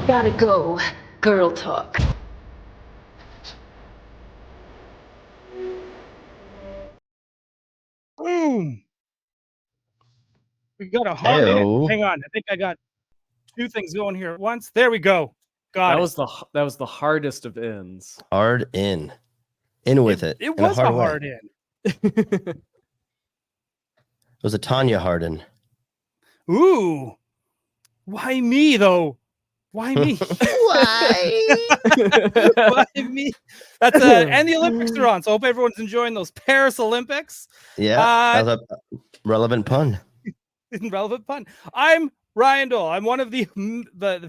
Gotta go. Girl talk. Boom. We got a hard minute. Heyo. Hang on. I think I got two things going here at once. There we go. Got it. That was the hardest of ends. Hard in. In with it. It in was a a hard way. hard in. It was a Tanya Hardin. Ooh. Why me though? Why me? Why? Why me? That's and the Olympics are on, so I hope everyone's enjoying those Paris Olympics. Yeah, that was a relevant pun. Relevant pun. I'm Ryan Doell. I'm one of the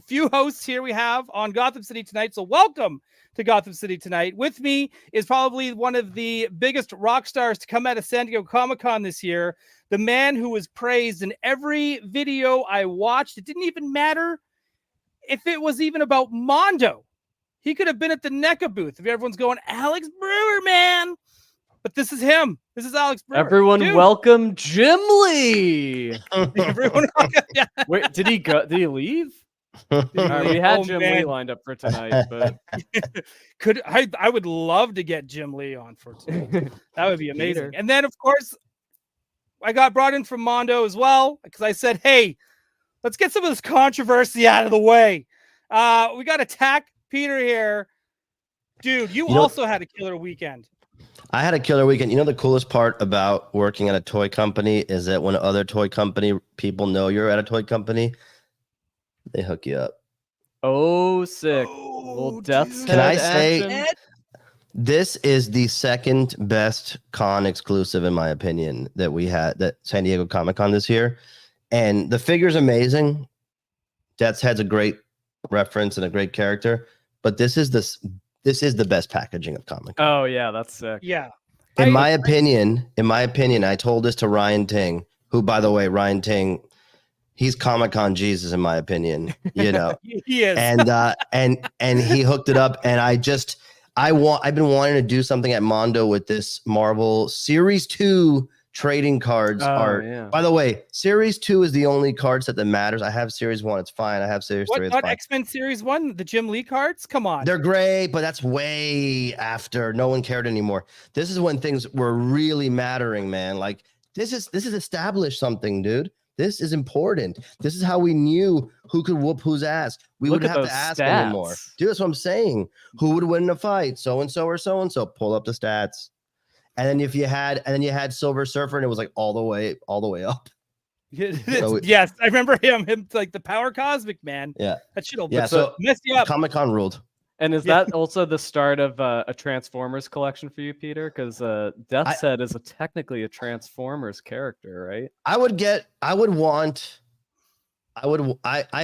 few hosts here we have on Gotham City Tonight. So welcome to Gotham City Tonight. With me is probably one of the biggest rock stars to come out of San Diego Comic-Con this year. The man who was praised in every video I watched. It didn't even matter if it was even about Mondo. He could have been at the NECA booth. If everyone's going, Alex Brewer, man. But this is him. This is Alex Brewer. Everyone, Dude. welcome Jim Lee. Everyone, yeah. Wait, did he go? Did he leave? We had Jim Lee lined up for tonight, but I would love to get Jim Lee on for tonight. That would be amazing. Peter. And then, of course, I got brought in from Mondo as well because I said, "Hey, let's get some of this controversy out of the way." We got Attack Peter here, dude. You also had a killer weekend. I had a killer weekend. You know, the coolest part about working at a toy company is that when other toy company people know you're at a toy company, they hook you up. oh, sick. Oh, Little death's dude. Can I head say- action. This is the second best con exclusive, in my opinion, that we had at San Diego Comic-Con this year. And the figure's amazing. Death's Head's a great reference and a great character, but this is the best packaging of Comic-Con. Oh yeah, that's sick. Yeah. In my opinion, I told this to Ryan Ting, who, by the way, Ryan Ting, he's Comic-Con Jesus, in my opinion, you know. He is. and he hooked it up, and I've been wanting to do something at Mondo with this Marvel Series 2 trading cards art. Yeah. By the way, Series 2 is the only card set that matters. I have Series 1, it's fine. I have Series 3, it's What fine. X-Men Series 1? The Jim Lee cards? Come on. They're great, but that's way after. No one cared anymore. This is when things were really mattering, man. Like this is established something, dude. This is important. This is how we knew who could whoop whose ass. We Look wouldn't at have to those ask stats. anymore. Dude, that's what I'm saying. Who would win in a fight? So and so or so and so. Pull up the stats. And then you had Silver Surfer, and it was like all the way up. So Yes, I remember him like the Power Cosmic Man. Yeah. That shit'll So mess you up. Comic-Con ruled. And is that also the start of a Transformers collection for you, Peter? Because Death's Head is technically a Transformers character, right? I've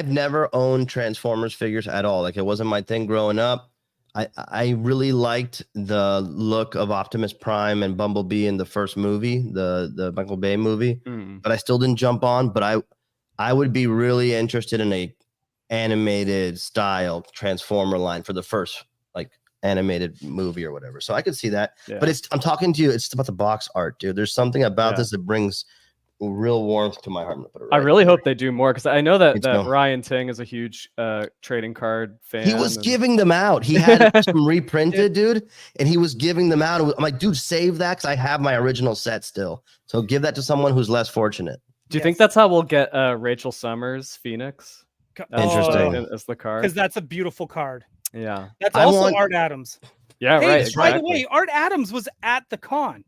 never owned Transformers figures at all. Like it wasn't my thing growing up. I really liked the look of Optimus Prime and Bumblebee in the first movie, the Michael Bay movie, but I still didn't jump on. But I would be really interested in a animated style Transformer line for the first like animated movie or whatever. So I could see that. Yeah. But I'm talking to you. It's about the box art, dude. There's something about this that brings real warmth to my heart. I really hope they do more because I know that go. Ryan Ting is a huge trading card fan. He was giving them out. He had some reprinted, dude, and he was giving them out. I'm like, dude, save that because I have my original set still. So give that to someone who's less fortunate. Do you think that's how we'll get Rachel Summers Phoenix? Interesting. As the card. Because that's a beautiful card. Yeah. That's also Art Adams. Yeah, Hey, right. By the way, Art Adams was at the con.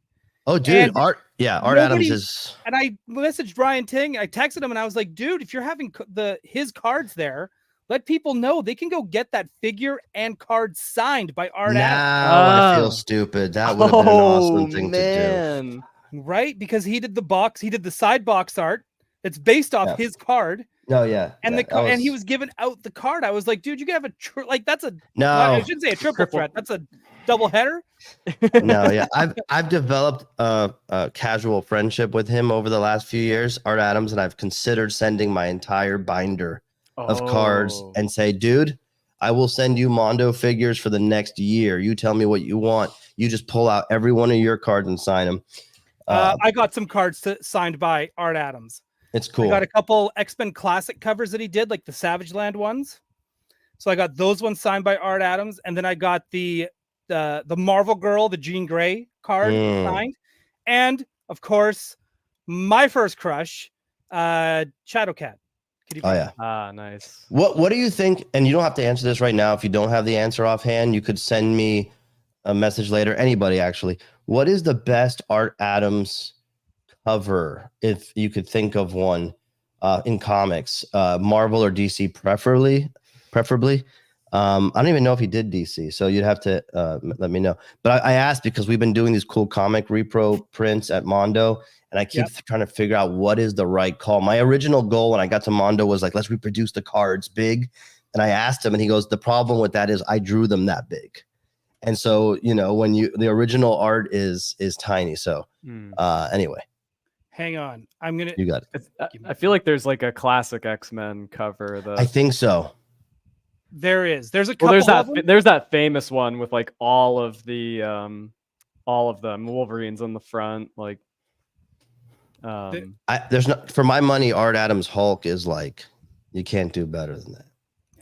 Oh, dude, And Art Adams is. And I messaged Brian Ting. I texted him and I was like, dude, if you're having his cards there, let people know they can go get that figure and card signed by Art Adams. I feel stupid. That would have been an awesome thing to do. Right? Because he did the side box art. It's based off his card. Oh yeah. And and he was giving out the card. I was like, dude, you can have that's a no. I shouldn't say a triple threat. That's a double header. No, yeah. I've developed a casual friendship with him over the last few years, Art Adams, and I've considered sending my entire binder of cards and say, dude, I will send you Mondo figures for the next year. You tell me what you want. You just pull out every one of your cards and sign them. I got some cards signed by Art Adams. It's cool. I got a couple X-Men classic covers that he did, like the Savage Land ones. So I got those ones signed by Art Adams, and then I got the Marvel Girl, the Jean Grey card signed, and of course, my first crush, Shadowcat. Oh yeah. Nice. What do you think? And you don't have to answer this right now. If you don't have the answer offhand, you could send me a message later. Anybody, actually. What is the best Art Adams cover, if you could think of one, in comics? Marvel or DC, preferably. I don't even know if he did DC, so you'd have to let me know. But I asked because we've been doing these cool comic repro prints at Mondo, and I keep trying to figure out what is the right call. My original goal when I got to Mondo was like, let's reproduce the cards big. And I asked him, and he goes, the problem with that is I drew them that big. And so, you know, when the original art is tiny. So anyway. Hang on. You got it. I feel like there's like a classic X-Men cover. I think so. There's a couple there's that famous one with like all of them Wolverines on the front, like there's not, for my money, Art Adams Hulk is like, you can't do better than that.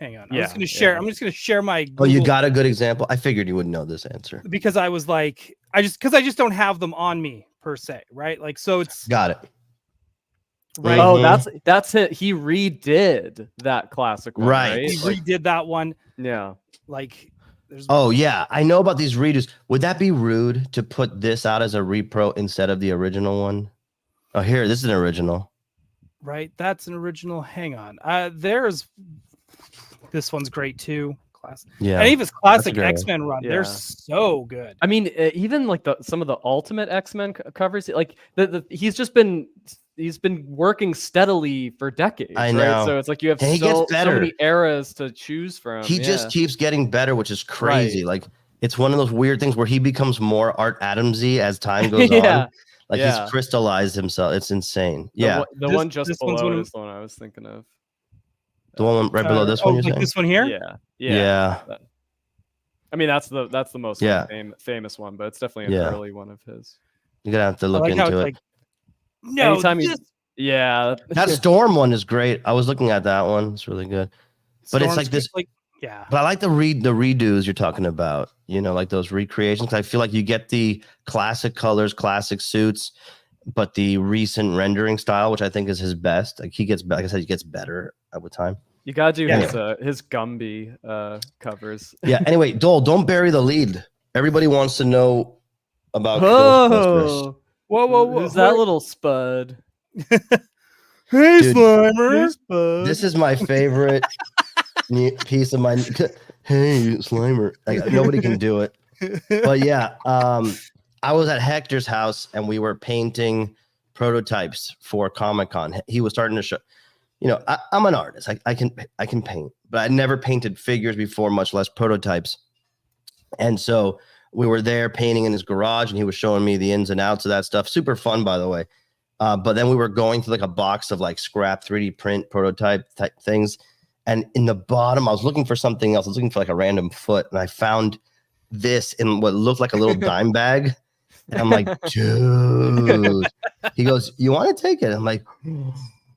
Hang on. I'm just going to share. I'm just going to share my Google. Oh, you got a good example? I figured you wouldn't know this answer. Because I was like, I just don't have them on me per se, right? Like, so it's got it. Right. Oh, that's it. He redid that classic one, right? He redid that one. Yeah. Like, there's. Oh yeah, I know about these redos. Would that be rude to put this out as a repro instead of the original one? Oh, here, this is an original. Right, that's an original. Hang on. There's. This one's great too. Class. Yeah. And even his classic X-Men run, they're so good. I mean, even like some of the Ultimate X-Men covers, like he's been working steadily for decades. I know. Right? So it's like you have so many eras to choose from. He just keeps getting better, which is crazy. Right. Like, it's one of those weird things where he becomes more Art Adamsy as time goes on. Like he's crystallized himself. It's insane. The one just below is the one I was thinking of. The one right below this one. You're saying? This one here? Yeah. I mean, that's the most famous one, but it's definitely an early one of his. You're gonna have to look into it. Like, no, that Storm one is great. I was looking at that one. It's really good. But it's like this. But I like the redos you're talking about. You know, like those recreations. I feel like you get the classic colors, classic suits, but the recent rendering style, which I think is his best. Like like I said, he gets better with time. You gotta do his Gumby covers. Yeah. Anyway, Doell, don't bury the lead. Everybody wants to know about Ghostbusters. Whoa! Who's that little spud? Hey, dude, Slimer. This is my favorite piece of my. Hey, Slimer. Like, nobody can do it. But yeah, I was at Hector's house and we were painting prototypes for Comic-Con. He was starting to show. You know, I'm an artist. I can paint, but I never painted figures before, much less prototypes. And so we were there painting in his garage, and he was showing me the ins and outs of that stuff. Super fun, by the way. But then we were going through like a box of like scrap 3D print prototype type things. And in the bottom, I was looking for something else. I was looking for like a random foot, and I found this in what looked like a little dime bag. And I'm like, dude. He goes, you want to take it? I'm like,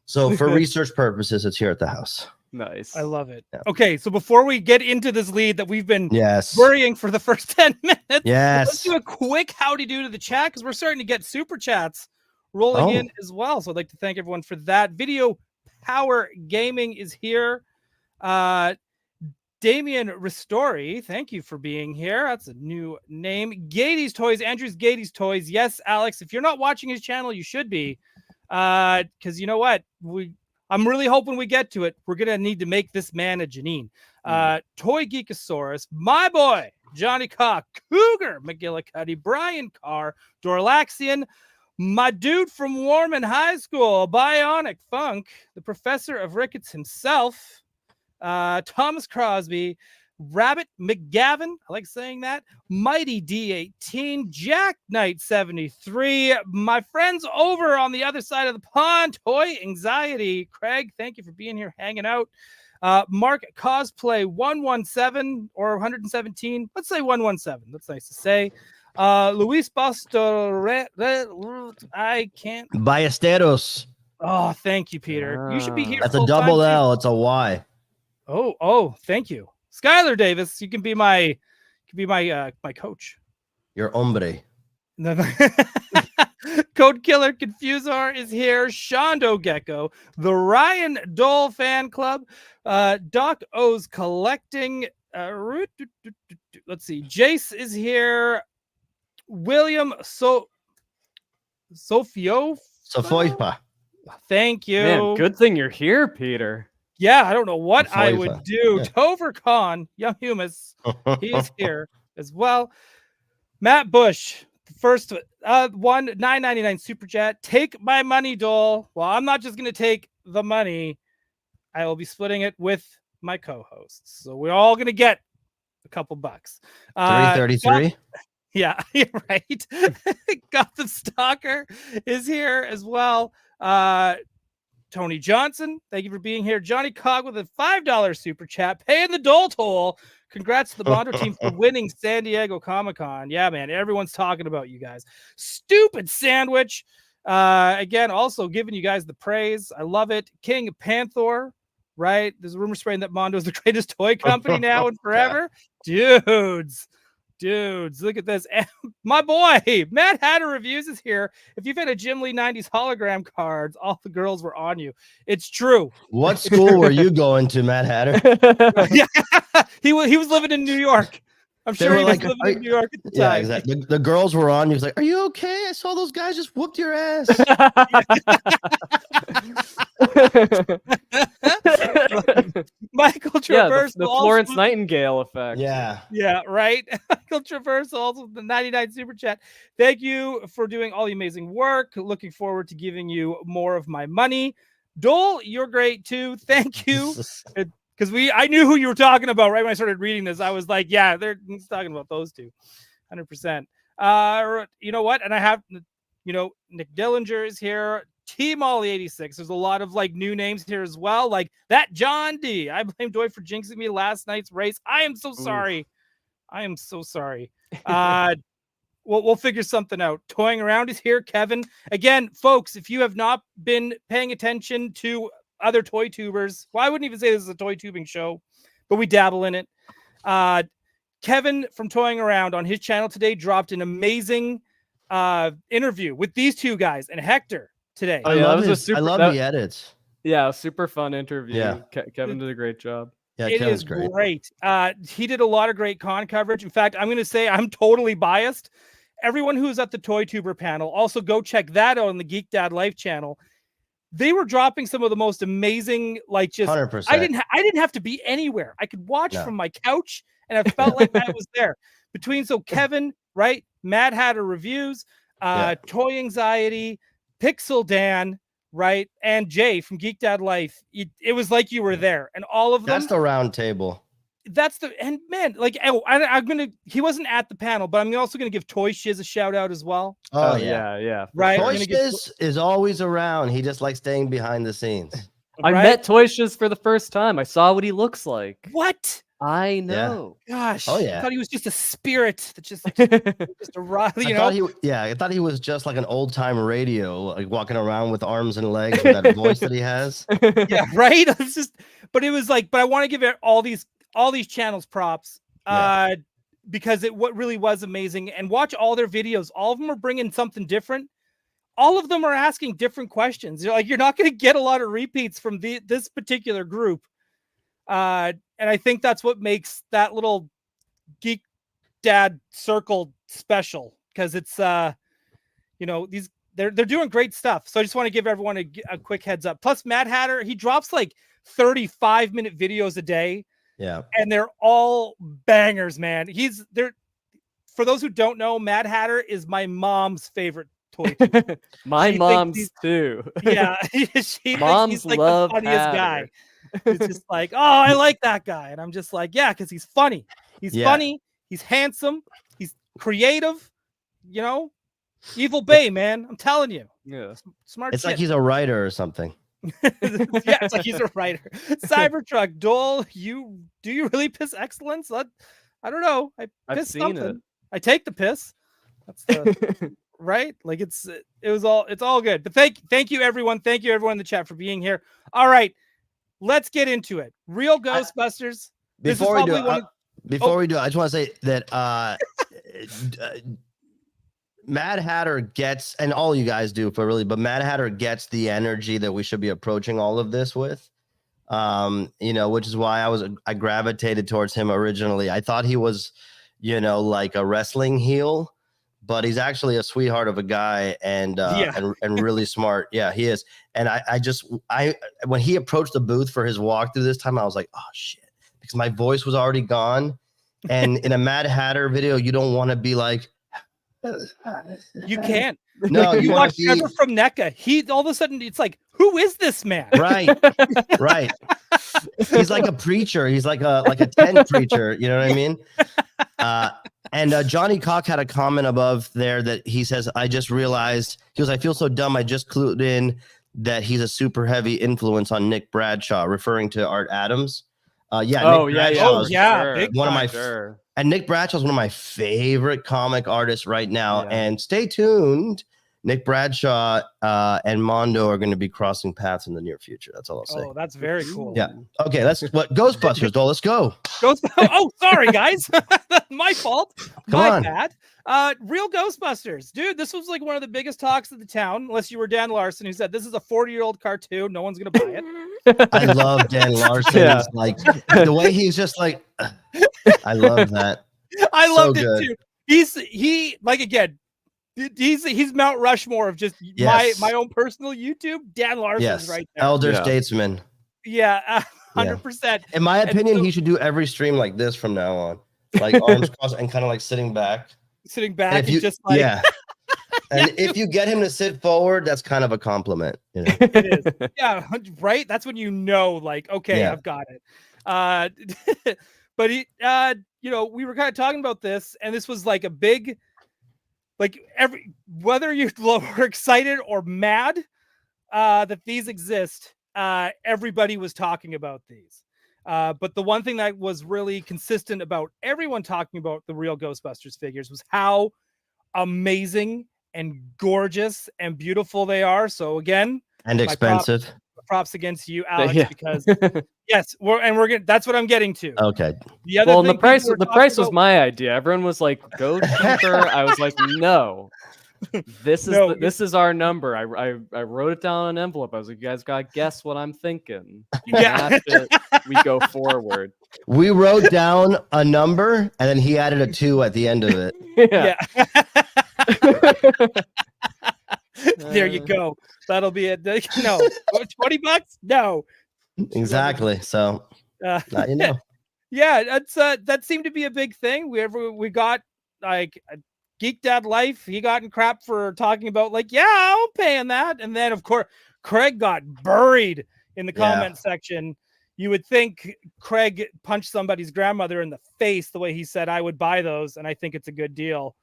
so for research purposes, it's here at the house. Nice. I love it. Yeah. Okay, so before we get into this lead that we've been worrying for the first 10 minutes, let's do a quick howdy do to the chat, because we're starting to get super chats rolling in as well. So I'd like to thank everyone for that. Video Power Gaming is here. Damian Ristori, thank you for being here. That's a new name. Gady's Toys, Andrew's Gady's Toys. Yes, Alex, if you're not watching his channel, you should be. Because you know what? I'm really hoping we get to it. We're going to need to make this man a Janine. Toy Geekosaurus, my boy, Johnny Cock, Cougar, McGillicuddy, Brian Carr, Dorlaxian, my dude from Warman High School, Bionic Funk, the professor of Ricketts himself, Thomas Crosby, Rabbit McGavin, I like saying that, Mighty D18, Jack Knight 73, my friends over on the other side of the pond, Toy Anxiety, Craig, thank you for being here, hanging out, Mark Cosplay 117 or 117, let's say 117, that's nice to say, Luis Bastor, I can't. Ballesteros. Oh, thank you, Peter. You should be here. That's a double L. It's a Y. Oh, thank you. Skylar Davis, you can be my coach. Your hombre. Code Killer Confusor is here. Shondo Gecko, the Ryan Doell fan club, Doc O's collecting. Let's see. Jace is here. William Sophio. Thank you. Man, good thing you're here, Peter. Yeah, I don't know what I would do. Yeah. Tover Khan, Young Humus, he is here as well. Matt Bush, the first one, $9.99 super chat. Take my money, Doell. Well, I'm not just going to take the money. I will be splitting it with my co-hosts. So we're all going to get a couple bucks. 333. Yeah, you're right. Gotham Stalker is here as well. Tony Johnson, thank you for being here. Johnny Cog with a $5 super chat, paying the Doell toll. Congrats to the Mondo team for winning San Diego Comic-Con. Yeah, man, everyone's talking about you guys. Stupid sandwich. Again, also giving you guys the praise. I love it. King Panther, right? There's a rumor spreading that Mondo is the greatest toy company now and forever. Dudes, look at this. And my boy, Mad Hatter Reviews is here. If you've had a Jim Lee 90s hologram cards, all the girls were on you. It's true. What school were you going to, Mad Hatter? Yeah, he was living in New York. I'm sure he was living in New York at the time. Yeah, exactly. The girls were on. He was like, "Are you okay? I saw those guys just whooped your ass." Michael Traverse, the Florence Nightingale effect. Yeah, right. Michael Traverse, also the 99 super chat. Thank you for doing all the amazing work. Looking forward to giving you more of my money. Doell, you're great too. Thank you. Because I knew who you were talking about right when I started reading this. I was like, yeah, he's talking about those two, 100%. You know what? And I have, Nick Dillinger is here. Team Ollie 86. There's a lot of like new names here as well. Like that John D. I blame Doy for jinxing me last night's race. I am so sorry. I am so sorry. We'll figure something out. Toying Around is here. Kevin. Again, folks, if you have not been paying attention to other toy tubers, well, I wouldn't even say this is a toy tubing show, but we dabble in it. Kevin from Toying Around on his channel today dropped an amazing interview with these two guys and Hector today. I love the edits. Yeah, super fun interview. Yeah. Kevin did a great job. Yeah, it Kevin's is great. He did a lot of great con coverage. In fact, I'm going to say I'm totally biased. Everyone who's at the Toy Tuber panel, also go check that out on the Geek Dad Life channel. They were dropping some of the most amazing, like just 100%. I didn't have to be anywhere. I could watch from my couch, and I felt like I was there. Kevin, right? Mad Hatter Reviews, Toy Anxiety, Pixel Dan, right, and Jay from Geek Dad Life. It was like you were there, and all of them. That's the round table. He wasn't at the panel, but I'm also gonna give Toy Shiz a shout out as well. Oh yeah. Right. Toy Shiz is always around. He just likes staying behind the scenes. I met Toy Shiz for the first time. I saw what he looks like. What? I know. Yeah. Gosh. Oh yeah. I thought he was just a spirit that just a ride. I thought he was just like an old time radio, like walking around with arms and legs with that voice that he has. Yeah, right. But I want to give all these channels props because what really was amazing, and watch all their videos. All of them are bringing something different. All of them are asking different questions. You're not going to get a lot of repeats from this particular group. And I think that's what makes that little Geek Dad circle special, because it's they're doing great stuff. So I just want to give everyone a quick heads up. Plus Mad Hatter, he drops like 35-minute videos a day. Yeah. And they're all bangers, man. For those who don't know, Mad Hatter is my mom's favorite toy. My mom's too. Yeah. Moms like love the funniest Hatter. guy. It's just like, oh, I like that guy. And I'm just like, yeah, because he's funny. He's funny. He's handsome. He's creative. Evil Bay, man. I'm telling you. Yeah. Smart. It's like he's a writer or something. Yeah, it's like he's a writer. Cybertruck, Doell, do you really piss excellence? I don't know. I piss something. I take the piss. That's the right. Like it's all good. But thank you everyone. Thank you everyone in the chat for being here. All right, let's get into it. Real Ghostbusters. This is Before we do probably one it, of- before we do it, I just want to say that Mad Hatter gets, and all you guys do for really, but Mad Hatter gets the energy that we should be approaching all of this with. Which is why I gravitated towards him originally. I thought he was, like a wrestling heel, but he's actually a sweetheart of a guy and really smart. Yeah, he is. And I when he approached the booth for his walkthrough this time, I was like, oh shit, because my voice was already gone. And in a Mad Hatter video, you don't want to be like, you can't. no, you you watch be Trevor from NECA. He all of a sudden it's like, who is this man? right. He's like a preacher. He's like a tent preacher. You know what I mean? And Johnny Cock had a comment above there that he says, I just realized, he goes, I feel so dumb. I just clued in that he's a super heavy influence on Nick Bradshaw, referring to Art Adams. Nick Bradshaw is one of my and Nick Bradshaw is one of my favorite comic artists right now. Yeah. And stay tuned. Nick Bradshaw and Mondo are going to be crossing paths in the near future. That's all I'll say. Oh, that's very cool. Yeah. Okay. Ghostbusters, Doell. Let's go. Oh, sorry, guys. My fault. My bad. Real Ghostbusters. Dude, this was like one of the biggest talks of the town, unless you were Dan Larson, who said this is a 40-year-old cartoon. No one's going to buy it. I love Dan Larson. Yeah. He's like, the way he's just like, I love that. I loved it too. He's Mount Rushmore of just my own personal YouTube. Dan Larson's right there. Elder statesman. Yeah, 100%. In my opinion, he should do every stream like this from now on, like arms crossed and kind of like sitting back. And just like And if you get him to sit forward, that's kind of a compliment. It is. Yeah, right. That's when like, okay, I've got it. But he, we were kind of talking about this, and this was like a big, like whether you were excited or mad that these exist, everybody was talking about these. But the one thing that was really consistent about everyone talking about the real Ghostbusters figures was how amazing and gorgeous and beautiful they are. So again, and expensive. Props against you, Alex, because yes, we're gonna. That's what I'm getting to. Okay. The price was my idea. Everyone was like, "Go cheaper." I was like, "No, this is our number." I wrote it down on an envelope. I was like, "You guys gotta guess what I'm thinking." We go forward. We wrote down a number, and then he added a 2 at the end of it. Yeah. There you go. That'll be it. No, $20? No. Exactly. So now you know. Yeah, that's that seemed to be a big thing. We got like Geek Dad Life. He got in crap for talking about like, I'm paying that, and then of course Craig got buried in the comment section. You would think Craig punched somebody's grandmother in the face the way he said, "I would buy those," and I think it's a good deal.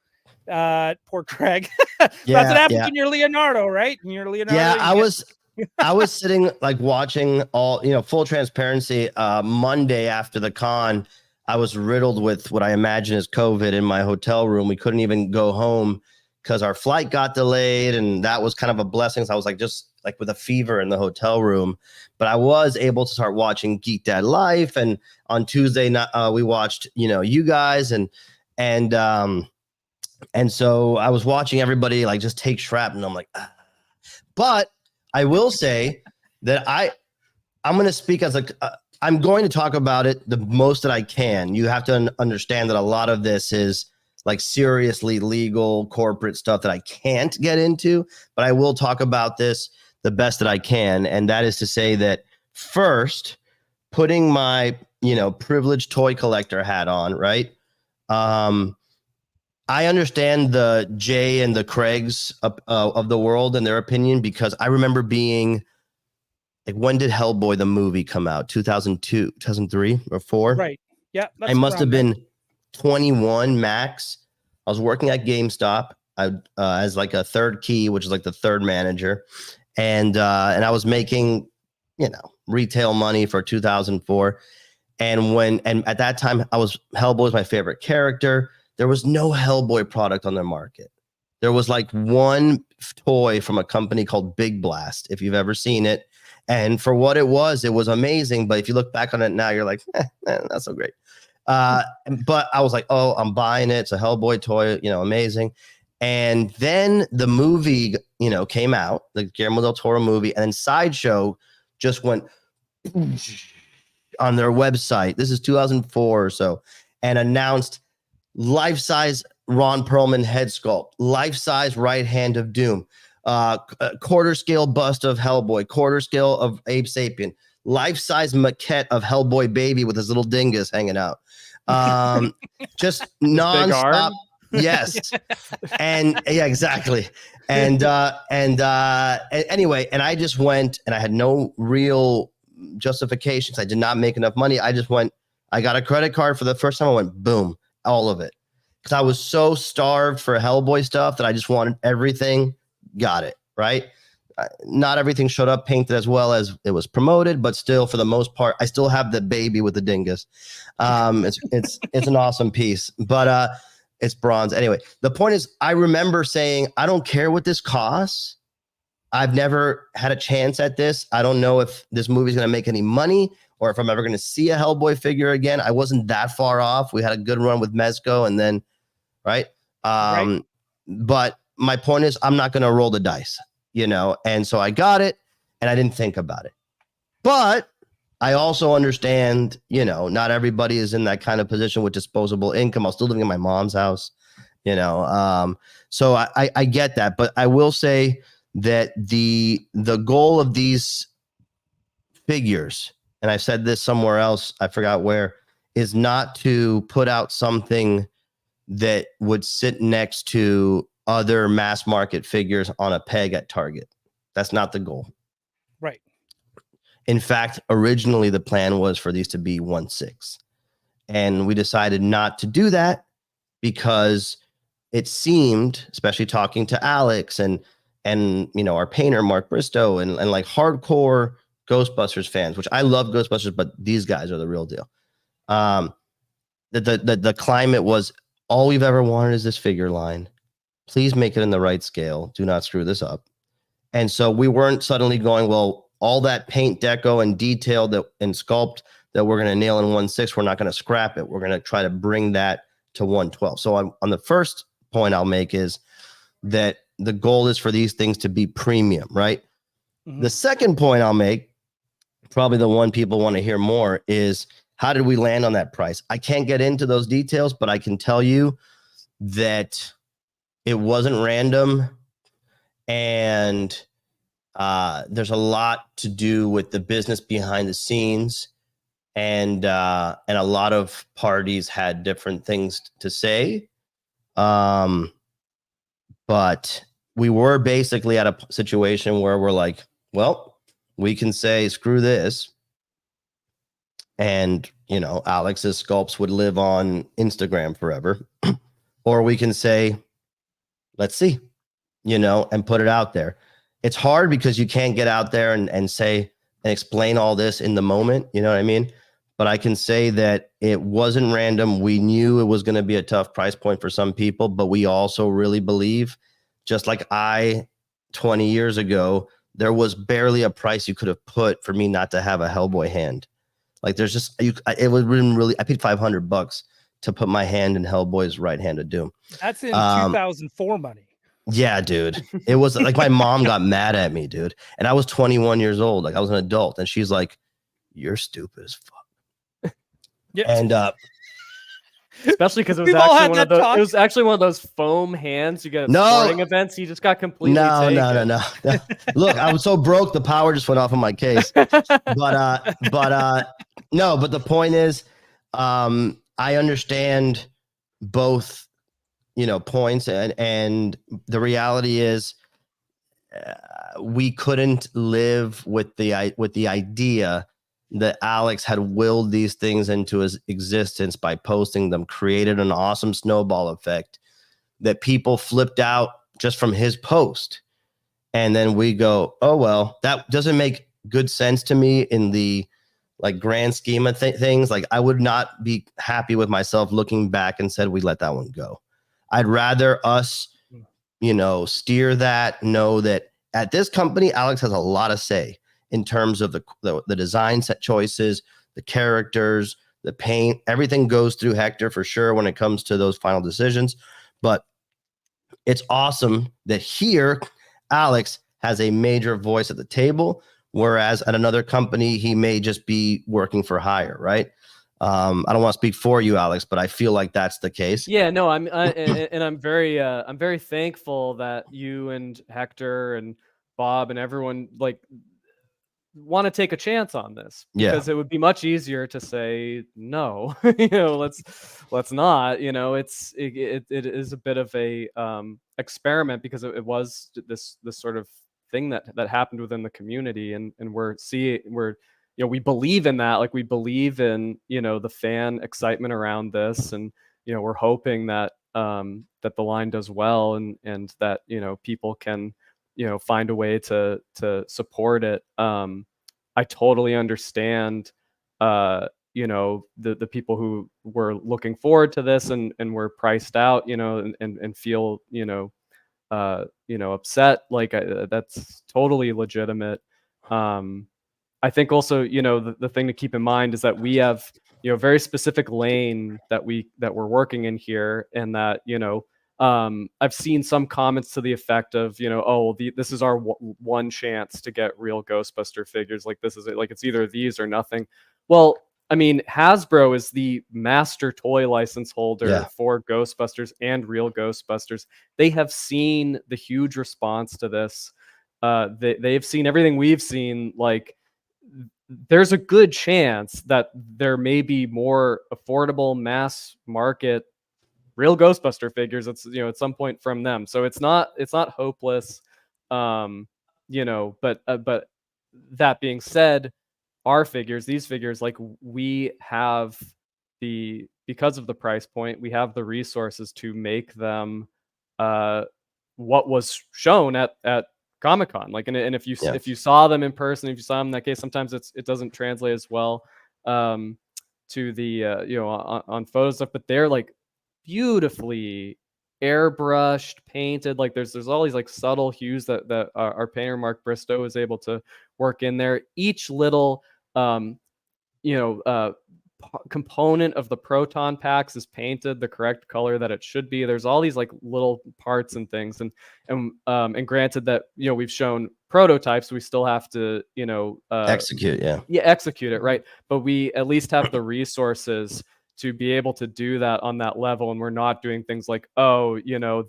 Poor Craig. That's what happens when you're Leonardo, right? And you're Leonardo. Yeah, I was sitting like watching all, full transparency. Monday after the con, I was riddled with what I imagine is COVID in my hotel room. We couldn't even go home because our flight got delayed, and that was kind of a blessing. So I was like just like with a fever in the hotel room, but I was able to start watching Geek Dad Life, and on Tuesday we watched you guys and so I was watching everybody like just take shrapnel. I'm like, but I will say that I'm going to speak as I'm going to talk about it the most that I can. You have to understand that a lot of this is like seriously legal corporate stuff that I can't get into, but I will talk about this the best that I can. And that is to say that first, putting my, privileged toy collector hat on, right? I understand the Jay and the Craigs of the world and their opinion, because I remember being like, when did Hellboy the movie come out? 2002, 2003 or 4? Right. Yeah. I must have been 21 max. I was working at GameStop as like a third key, which is like the third manager. And I was making, retail money for 2004. And at that time Hellboy was my favorite character. There was no Hellboy product on the market. There was like one toy from a company called Big Blast, if you've ever seen it. And for what it was amazing. But if you look back on it now, you're like, not so great. But I was like, oh, I'm buying it. It's a Hellboy toy, amazing. And then the movie, came out, the Guillermo del Toro movie, and then Sideshow just went on their website. This is 2004 or so, and announced life-size Ron Perlman head sculpt, life-size right hand of Doom, quarter scale bust of Hellboy, quarter scale of Abe Sapien, life-size maquette of Hellboy baby with his little dingus hanging out. Just nonstop. Yes. And yeah, exactly. And anyway, and I just went, and I had no real justifications. I did not make enough money. I just went, I got a credit card for the first time. I went, boom, all of it. Because I was so starved for Hellboy stuff that I just wanted everything. Got it. Right. Not everything showed up painted as well as it was promoted, but still, for the most part, I still have the baby with the dingus. It's an awesome piece, but it's bronze. Anyway, the point is, I remember saying, I don't care what this costs. I've never had a chance at this. I don't know if this movie's going to make any money or if I'm ever going to see a Hellboy figure again. I wasn't that far off. We had a good run with Mezco and then, right? Right. But my point is, I'm not going to roll the dice, and so I got it and I didn't think about it. But I also understand, not everybody is in that kind of position with disposable income. I was still living in my mom's house, so I get that. But I will say that the goal of these figures, and I said this somewhere else, I forgot where, is not to put out something that would sit next to other mass market figures on a peg at Target. That's not the goal. Right. In fact, originally the plan was for these to be 1/6. And we decided not to do that because it seemed, especially talking to Alex and our painter, Mark Bristow, and like hardcore Ghostbusters fans, which I love Ghostbusters, but these guys are the real deal. The climate was, all we've ever wanted is this figure line. Please make it in the right scale. Do not screw this up. And so we weren't suddenly going, well, all that paint, deco, and detail and sculpt that we're going to nail in 1/6, we're not going to scrap it. We're going to try to bring that to 1/12. So on the first point I'll make is that the goal is for these things to be premium, right? Mm-hmm. The second point I'll make, probably the one people want to hear more, is how did we land on that price? I can't get into those details, but I can tell you that it wasn't random, and there's a lot to do with the business behind the scenes, and a lot of parties had different things to say. But we were basically at a situation where we're like, well, we can say, screw this. And, Alex's sculpts would live on Instagram forever. Or we can say, let's see, and put it out there. It's hard because you can't get out there and say and explain all this in the moment. You know what I mean? But I can say that it wasn't random. We knew it was going to be a tough price point for some people, but we also really believe, just like 20 years ago, there was barely a price you could have put for me not to have a Hellboy hand. Like there's just, it was really, I paid $500 to put my hand in Hellboy's right hand of Doom. That's in 2004 money. Yeah, dude. It was like my mom got mad at me, dude. And I was 21 years old. Like I was an adult. And she's like, you're stupid as fuck. Yeah. And especially because it was actually one of those foam hands you get at sporting events. He just got completely taken. No. Look, I was so broke, the power just went off of my case. But the point is, I understand both, points, and the reality is, we couldn't live with the idea that Alex had willed these things into his existence by posting them, created an awesome snowball effect that people flipped out just from his post. And then we go, oh, well, that doesn't make good sense to me in the grand scheme of things. Like I would not be happy with myself looking back and said, we let that one go. I'd rather us, steer that, know that at this company, Alex has a lot of say. in terms of the design set choices, the characters, the paint. Everything goes through Hector for sure when it comes to those final decisions. But it's awesome that here Alex has a major voice at the table, whereas at another company he may just be working for hire, right? I don't want to speak for you, Alex, but I feel like that's the case. Yeah, no, I'm very thankful that you and Hector and Bob and everyone like want to take a chance on this, because it would be much easier to say no. let's not. It is a bit of a experiment, because it was this sort of thing that happened within the community, and we believe in that. Like, we believe in the fan excitement around this, and we're hoping that that the line does well, and that people can find a way to support it. I totally understand the people who were looking forward to this and were priced out, and feel upset. Like, that's totally legitimate. I think also, the thing to keep in mind is that we have, a very specific lane that we're working in here, and that, I've seen some comments to the effect of, this is our one chance to get real Ghostbuster figures. Like, this is it. Like, it's either these or nothing. Well, I mean, Hasbro is the master toy license holder for Ghostbusters and real Ghostbusters. They have seen the huge response to this. They've seen everything we've seen. Like, there's a good chance that there may be more affordable mass market real Ghostbuster figures at some point from them. So it's not hopeless. But that being said, these figures, like, we have because of the price point, we have the resources to make them what was shown at Comic-Con. Like, and if you saw them in person, if you saw them in that case, sometimes it doesn't translate as well to the on photo stuff, but they're like beautifully airbrushed, painted. Like, there's all these like subtle hues that our painter Mark Bristow is able to work in there. Each little component of the proton packs is painted the correct color that it should be. There's all these like little parts and things, and granted that we've shown prototypes, we still have to execute it, right? But we at least have the resources to be able to do that on that level, and we're not doing things like,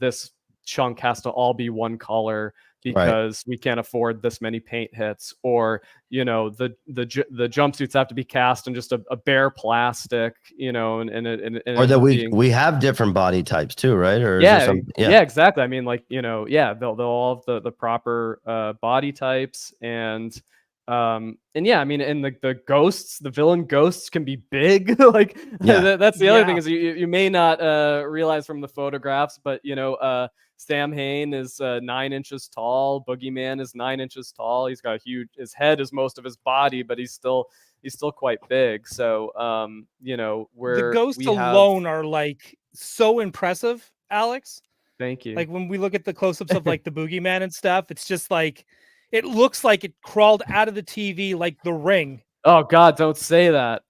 this chunk has to all be one color because we can't afford this many paint hits, or the jumpsuits have to be cast in just a bare plastic, and or that we have different body types too, right? Or exactly. I mean, like, they'll all have the proper body types, and I mean, and the villain ghosts can be big. Like, that's the other thing, is you may not realize from the photographs, but Sam Hain is 9 inches tall. Boogeyman is 9 inches tall. He's got his head is most of his body, but he's still quite big. So the ghosts alone are like so impressive, Alex. Thank you. Like, when we look at the close-ups of like the Boogeyman and stuff, it's just like, it looks like it crawled out of the TV like The Ring. Oh God, don't say that.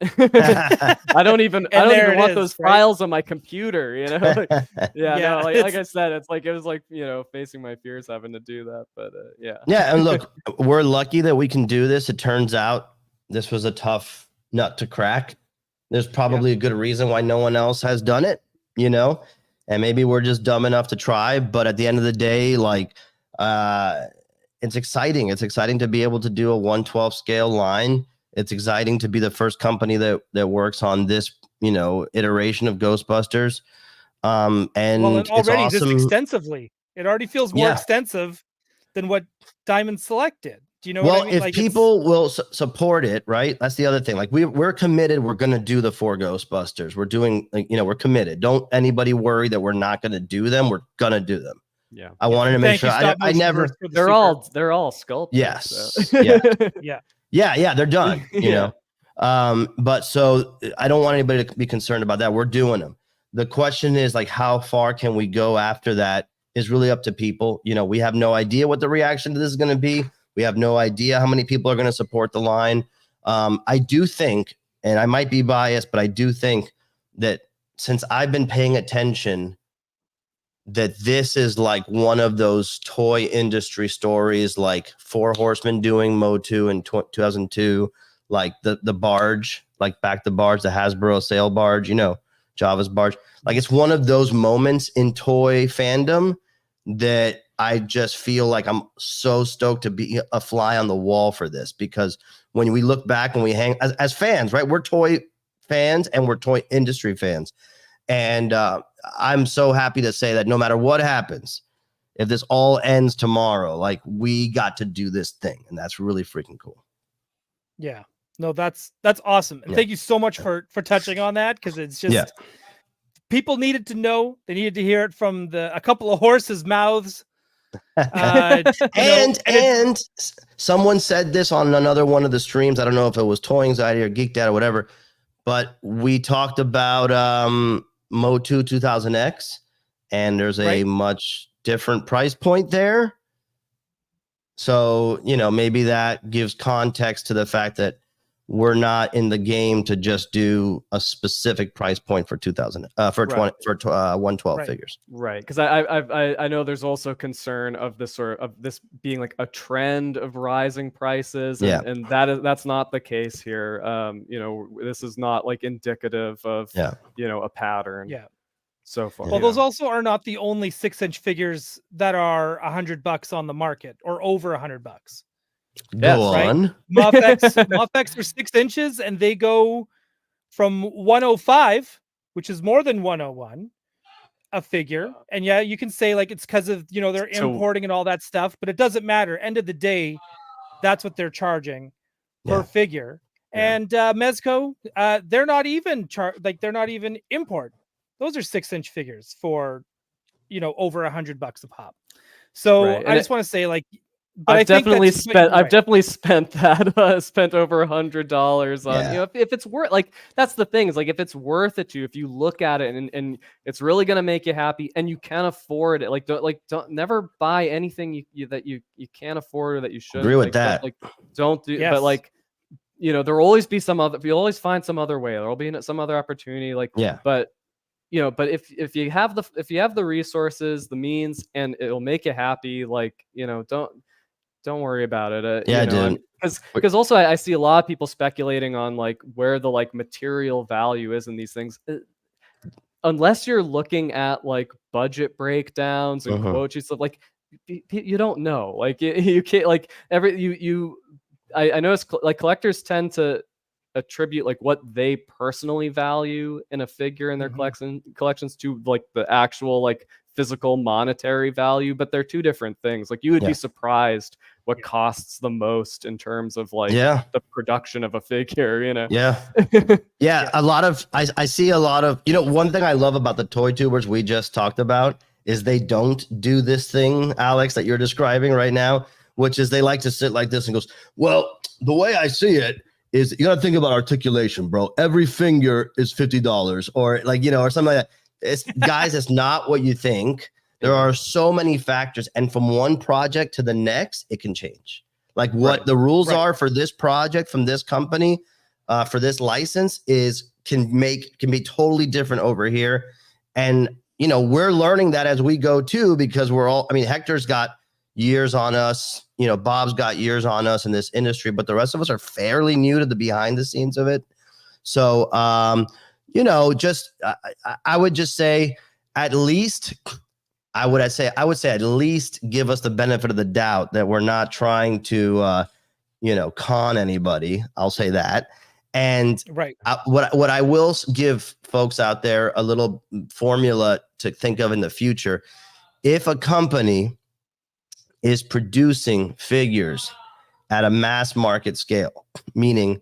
I don't even want those files on my computer, like I said, it's like, it was like, facing my fears having to do that. But and look, we're lucky that we can do this. It turns out this was a tough nut to crack. There's probably a good reason why no one else has done it, and maybe we're just dumb enough to try. But at the end of the day, like, it's exciting. It's exciting to be able to do a 1/12 scale line. It's exciting to be the first company that works on this, iteration of Ghostbusters. And already it's awesome. this extensively. It already feels more extensive than what Diamond Select did. Do you know what I mean? If like, people will support it, right? That's the other thing. Like, we're committed. We're going to do the 4 Ghostbusters. We're doing, we're committed. Don't anybody worry that we're not going to do them. We're going to do them. Yeah. I wanted to make sure I never, they're all sculpted. Yes. So. Yeah, they're done, but so I don't want anybody to be concerned about that. We're doing them. The question is, like, how far can we go after that is really up to people. We have no idea what the reaction to this is going to be, We have no idea how many people are going to support the line. I do think, and I might be biased, but I do think that since I've been paying attention, that this is like one of those toy industry stories, like Four Horsemen doing MOTU in 2002, like the barge, like Back the Barge, the Hasbro sail barge, you know, Java's barge. Like it's one of those moments in toy fandom that I just feel like I'm so stoked to be a fly on the wall for this, because when we look back and we hang as fans, right? We're toy fans and we're toy industry fans. And I'm so happy to say that no matter what happens, if this all ends tomorrow, like we got to do this thing, and that's really freaking cool. Yeah, no, that's awesome. And thank you so much for touching on that, because it's just people needed to know. They needed to hear it from a couple of horses' mouths. And someone said this on another one of the streams. I don't know if it was Toy Anxiety or Geeked Out or whatever, but we talked about MOTU 2000X, and there's a much different price point there. So, you know, maybe that gives context to the fact that we're not in the game to just do a specific price point for 112 figures. Right. Because I know there's also concern of this this being like a trend of rising prices. And that's not the case here. You know, this is not like indicative of, you know, a pattern. Yeah. So far. Well, those also are not the only 6-inch figures that are $100 on the market, or over $100. Go on. Muffex are 6 inches, and they go from 105, which is more than 101 a figure. And yeah, you can say like it's because of, you know, they're importing and all that stuff, but it doesn't matter. End of the day, that's what they're charging per figure. And Mezco, they're not even they're not even import. Those are 6-inch figures for, you know, over $100 a pop. So I just want to say, like, but I've definitely spent that spent over $100 on, you know, if it's worth, like, that's the thing, is like, if it's worth it to you, if you look at it and it's really going to make you happy and you can afford it, don't never buy anything that you can't afford or that you shouldn't. Agree with that. Don't do, but like, you know, there'll always be you'll always find some other way. There'll be some other opportunity. But you know, but if you have the resources, the means, and it'll make you happy, like, you know, don't worry about it. Because also I see a lot of people speculating on like where the like material value is in these things. Unless you're looking at like budget breakdowns and quotes and stuff, like you don't know. Like you can't, like I notice like collectors tend to attribute like what they personally value in a figure in their collections to like the actual like physical monetary value, but they're two different things. Like you would be surprised what costs the most in terms of like the production of a figure, you know? A lot of I see a lot of, you know, one thing I love about the toy tubers we just talked about is they don't do this thing, Alex, that you're describing right now, which is they like to sit like this and goes, well, the way I see it is you got to think about articulation, bro. Every finger is $50, or like, you know, or something like that. It's guys, it's not what you think. There are so many factors, and from one project to the next, it can change. Like what the rules are for this project from this company, for this license can be totally different over here. And you know, we're learning that as we go too, because Hector's got years on us, you know, Bob's got years on us in this industry, but the rest of us are fairly new to the behind the scenes of it. So, you know, I would just say at least I would say at least give us the benefit of the doubt that we're not trying to, you know, con anybody. I'll say that. And what I will give folks out there a little formula to think of in the future. If a company is producing figures at a mass market scale, meaning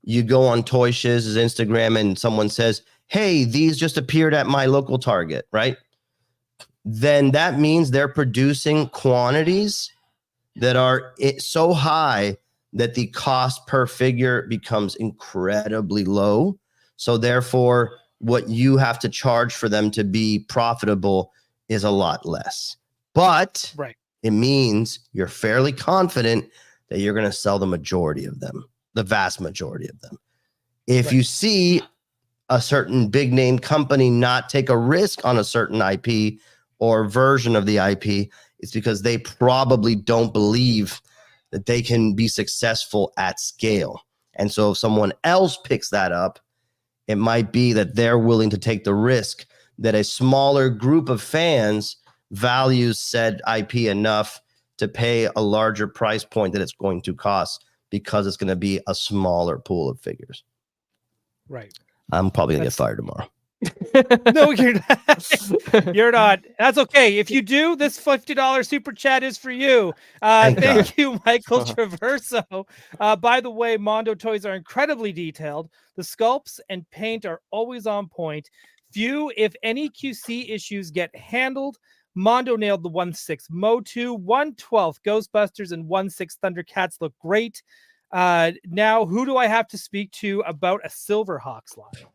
you go on Toy Shiz's Instagram and someone says, hey, these just appeared at my local Target, right? Then that means they're producing quantities that are so high that the cost per figure becomes incredibly low. So therefore, what you have to charge for them to be profitable is a lot less. But It means you're fairly confident that you're going to sell the majority of them, the vast majority of them. If you see a certain big name company not take a risk on a certain IP or version of the IP, it's because they probably don't believe that they can be successful at scale. And so if someone else picks that up, it might be that they're willing to take the risk that a smaller group of fans values said IP enough to pay a larger price point that it's going to cost because it's going to be a smaller pool of figures. Right. I'm probably going to get fired tomorrow. No, you're not. You're not. That's okay. If you do, this $50 super chat is for you. Thank you, Michael Traverso. By the way, Mondo toys are incredibly detailed. The sculpts and paint are always on point. Few, if any, QC issues get handled. Mondo nailed the 1/6 MOTU, 1/12 Ghostbusters, and 1/6 Thundercats look great. Now, who do I have to speak to about a Silverhawks line?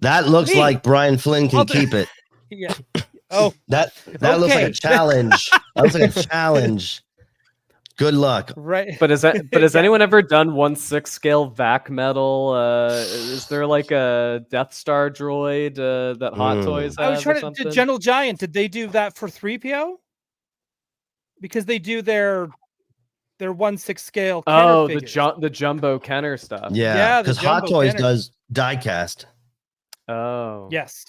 That looks like Brian Flynn can keep it. Yeah. Oh, that looks like a challenge. That looks like a challenge. Good luck. Right. But has anyone ever done 1/6 scale vac metal? Is there like a Death Star droid that Hot Toys has? I was trying to Gentle Giant. Did they do that for 3PO? Because they do their 1/6 scale. Oh, figures. the jumbo Kenner stuff. Yeah, because Hot Toys does die cast. Oh yes,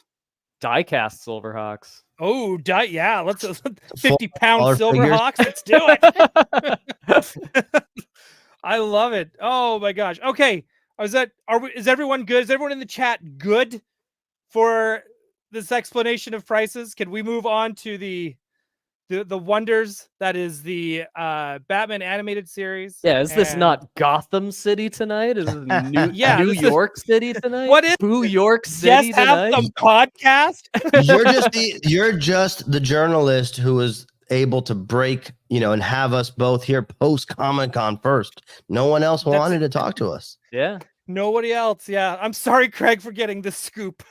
die-cast Silverhawks. Oh, yeah. Let's 50-pound Silverhawks. Let's do it. I love it. Oh my gosh. Okay, is everyone good? Is everyone in the chat good for this explanation of prices? Can we move on to the wonders that is the Batman animated series? Yeah, is this not Gotham City tonight? Is it New York City tonight? What is New York City just tonight? have some podcast? You're just the journalist who was able to break, and have us both here post Comic-Con first. No one else wanted to talk to us. Yeah. Nobody else. Yeah. I'm sorry, Craig, for getting this scoop.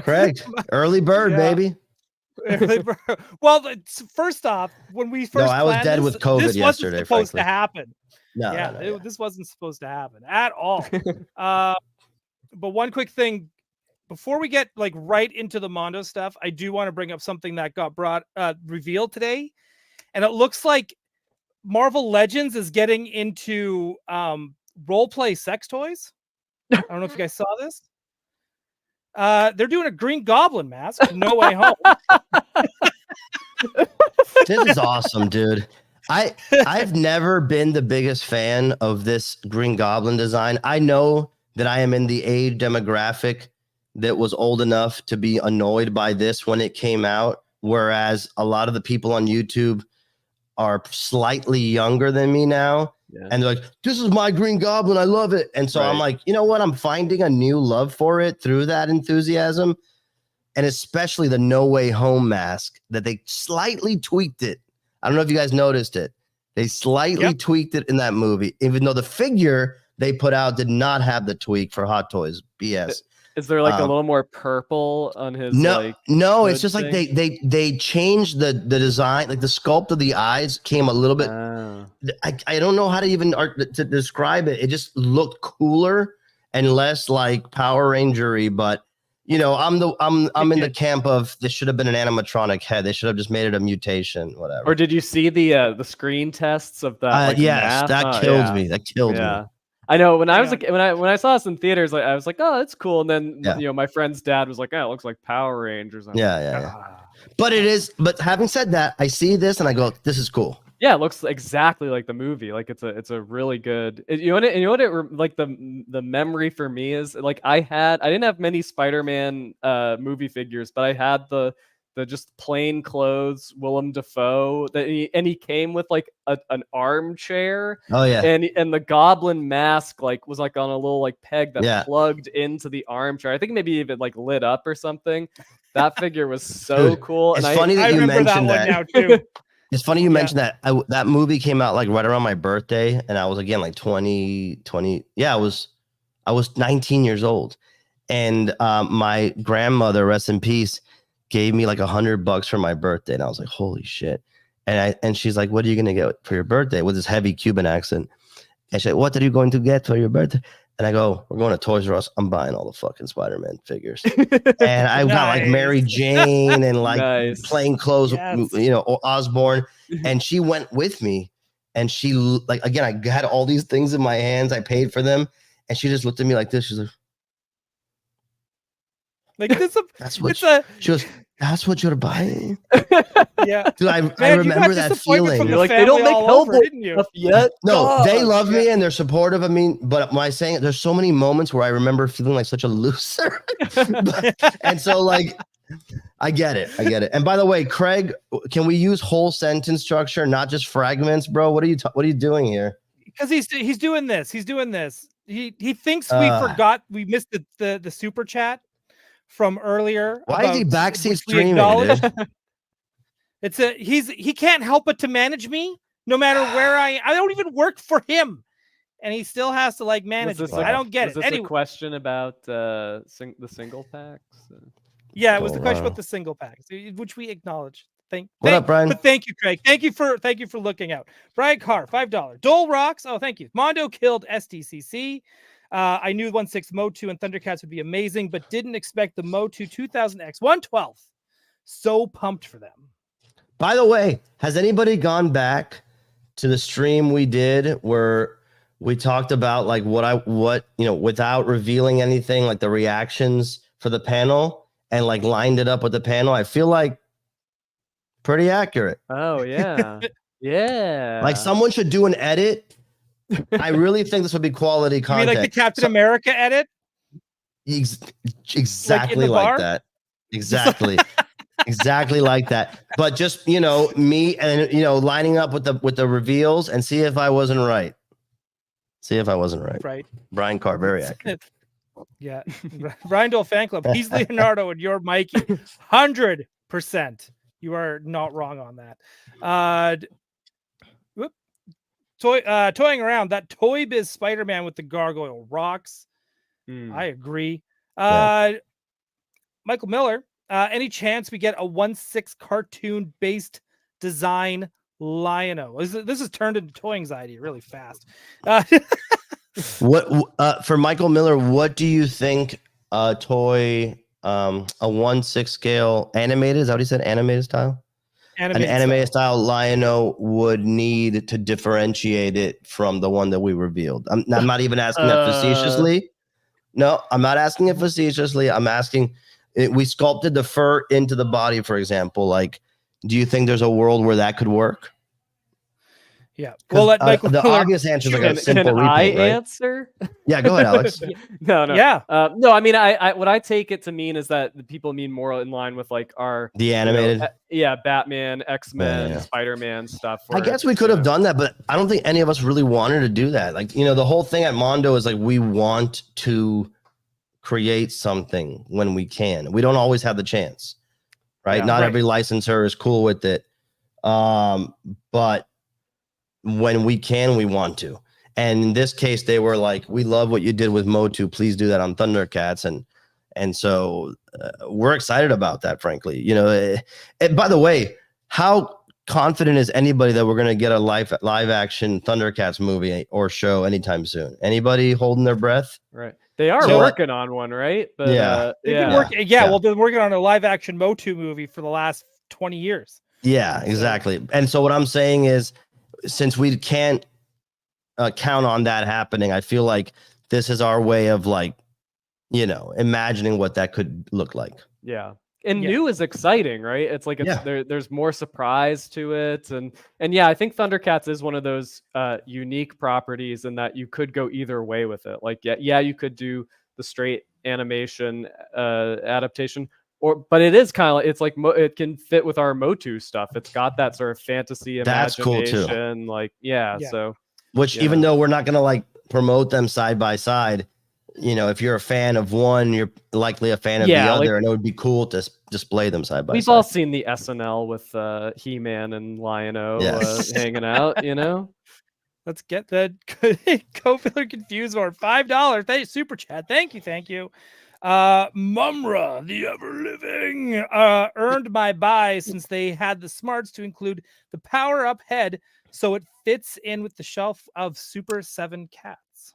Craig, early bird, baby. Well, first off, when we first I was dead with COVID this yesterday. Wasn't supposed frankly. to happen. No, this wasn't supposed to happen at all. But one quick thing before we get right into the Mondo stuff, I do want to bring up something that got revealed today, and it looks like Marvel Legends is getting into role play sex toys. I don't know if you guys saw this. They're doing a Green Goblin mask. No Way Home. This is awesome, dude. I've never been the biggest fan of this Green Goblin design. I know that I am in the age demographic that was old enough to be annoyed by this when it came out, whereas a lot of the people on YouTube are slightly younger than me now. Yeah. And they're like, this is my Green Goblin. I love it. And so I'm like, you know what? I'm finding a new love for it through that enthusiasm. And especially the No Way Home mask that they slightly tweaked it. I don't know if you guys noticed it. They slightly tweaked it in that movie, even though the figure they put out did not have the tweak for Hot Toys. BS. Is there a little more purple on his? No, it's just thing? they changed the design, like the sculpt of the eyes came a little bit. I don't know how to even to describe it. It just looked cooler and less like Power Rangery. But I'm in the camp of this should have been an animatronic head. They should have just made it a mutation, whatever. Or did you see the screen tests of that? Yes, that killed me. That killed me. I know when I was like when I saw this in theaters, I was like, oh, that's cool. And then my friend's dad was like, oh, it looks like Power Rangers. But it is. But having said that, I see this and I go, this is cool. Yeah, it looks exactly like the movie. Like it's a really good. The memory for me is like I didn't have many Spider-Man movie figures, but I had the just plain clothes Willem Dafoe and he came with like an armchair. Oh yeah. And the Goblin mask was on a little peg that plugged into the armchair. I think maybe even lit up or something. That figure was so cool. It's and funny that you mentioned that. Now too. It's funny you mentioned that. That movie came out right around my birthday, and I was again 20. Yeah, I was 19 years old, and my grandmother, rest in peace, gave me $100 for my birthday, and I was like, holy shit. And she's like, what are you going to get for your birthday? With this heavy Cuban accent. And she said, what are you going to get for your birthday? And I go, we're going to Toys R Us. I'm buying all the fucking Spider-Man figures. And I got like Mary Jane and like plain clothes, you know, Osborne. And she went with me. And she, like, again, I had all these things in my hands. I paid for them. And she just looked at me like this. She's like this. She goes, that's what you're buying? Yeah. Dude, I remember that feeling. You're like, they don't make Hellboy stuff yet. No, they love me and they're supportive. I mean, but when I saying it, there's so many moments where I remember feeling like such a loser. And so, like, I get it. And by the way, Craig, can we use whole sentence structure, not just fragments, bro? What are you doing here? Because he's doing this. He's doing this. He thinks we forgot. We missed the super chat from earlier. Why is he backseat streaming? He can't help but to manage me no matter where I don't even work for him, and he still has to like manage me. I don't get it. Is this a question about the single packs? Yeah, it was the question about the single packs, which we acknowledge. What up, Brian? But thank you, Craig. Thank you for looking out. Brian Carr, $5. Doell rocks. Oh, thank you. Mondo killed SDCC. I knew 1/6 MOTU and Thundercats would be amazing, but didn't expect the MOTU 2000X 1/12. So pumped for them. By the way, has anybody gone back to the stream we did where we talked about like what without revealing anything, like the reactions for the panel and like lined it up with the panel? I feel like pretty accurate. Oh yeah. Yeah. Like someone should do an edit. I really think this would be quality content. You mean like the Captain America edit? Exactly like that. Exactly. Exactly like that. But just, me and, lining up with the reveals and see if I wasn't right. Right. Brian Carr, very accurate. Yeah. Ryan Doell fan club. He's Leonardo and you're Mikey. 100%. You are not wrong on that. Toying around that Toy Biz Spider-Man with the gargoyle rocks. I agree. Michael Miller, any chance we get a 1/6 cartoon based design Lion-O? This has turned into toy anxiety really fast. What for Michael Miller, what do you think a toy a 1/6 scale animated, is that what he said? Animated style? An animated style Lion-O would need to differentiate it from the one that we revealed. I'm not even asking that facetiously. No, I'm not asking it facetiously. I'm asking, we sculpted the fur into the body, for example. Like, do you think there's a world where that could work? Yeah. Well, let Michael the obvious answer is like a simple Can repeat, I right? answer? Yeah, go ahead, Alex. No. Yeah. No, I mean, I what I take it to mean is that the people mean more in line with like the animated. Batman, X-Men, Spider-Man stuff. I guess we could have done that, but I don't think any of us really wanted to do that. Like, the whole thing at Mondo is like we want to create something when we can. We don't always have the chance, right? Yeah, Not every licensor is cool with it, but when we can, we want to. And in this case, they were like, we love what you did with MOTU. Please do that on Thundercats. And so we're excited about that, frankly. And by the way, how confident is anybody that we're going to get a live action Thundercats movie or show anytime soon? Anybody holding their breath? Right. They are working on one, right? But, Well, they're working on a live action MOTU movie for the last 20 years. Yeah, exactly. And so what I'm saying is, since we can't count on that happening, I feel like this is our way of like, imagining what that could look like. Yeah. And new is exciting, right? It's like there's more surprise to it. And yeah, I think Thundercats is one of those unique properties in that you could go either way with it. Like, you could do the straight animation adaptation, but it is kind of it's like it can fit with our MOTU stuff. It's got that sort of fantasy imagination. That's cool too. Like, so even though we're not gonna like promote them side by side, if you're a fan of one, you're likely a fan of the other, and it would be cool to display them side by side. We've all seen the SNL with He-Man and Lion-O hanging out, Let's get the co-filler confused or $5. Super chat. Thank you. Mumra, the ever-living, earned my buy since they had the smarts to include the power-up head, so it fits in with the shelf of Super 7 cats.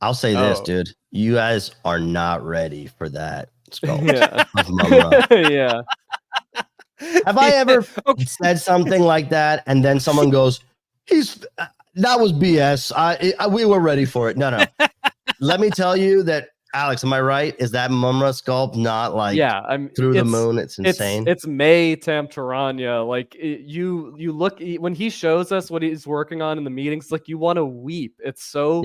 I'll say this, Oh. dude. You guys are not ready for that sculpt Yeah. of Mumra. Yeah. Have I ever said something like that, and then someone goes, that was BS. We were ready for it. No. Let me tell you that, Alex, am I right? Is that Mumra sculpt not like I'm through the moon? It's insane. It's May Tamtaranya. Like you look when he shows us what he's working on in the meetings, like you want to weep. It's so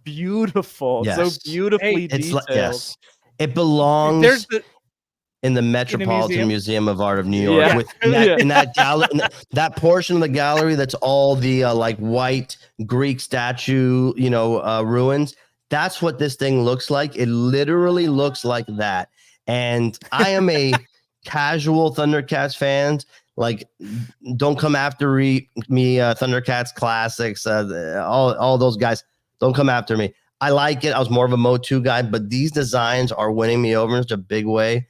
beautiful. Yes. So beautifully detailed. Yes. It belongs in the Metropolitan Museum of Art of New York, with in that gallery, that portion of the gallery that's all the like white Greek statue, ruins. That's what this thing looks like. It literally looks like that. And I am a casual Thundercats fan. Like, don't come after me, Thundercats classics, all those guys. Don't come after me. I like it. I was more of a MOTU guy, but these designs are winning me over in such a big way.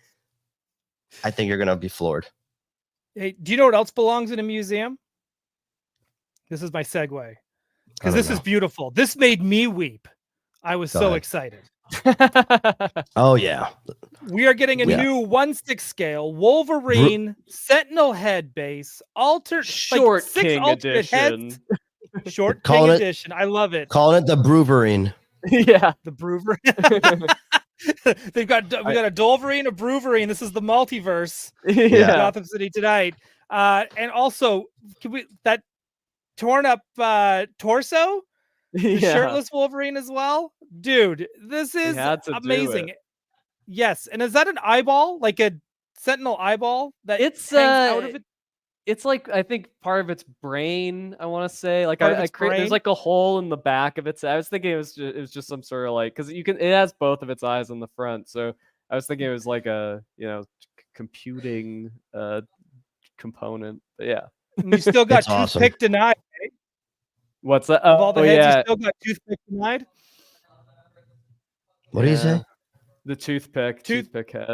I think you're going to be floored. Hey, do you know what else belongs in a museum? This is my segue, because this is beautiful. This made me weep. I was so excited. Oh, yeah. We are getting a new 1/6 scale Wolverine Sentinel head base, short like King edition. Short King edition. I love it. Calling it the Bruverine. Yeah, the Bruverine. We got a Dolverine, a Bruverine. This is the multiverse. Gotham City tonight. And also, that torn up torso, the shirtless Wolverine as well, dude. This is amazing. Yes, and is that an eyeball, like a Sentinel eyeball that hangs out of it? It's like, I think part of its brain, I want to say, like there's like a hole in the back of its. I was thinking it was just some sort of like, because it has both of its eyes on the front, so I was thinking it was like a computing component. But yeah, and you still got toothpick denied. Eh? What's that? Of all the heads, you still got toothpick denied. What do you say? The toothpick head.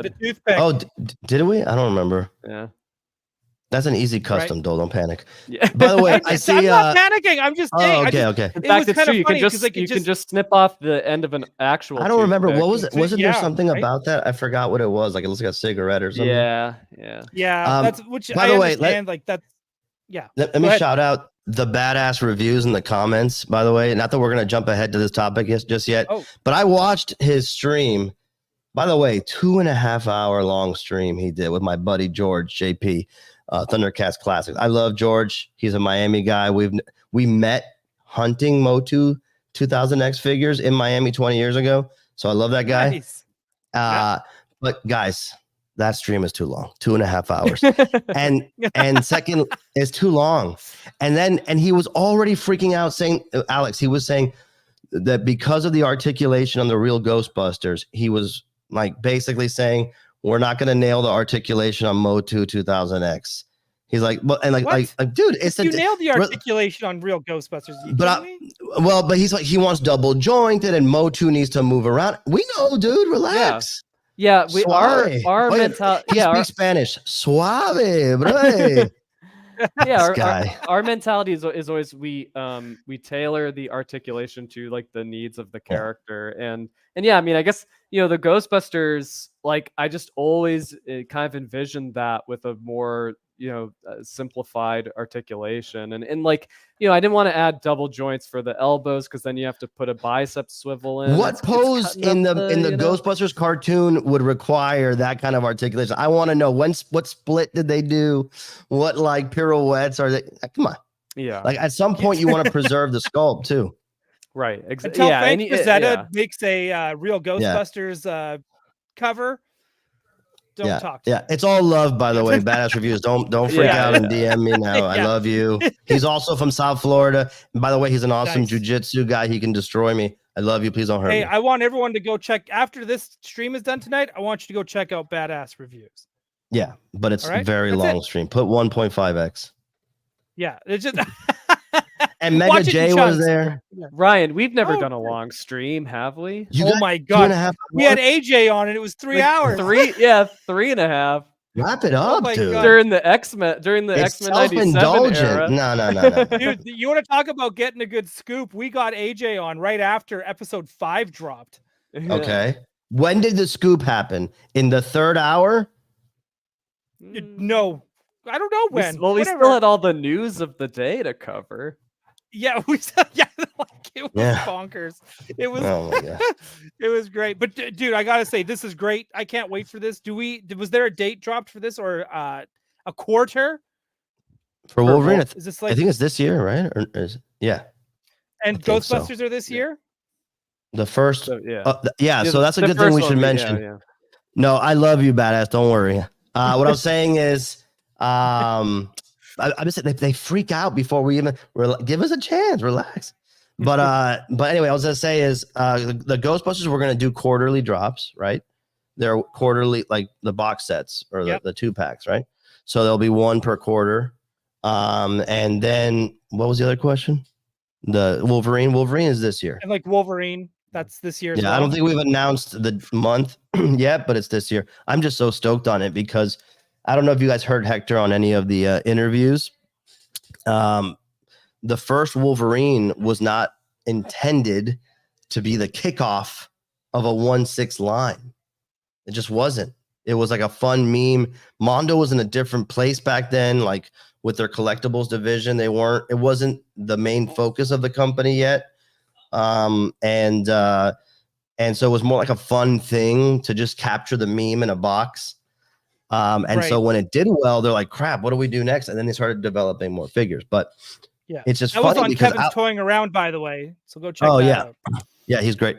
The toothpick. Oh, did we? I don't remember. Yeah. That's an easy custom, Doell. Don't panic. Yeah. By the way, I see. I'm not panicking. I'm just saying. Okay. In fact, it's true. You can just snip off the end of an actual. I don't remember. What was it? Wasn't there something right? about that? I forgot what it was. Like it looks like a cigarette or something. Yeah. That's which by I the way, understand. Like that's. Yeah. Let me shout out the badass reviews in the comments. By the way, not that we're gonna jump ahead to this topic just yet, but I watched his stream. By the way, 2.5 hour long stream he did with my buddy George JP. Thundercats Classics. I love George. He's a Miami guy. We met hunting MOTU 2000X figures in Miami 20 years ago. So I love that guy. Nice. But guys, that stream is too long. 2.5 hours. and second, it's too long. And he was already freaking out saying, Alex, he was saying that because of the articulation on the real Ghostbusters, he was like basically saying, we're not going to nail the articulation on MOTU 2000X. He's like, well, and like, dude, it's you nailed the articulation on real Ghostbusters. But he's like, he wants double jointed, and MOTU needs to move around. We know, dude. Relax. Yeah, we our mentality. He speaks Spanish. Suave, bro. Our mentality is always we tailor the articulation to like the needs of the character, and I mean, I guess the Ghostbusters, like I just always kind of envisioned that with a more simplified articulation, and like I didn't want to add double joints for the elbows because then you have to put a bicep swivel in. What pose in the Ghostbusters cartoon would require that kind of articulation? I want to know what split did they do? What like pirouettes are they? Come on, like at some point you want to preserve the sculpt too. Right. Until Frank Crusader makes a real Ghostbusters cover. Don't talk to me. It's all love, by the way. Badass reviews. Don't freak out and DM me now. I love you. He's also from South Florida. And by the way, he's an awesome jiu-jitsu guy. He can destroy me. I love you. Please don't hurt me. Hey, I want everyone to go check after this stream is done tonight. I want you to go check out Badass Reviews. Yeah, but it's very long stream. Put 1.5x. Yeah, it's just And Mega Watch it in J was chunks. there. Ryan, we've never Oh, done a long stream, have we? You Oh got my 2.5 god, we had hours? AJ on and it was 3 hours. 3.5 Wrap it Oh up, my dude. God. during the X-Men It's 97 self-indulgent. era. No. Dude, you want to talk about getting a good scoop? We got AJ on right after episode 5 dropped. Yeah. Okay. When did the scoop happen? In the 3rd hour? No, I don't know when. We Whatever. still had all the news of the day to cover. Yeah, we still, yeah, like it was Yeah. bonkers. It was, Oh my god. it was great. But dude, I gotta say, this is great. I can't wait for this. Was there a date dropped for this or a quarter? For Wolverine, Is this like? I think it's this year, right? Yeah. And I think so. Ghostbusters are this year. The first. So, yeah. So that's a good thing we should mention. Yeah. No, I love you, badass. Don't worry. What I'm saying is, I just they freak out before we even give us a chance. Relax. But anyway, I was gonna say is the Ghostbusters we're gonna do quarterly drops, right? They're quarterly, like the box sets or the 2-packs, right? So there'll be one per quarter. And then what was the other question? The Wolverine. Wolverine is this year. And like Wolverine, that's this year. Yeah, I don't think we've announced the month yet, but it's this year. I'm just so stoked on it because I don't know if you guys heard Hector on any of the interviews. The first Wolverine was not intended to be the kickoff of a 1/6 line. It just wasn't. It was like a fun meme. Mondo was in a different place back then, like with their collectibles division. It wasn't the main focus of the company yet. And so it was more like a fun thing to just capture the meme in a box. So when it did well, they're like, crap, what do we do next? And then they started developing more figures. But yeah, it's just that funny was on because Kevin's Toying Around, by the way. So go check that out. Yeah, he's great.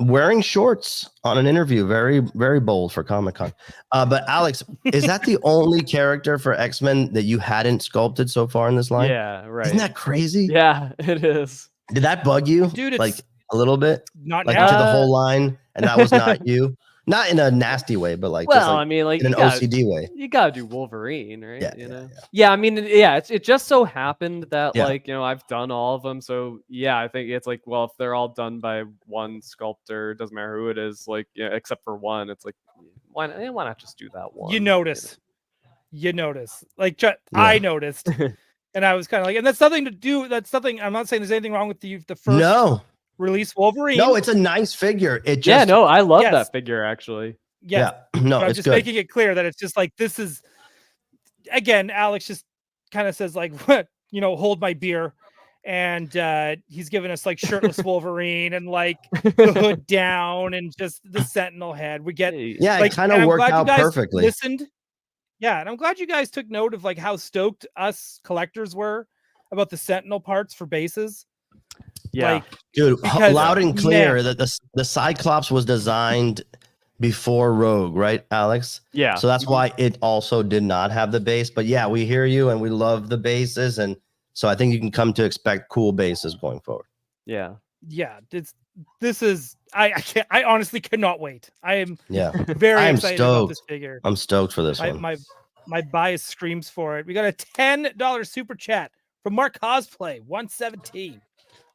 Wearing shorts on an interview, very, very bold for Comic-Con. But Alex, is that the only character for X-Men that you hadn't sculpted so far in this line? Yeah, right. Isn't that crazy? Yeah, it is. Did that bug you? Dude, it's like a little bit? Not like now. into the whole line, and that was not you? Not in a nasty way, but like, well, I mean, like in an OCD way. You gotta do Wolverine, right? Yeah, you know. Yeah, I mean, it just so happened that like I've done all of them, so yeah, I think it's like, well, if they're all done by one sculptor, doesn't matter who it is, like except for one, it's like why not just do that one? You notice, like I noticed, and I was kind of like, and that's something to do. That's something. I'm not saying there's anything wrong with the first. Release Wolverine. No, it's a nice figure. It just I love that figure actually. Yeah, no, I'm it's just good. making it clear that it's just like this is again. Alex just kind of says like, what hold my beer, and he's giving us like shirtless Wolverine and like the hood down and just the Sentinel head. We get it kind of worked out perfectly. Listened, and I'm glad you guys took note of like how stoked us collectors were about the Sentinel parts for bases. Yeah, like, dude, loud and clear that the Cyclops was designed before Rogue, right, Alex? Yeah. So that's why it also did not have the base. But yeah, we hear you and we love the bases, and so I think you can come to expect cool bases going forward. Yeah. Yeah, this is I honestly cannot wait. I am very excited about this figure. I'm stoked for this one. My bias screams for it. We got a $10 super chat from Mark Cosplay 117.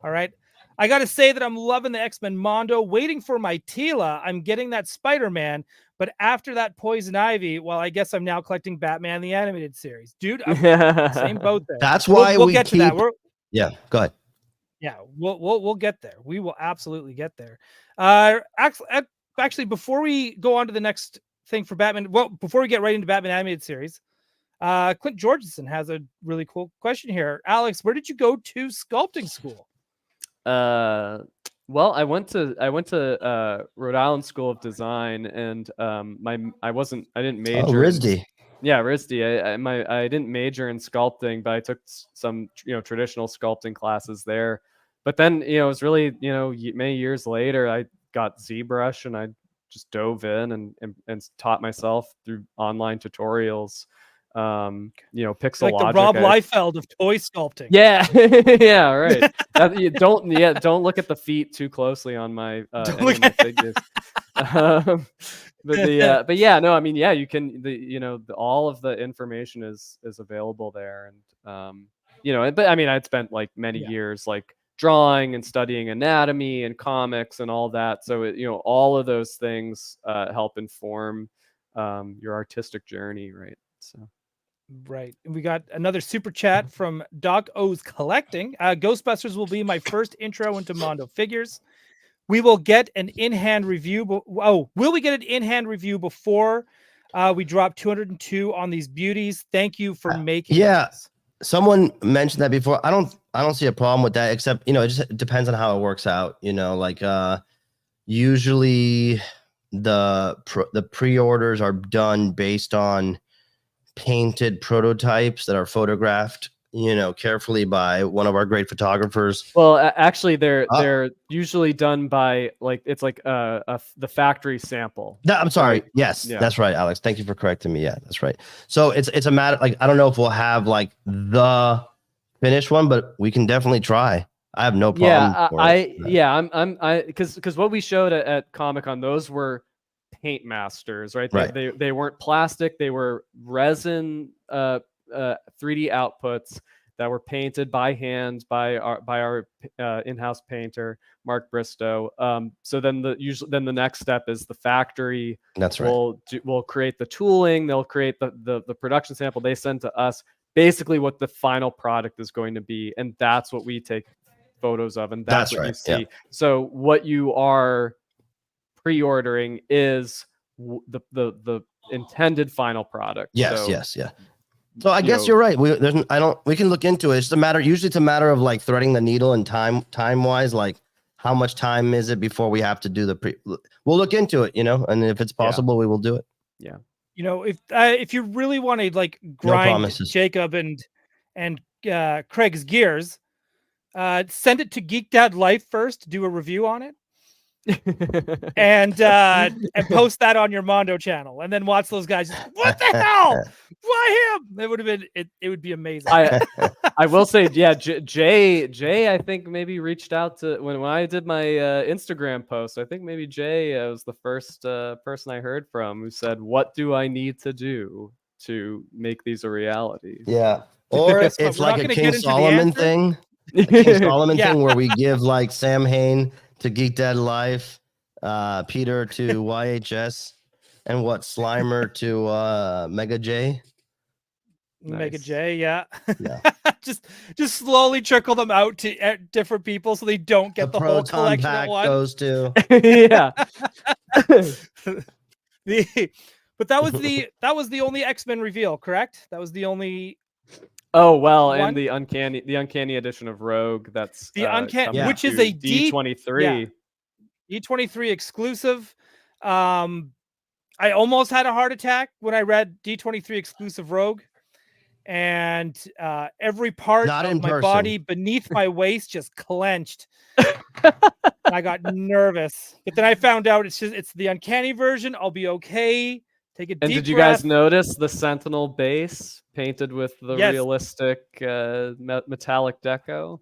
All right. I got to say that I'm loving the X-Men Mondo, waiting for my Tila. I'm getting that Spider-Man, but after that Poison Ivy, well, I guess I'm now collecting Batman the Animated Series. Dude, same boat there. That's why we'll get to that. Go ahead. Yeah, we'll get there. We will absolutely get there. Actually, before we go on to the next thing for Batman, well, before we get right into Batman Animated Series, Clint Georgeson has a really cool question here. Alex, where did you go to sculpting school? Well, I went to Rhode Island School of Design, and I didn't major. Oh, RISD. Yeah, RISD. I didn't major in sculpting, but I took some traditional sculpting classes there. But then it was really many years later I got ZBrush and I just dove in and taught myself through online tutorials. Pixel like logic. The Rob Liefeld of toy sculpting. Yeah, yeah, right. Don't look at the feet too closely on my figures. But yeah, no, I mean, yeah, you can all of the information is available there, and but I mean, I'd spent like many years like drawing and studying anatomy and comics and all that. So, all of those things help inform your artistic journey, right? So. Right. And we got another super chat from Doc O's Collecting. Ghostbusters will be my first intro into Mondo figures. We will get an in-hand review. Will we get an in-hand review before we drop 202 on these beauties? Thank you for making this. Someone mentioned that before. I don't see a problem with that, except it just depends on how it works out. Usually the pre-orders are done based on painted prototypes that are photographed carefully by one of our great photographers. Well, actually they're usually done by it's like the factory sample. No, I'm sorry. Right? Yes, that's right, Alex. Thank you for correcting me. Yeah, that's right. So it's a matter, I don't know if we'll have the finished one, but we can definitely try. I have no problem. Because what we showed at Comic-Con, those were paint masters, right? They weren't plastic, they were resin 3D outputs that were painted by hand by our in-house painter Mark Bristow. So then the next step is the factory. That's right. Will create the tooling, they'll create the production sample, they send to us basically what the final product is going to be, and that's what we take photos of, and that's what you see. Yeah. So what you are pre-ordering is the intended final product. Yes. So I guess you're right. We can look into it. It's usually it's a matter of like threading the needle and time wise, like how much time is it before we have to do we'll look into it, and if it's possible, we will do it. Yeah. If you really want to like grind Jacob and Craig's gears, send it to Geek Dad Life first, do a review on it. and post that on your Mondo channel, and then watch those guys. What the hell? Why him? It would have been. It would be amazing. I will say, yeah, Jay, I think maybe reached out to when I did my Instagram post. I think maybe Jay was the first person I heard from who said, "What do I need to do to make these a reality?" Yeah, or it's like a King Solomon thing. King Solomon thing where we give like Sam Hain to Geek Dad Life, Peter to YHS, and Slimer to Mega J. Nice. Mega J, yeah. just slowly trickle them out to different people so they don't get the whole collection at once. Goes to yeah. But that was the only X-Men reveal, correct? That was the only. Oh well, and the uncanny edition of Rogue. That's the uncanny, which is a D23. D23 exclusive. I almost had a heart attack when I read D23 exclusive Rogue, and every part of my body beneath my waist just clenched. I got nervous, but then I found out it's the uncanny version. I'll be okay. Take a deep breath. Did you guys notice the Sentinel base painted with the realistic metallic deco?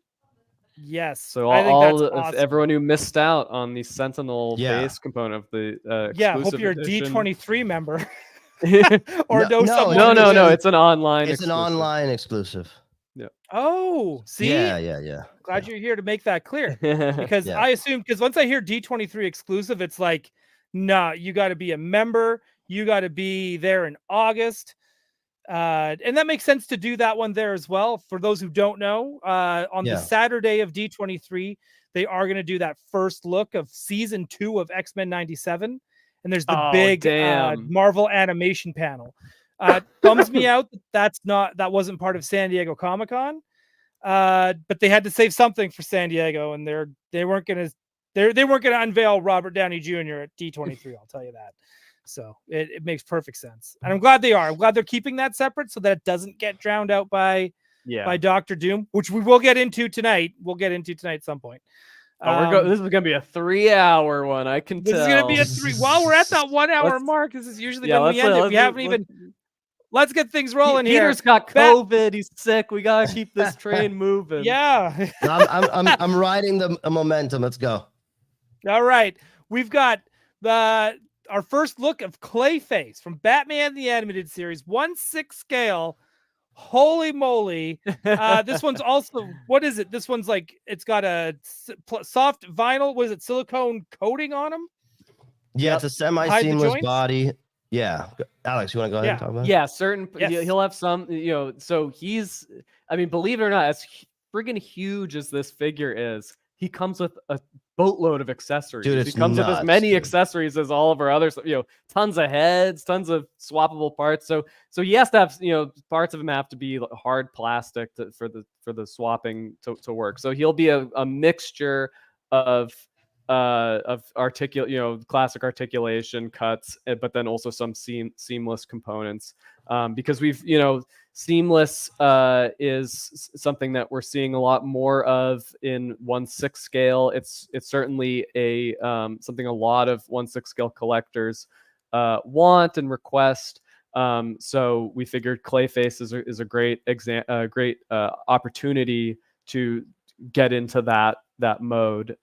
Yes. So everyone who missed out on the Sentinel base component of the exclusive hope you're edition. a D23 member. No. It's an online. It's an online exclusive. Yeah. Oh, see. Yeah. Glad you're here to make that clear, because I assume once I hear D23 exclusive, it's like, nah, you got to be a member. You got to be there in August. And that makes sense to do that one there as well. For those who don't know, on the Saturday of D23, they are going to do that first look of season 2 of X-Men 97. And there's the big Marvel animation panel. Bums me out that wasn't part of San Diego Comic-Con. But they had to save something for San Diego, and they weren't going to unveil Robert Downey Jr. at D23. I'll tell you that. So it makes perfect sense, and I'm glad they are. I'm glad they're keeping that separate so that it doesn't get drowned out by Doctor Doom, which we will get into tonight. We'll get into tonight at some point. This is gonna be a 3-hour one. I can tell. This is gonna be a 3. While we're at that 1 hour mark, this is usually when we end it. We haven't even. Let's get things rolling here. Peter's got COVID. He's sick. We gotta keep this train moving. Yeah. I'm riding the momentum. Let's go. All right, we've got our first look of Clayface from Batman the Animated Series, 1/6 scale. Holy moly. This one's also, what is it? This one's like, it's got a soft vinyl, what is it, silicone coating on them? Yeah, Yep. it's a semi-seamless body. Yeah. Alex, you want to go ahead and talk about it? Yeah, certain. Yes. He'll have some, so he's, I mean, believe it or not, as friggin' huge as this figure is, he comes with a boatload of accessories. Dude, he comes with as many accessories as all of our others, tons of heads, tons of swappable parts. So he has to have, parts of him have to be hard plastic for the swapping to work. So he'll be a mixture of classic articulation cuts, but then also some seamless components, because we've, seamless is something that we're seeing a lot more of in 1/6 scale. It's certainly a something a lot of 1/6 scale collectors want and request. So we figured Clayface is a great opportunity to get into that mode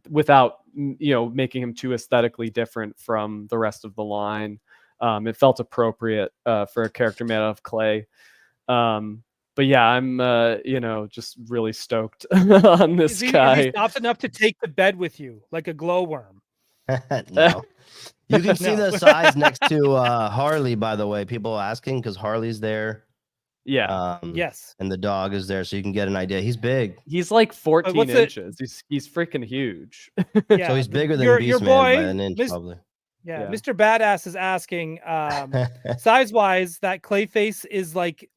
without making him too aesthetically different from the rest of the line. It felt appropriate for a character made out of clay. But yeah, I'm just really stoked on this guy. Is he soft enough to take to bed with you like a glowworm? No. You can see the size next to Harley, by the way. People asking because Harley's there. Yeah. Yes. And the dog is there, so you can get an idea. He's big. He's like 14 inches. He's freaking huge. Yeah, so he's bigger than your Beastman boy, by an inch, probably. Yeah, Mr. Badass is asking, size-wise, that Clayface is like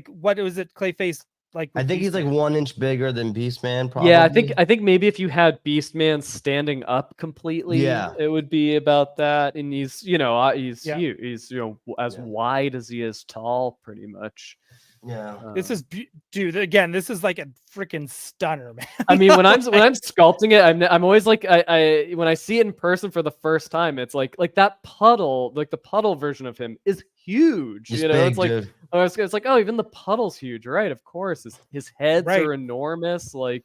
what was it? Clayface like? I think he's like 1 inch bigger than Beastman. Probably. Yeah, I think maybe if you had Beastman standing up completely, it would be about that. And he's huge. He's as wide as he is tall, pretty much. Yeah, this is dude. Again, this is like a freaking stunner, man. I mean, when I'm sculpting it, I'm always like, I when I see it in person for the first time, it's like that puddle, like the puddle version of him is huge. He's big, it's like, dude. It's like, oh, even the puddle's huge, right? Of course, his heads are enormous. Like,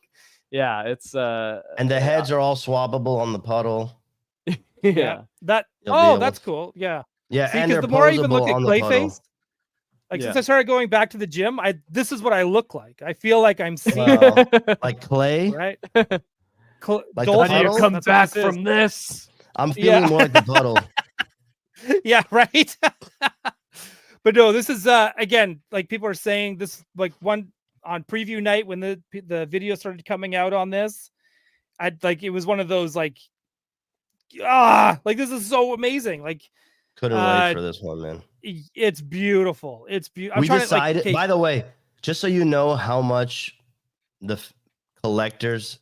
yeah, it's and the heads are all swappable on the puddle. Yeah, that's cool. Yeah, yeah, see, and they're the more I even look at Clayface. Like since I started going back to the gym, this is what I look like. I feel like I'm seeing like clay, right? Like Dolphin, how do you come back from this? I'm feeling more like the puddle. Yeah, right. But no, this is again, like people are saying, this like one on preview night when the video started coming out on this. It was one of those like this is so amazing. Like couldn't wait for this one, man. It's beautiful. It's beautiful. We decided, by the way, just so you know how much the collectors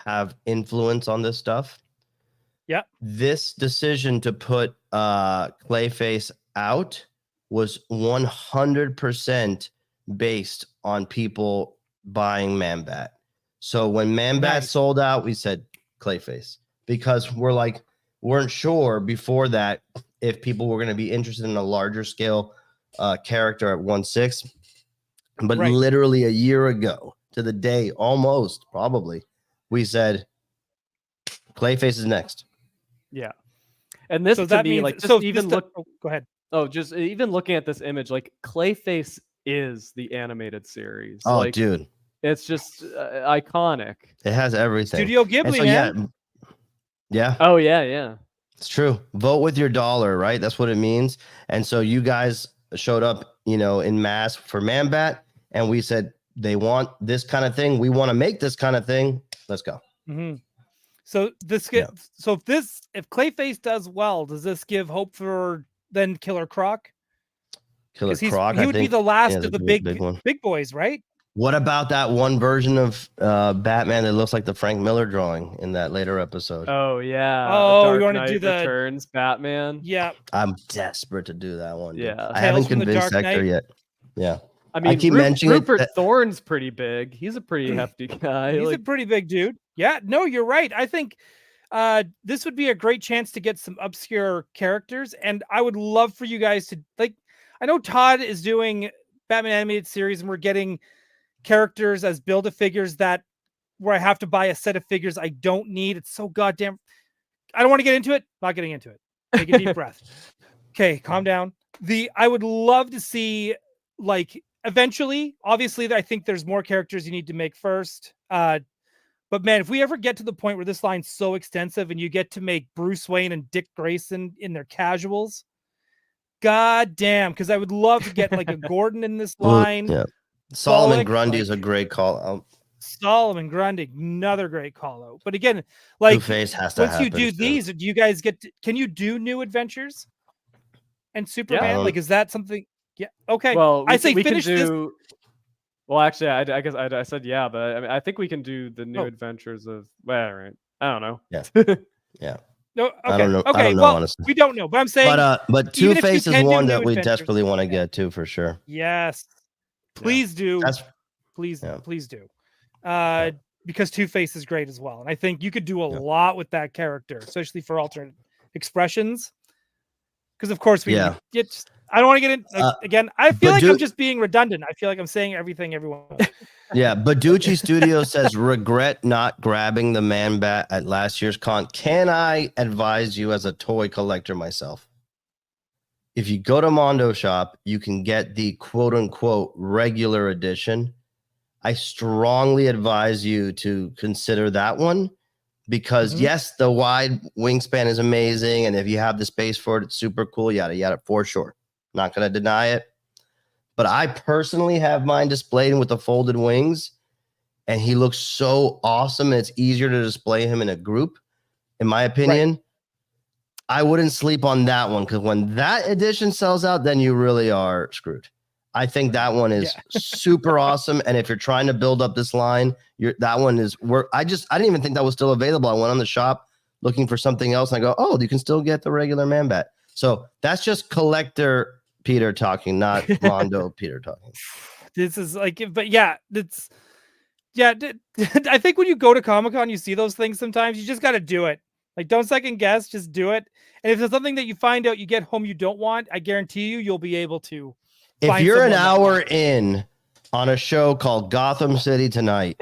have influence on this stuff. Yeah. This decision to put Clayface out was 100% based on people buying Man-Bat. So when Man-Bat sold out, we said Clayface because weren't sure before that if people were going to be interested in a larger scale character at 1/6. But literally a year ago to the day, almost probably, we said Clayface is next. Yeah. And this, so to me, like, just even look. Go ahead. Oh, just even looking at this image, like Clayface is the animated series. Oh, like, dude. It's just iconic. It has everything. Studio Ghibli, so, man. Yeah. Oh, yeah. It's true. Vote with your dollar, right? That's what it means. And so you guys showed up, in mass for Man-Bat, and we said they want this kind of thing. We want to make this kind of thing. Let's go. Mm-hmm. So if Clayface does well, does this give hope for then Killer Croc? Killer Croc, he would be the last of the big boys, right? What about that one version of Batman that looks like the Frank Miller drawing in that later episode? Oh yeah. Oh, you want to do the Returns Batman? Yeah. I'm desperate to do that one. Dude. Yeah. I haven't convinced Hector yet. Yeah. I mean, keep mentioning Rupert Thorne's pretty big. He's a pretty hefty guy. He's a pretty big dude. Yeah. No, you're right. I think this would be a great chance to get some obscure characters, and I would love for you guys to I know Todd is doing Batman animated series, and we're getting characters as build-a-figures where I have to buy a set of figures I don't need. It's so goddamn. I don't want to get into it. Not getting into it. Take a deep breath. Okay, calm down. I would love to see eventually, obviously, I think there's more characters you need to make first. But man, if we ever get to the point where this line's so extensive and you get to make Bruce Wayne and Dick Grayson in their casuals, god damn, because I would love to get like a Gordon in this line. Yeah. Solomon Bullock, Grundy like, is a great call. Solomon Grundy, another great call out. But again, like Two-Face has to once you happen do too. these, do you guys can you do New Adventures and Superman? Like, is that something? Yeah. Okay. Well, I say we finish can this. do. Well, actually, I guess I said yeah, but I mean, I think we can do the New Oh. Adventures of. Well, all right. I don't know. Yeah. Yeah. No. Okay. I don't know. Okay. I don't know, well, honestly. we don't know, but I'm saying. But even if you Two-Face is can do one New that we Adventures, desperately want to get to for sure. Yes. Please do. Please do. Because Two-Face is great as well. And I think you could do a lot with that character, especially for alternate expressions. Because of course we get I don't want to get in again. I feel like I'm just being redundant. I feel like I'm saying everything everyone knows. Yeah, Baducci Studio says regret not grabbing the Man Bat at last year's con. Can I advise you as a toy collector myself? If you go to Mondo Shop, you can get the quote unquote regular edition. I strongly advise you to consider that one because yes, the wide wingspan is amazing. And if you have the space for it, it's super cool. Yada, yada, for sure. Not going to deny it. But I personally have mine displayed with the folded wings and he looks so awesome. And it's easier to display him in a group. In my opinion, right. I wouldn't sleep on that one because when that edition sells out, then you really are screwed. I think that one is super awesome. And if you're trying to build up this line, that one is work. I didn't even think that was still available. I went on the shop looking for something else. And I go, oh, you can still get the regular Man Bat. So that's just collector Peter talking, not Mondo Peter talking. This is like, but yeah, I think when you go to Comic-Con, you see those things sometimes. You just got to do it. Like, don't second guess, just do it. And if there's something that you find out you get home you don't want, I guarantee you'll be able to. If you're an hour in on a show called Gotham City Tonight,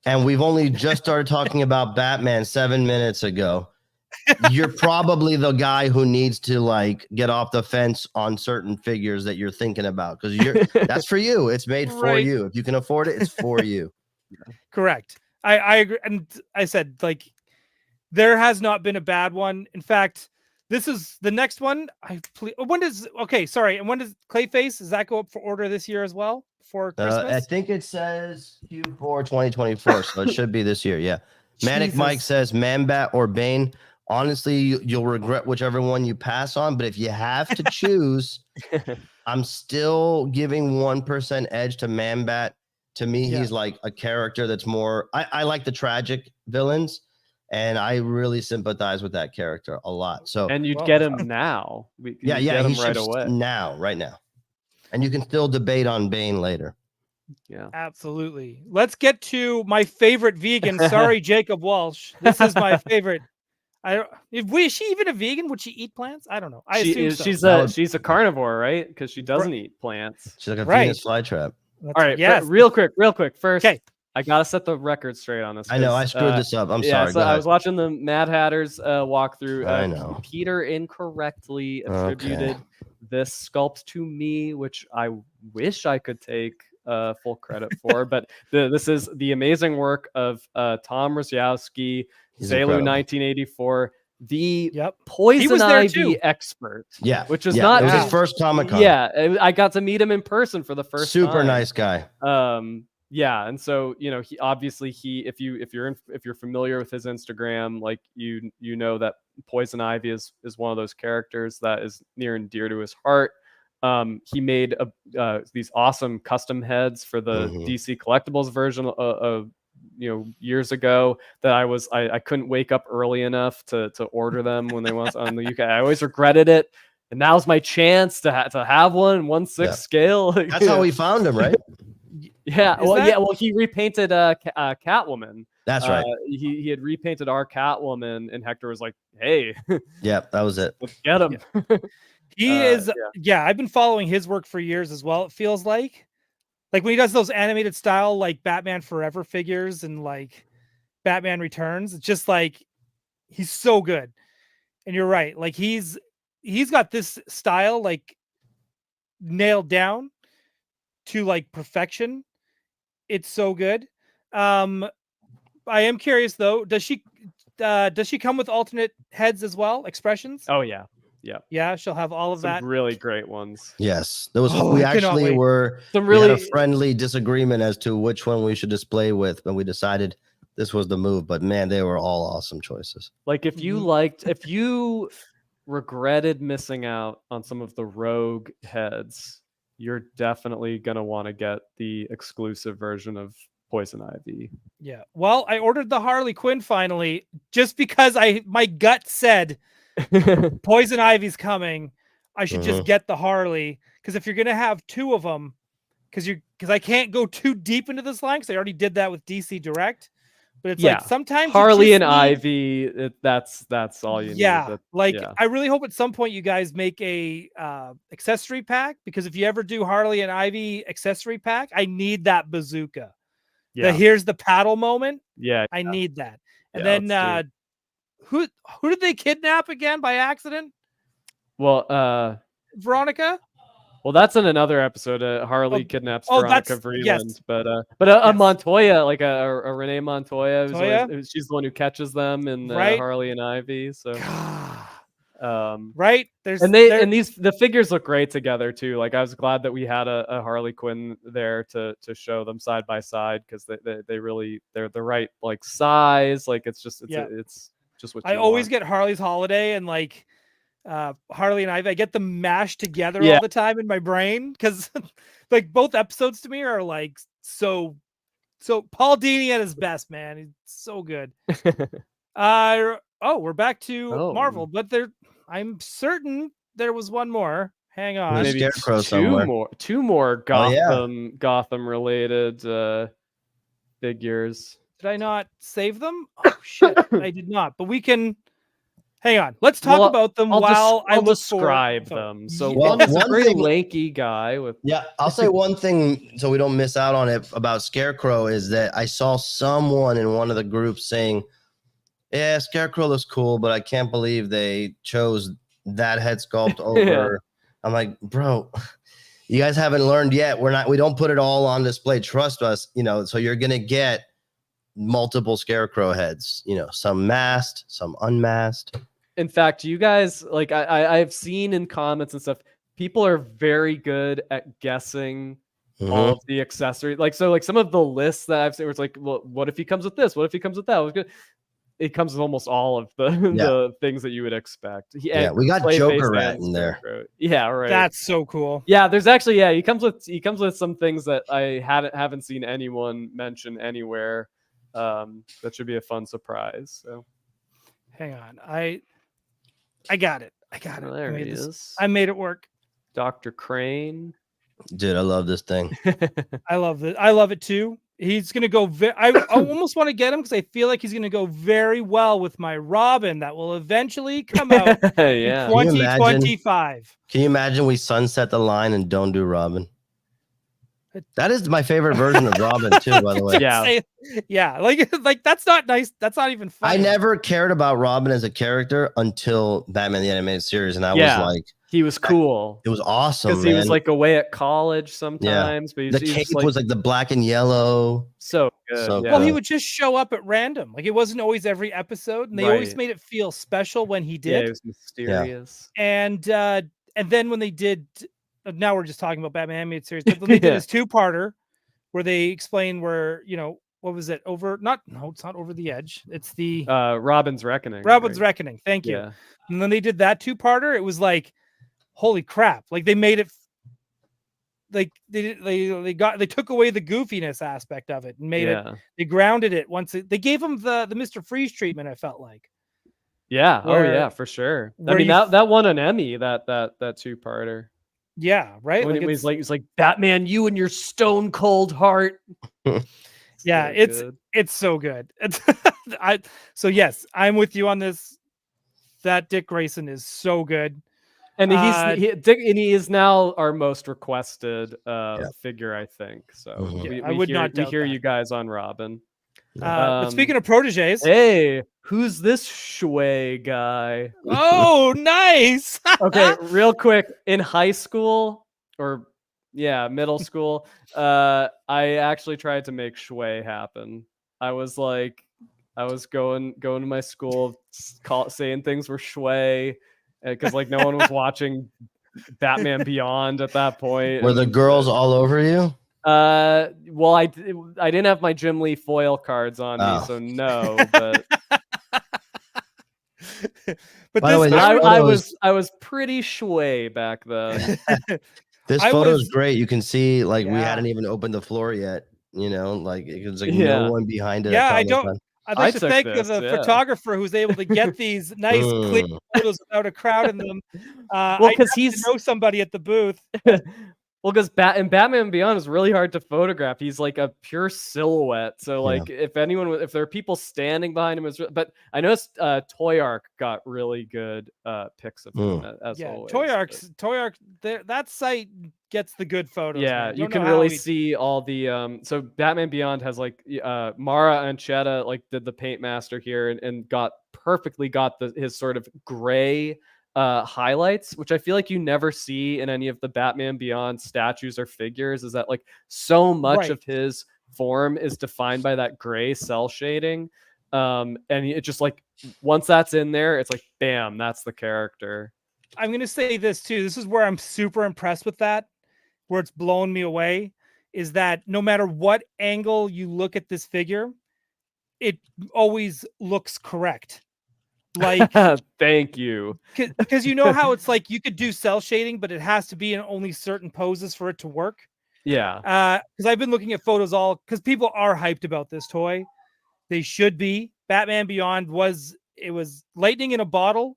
and we've only just started talking about Batman 7 minutes ago, you're probably the guy who needs to like get off the fence on certain figures that you're thinking about because that's for you. It's made for you. If you can afford it, it's for you. Correct. I agree. And I said, like, there has not been a bad one. In fact, this is the next one. And when does Clayface, does that go up for order this year as well for Christmas? I think it says Q4 2024, so it should be this year. Yeah. Manic Mike says Man Bat or Bane. Honestly, you'll regret whichever one you pass on, but if you have to choose, I'm still giving 1% edge to Man Bat. To me, he's like a character that's more. I like the tragic villains. And I really sympathize with that character a lot. So, and you'd get him now. Get him right away. Right now. And you can still debate on Bane later. Yeah, absolutely. Let's get to my favorite vegan. Sorry, Jacob Walsh. This is my favorite. Is she even a vegan? Would she eat plants? I don't know. I assume so. She's a carnivore, right? Because she doesn't eat plants. She's like a Venus flytrap. All right. Yes. Real quick. First. Okay. I gotta set the record straight on this. I know I screwed this up. I'm sorry. So I was watching the Mad Hatter's walkthrough. I know Peter incorrectly attributed this sculpt to me, which I wish I could take full credit for. But this is the amazing work of Tom Rosiowski, Zelu 1984, the Poison Ivy expert. Yeah, which is not it was his first Comic-Con. Yeah, I got to meet him in person for the first time. Super nice guy. Yeah, and so he obviously if you're familiar with his Instagram, like you know that Poison Ivy is one of those characters that is near and dear to his heart. He made these awesome custom heads for the DC Collectibles version of years ago that I couldn't wake up early enough to order them when they went on the UK. I always regretted it, and now's my chance to have one 1/6 scale. That's how we found him, right? Yeah, well, he repainted Catwoman. That's right. He had repainted our Catwoman, and Hector was like, "Hey, yeah, that was it. Let's get him." He is. Yeah, I've been following his work for years as well. It feels like when he does those animated style like Batman Forever figures and like Batman Returns, it's just like he's so good. And you're right, like he's got this style like nailed down. to like perfection. It's so good. I am curious though. Does she come with alternate heads as well? Expressions? Oh yeah. Yeah, she'll have all of Some that. really great ones. Yes, there was. Oh, we I cannot actually wait. were. Some We had a really friendly disagreement as to which one we should display with, and we decided this was the move. But man, they were all awesome choices. like if you regretted missing out on some of the rogue heads, you're definitely gonna want to get the exclusive version of Poison Ivy. Yeah. Well, I ordered the Harley Quinn finally, just because my gut said Poison Ivy's coming. I should just get the Harley, because if you're gonna have two of them, because I can't go too deep into this line because I already did that with DC Direct. But it's like sometimes Harley and need... Ivy, that's all you need. I really hope at some point you guys make a accessory pack, because if you ever do Harley and Ivy accessory pack, I need that bazooka. Yeah. Here's the paddle moment. Yeah. I need that. And then who did they kidnap again by accident? Well, Veronica? Well, that's in another episode. Harley kidnaps Veronica Vreeland, yes. but a Montoya, like a Renee Montoya, she's the one who catches them in Harley and Ivy. So, right? The figures look great together too. Like I was glad that we had a Harley Quinn there to show them side by side, because they really they're the right like size. Like it's just what I always get Harley's Holiday and like Harley and Ivy. I get them mashed together all the time in my brain, because like both episodes to me are like so Paul Dini at his best, man. He's so good. We're back to Marvel, but I'm certain there was one more. Hang on. Maybe two more Gotham related figures. Did I not save them? Oh shit, I did not. But we can hang on. Let's talk about them I'll I describe them. So one is a very lanky guy with. Yeah, I'll say one thing so we don't miss out on it about Scarecrow is that I saw someone in one of the groups saying, "Yeah, Scarecrow looks cool, but I can't believe they chose that head sculpt over." I'm like, bro, you guys haven't learned yet. We don't put it all on display. Trust us, so you're gonna get multiple Scarecrow heads, some masked, some unmasked. In fact, you guys, like I've seen in comments and stuff, people are very good at guessing all of the accessories. Like some of the lists that I've seen, where it's like, well, what if he comes with this? What if he comes with that? It comes with almost all of the things that you would expect. We got Joker Rat in there. Yeah, right. That's so cool. Yeah, there's actually he comes with some things that I haven't seen anyone mention anywhere. That should be a fun surprise. So, hang on, I got it. Oh, there he is. I made it work. Dr. Crane. Dude, I love this thing. I love it. I love it too. He's gonna go. I almost want to get him because I feel like he's gonna go very well with my Robin that will eventually come out in 2025. Can you imagine we sunset the line and don't do Robin? That is my favorite version of Robin too, by the way. Yeah, like that's not nice. That's not even funny. I never cared about Robin as a character until Batman the Animated Series, and I was like, he was cool. It was awesome because he was like away at college sometimes. But the cape was like the black and yellow. So good. Well, he would just show up at random. Like it wasn't always every episode, and they always made it feel special when he did. Yeah, it was mysterious. And then when they did. Now we're just talking about Batman Animated Series, but they did this two-parter where they explain where, what was it? It's not Over the Edge. It's the Robin's Reckoning. Robin's Reckoning. Thank you. Yeah. And then they did that two-parter. It was like, holy crap. Like they made it like they took away the goofiness aspect of it and made it, they grounded it they gave him the Mr. Freeze treatment, I felt like. Yeah. For sure. I mean, that won an Emmy, that two-parter. Yeah, right. When he's like Batman, you and your stone cold heart. Yeah, it's so good. So yes, I'm with you on this. That Dick Grayson is so good, and he is now our most requested figure, I think. So we hear you guys on Robin. But speaking of proteges, hey, who's this Shui guy? Oh, nice. Okay, real quick. In high school or Yeah, middle school. I actually tried to make Shui happen. I was going to my school, saying things were Shui, because like no one was watching Batman Beyond at that point. Were the girls all over you? Well, I didn't have my Jim Lee foil cards on me, so no. But but By the way, I was pretty Shui back then. This photo is great. You can see like we hadn't even opened the floor yet. You know, like it was like no one behind it. Yeah, I'd like to thank the photographer who's able to get these nice clear photos without a crowd in them. Well, because he knows somebody at the booth. Well, because Batman Beyond is really hard to photograph. He's like a pure silhouette. So, like, if there are people standing behind him, but I noticed Toy Arc got really good pics of him as always. Toy Arc, that site gets the good photos. Yeah, you can really see all the. So Batman Beyond has like Mara Anchetta like did the paint master here and got his sort of gray highlights, which I feel like you never see in any of the Batman Beyond statues or figures, is that like so much of his form is defined by that gray cell shading. And it just like once that's in there, it's like bam, that's the character. I'm gonna say this too. This is where I'm super impressed with that, where it's blown me away, is that no matter what angle you look at this figure, it always looks correct. Like thank you, because you know how it's like you could do cell shading, but it has to be in only certain poses for it to work. Yeah, because I've been looking at photos because people are hyped about this toy. They should be. Batman Beyond was lightning in a bottle.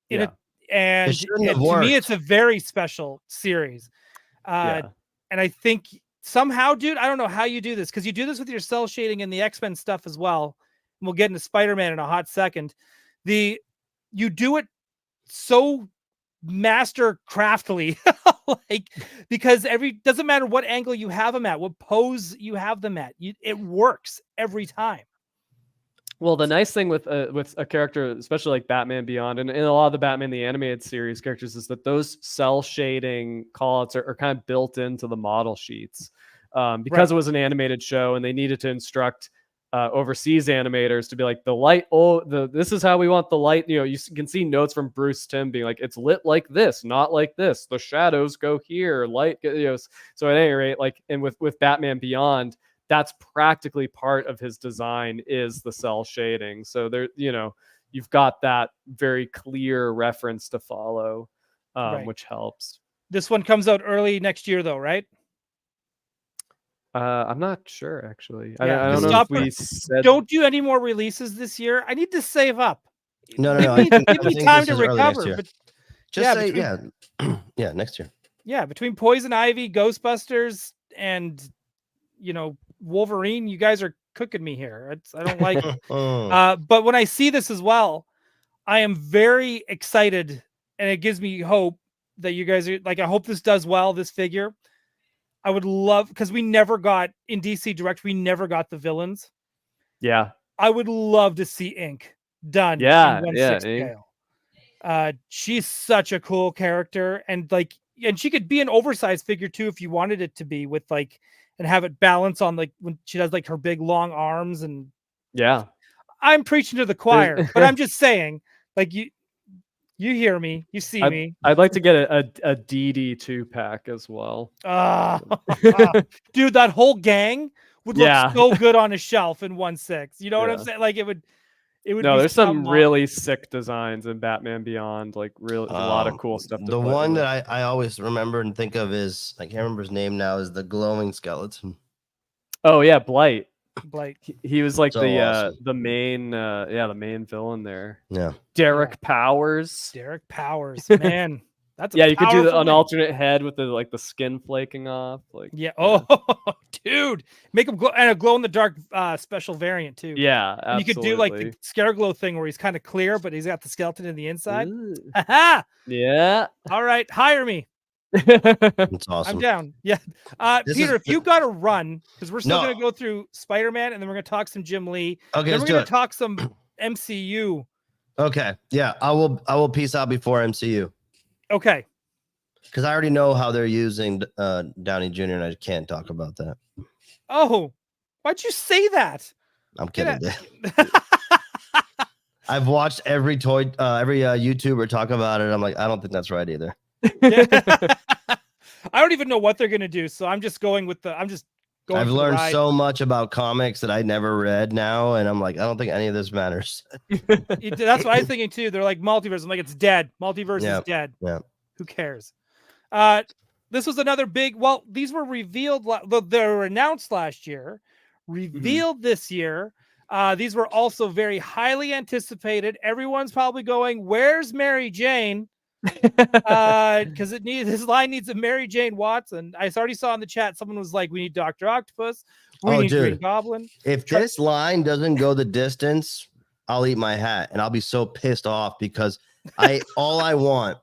And to me it's a very special series. And I think somehow, dude, I don't know how you do this, because you do this with your cell shading and the X-Men stuff as well. And we'll get into Spider-Man in a hot second. You do it so master craftily, like, because doesn't matter what angle you have them at, what pose you have them at, it works every time. Well, the nice thing with a character, especially like Batman Beyond and a lot of the Batman the Animated Series characters, is that those cell shading callouts are kind of built into the model sheets, because it was an animated show and they needed to instruct overseas animators to be like, the light, this is how we want the light. You know, you can see notes from Bruce Timm being like, it's lit like this, not like this. The shadows go here, light, you know. So at any rate, like, and with Batman Beyond, that's practically part of his design is the cell shading. So there, you know, you've got that very clear reference to follow, which helps. This one comes out early next year, though, right? I'm not sure, actually. Yeah. I don't know if we said... Don't do any more releases this year. I need to save up. No. Give me time to recover. But yeah, next year. Yeah, between Poison Ivy, Ghostbusters, and Wolverine, you guys are cooking me here. I don't like it. But when I see this as well, I am very excited, and it gives me hope that you guys are like, I hope this does well, this figure. I would love, because we never got in DC Direct, we never got the villains. Yeah. I would love to see Ink done. Yeah. In 1/6 scale. She's such a cool character, and she could be an oversized figure too if you wanted it to be, with like, and have it balance on like when she does like her big long arms. And I'm preaching to the choir, but I'm just saying, like, you hear me, you see me. I'd like to get a DD 2-pack as well. Dude, that whole gang would look so good on a shelf in 1/6. You know what I'm saying? Like, it would. No, there's some really sick designs in Batman Beyond. Like, really, a lot of cool stuff. The one that I always remember and think of is, I can't remember his name now, is the glowing skeleton. Oh yeah, Blight. He was like awesome. the main the main villain there. Yeah. Derek Powers, man. That's you could do an alternate head with the skin flaking off. Like, dude, make him glow, and a glow in the dark special variant too. Yeah, absolutely. You could do like the Scare Glow thing where he's kind of clear, but he's got the skeleton in the inside. Yeah. All right, hire me. That's awesome. I'm down. Yeah. Peter, if you got to run, because we're still going to go through Spider-Man, and then we're going to talk some Jim Lee. Okay, then we're going to talk some MCU. Okay. Yeah, I will peace out before MCU. Okay. Because I already know how they're using Downey Jr. and I can't talk about that. Oh, why'd you say that? I'm kidding. I've watched every YouTuber talk about it. I'm like, I don't think that's right either. I don't even know what they're gonna do, so I'm just going with the. I've learned so much about comics that I never read now, and I'm like, I don't think any of this matters. That's what I'm thinking too. They're like multiverse. I'm like, it's dead. Multiverse is dead. Yeah. Who cares? This was another big. Well, these were revealed. They were announced last year, revealed this year. These were also very highly anticipated. Everyone's probably going, "Where's Mary Jane?" Because this line needs a Mary Jane Watson. I already saw in the chat someone was like, "We need Dr. Octopus. We need Green Goblin." If this line doesn't go the distance, I'll eat my hat, and I'll be so pissed off because all I want.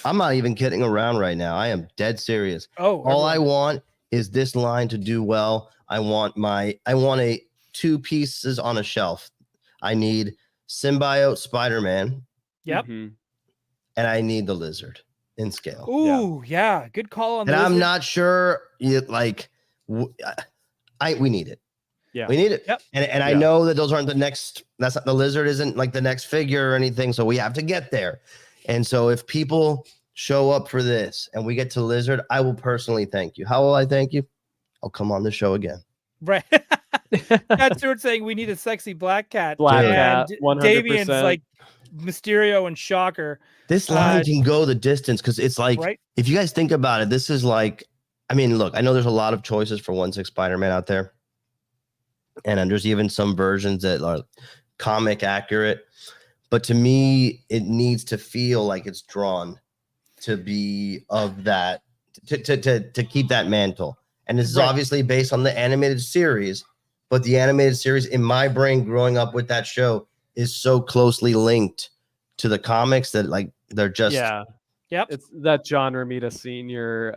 I'm not even kidding around right now. I am dead serious. All I want is this line to do well. I want a 2 pieces on a shelf. I need Symbiote Spider-Man. Yep. And I need the Lizard in scale. Ooh, yeah. Good call on that. And I'm not sure we need it. Yeah. We need it. Yep. And I know that those aren't the next, that's not, the Lizard isn't like the next figure or anything. So we have to get there. And so if people show up for this and we get to Lizard, I will personally thank you. How will I thank you? I'll come on the show again. Right. That's Stuart saying we need a sexy black cat. Black cat, 100%. Damien's like Mysterio and Shocker. This line can go the distance because it's like, if you guys think about it, this is like, I mean, look, I know there's a lot of choices for 1/6 Spider-Man out there. And there's even some versions that are comic accurate. But to me, it needs to feel like it's drawn to be of that, to keep that mantle. And this is obviously based on the animated series, but the animated series in my brain growing up with that show is so closely linked to the comics that like they're just it's that John Romita Sr.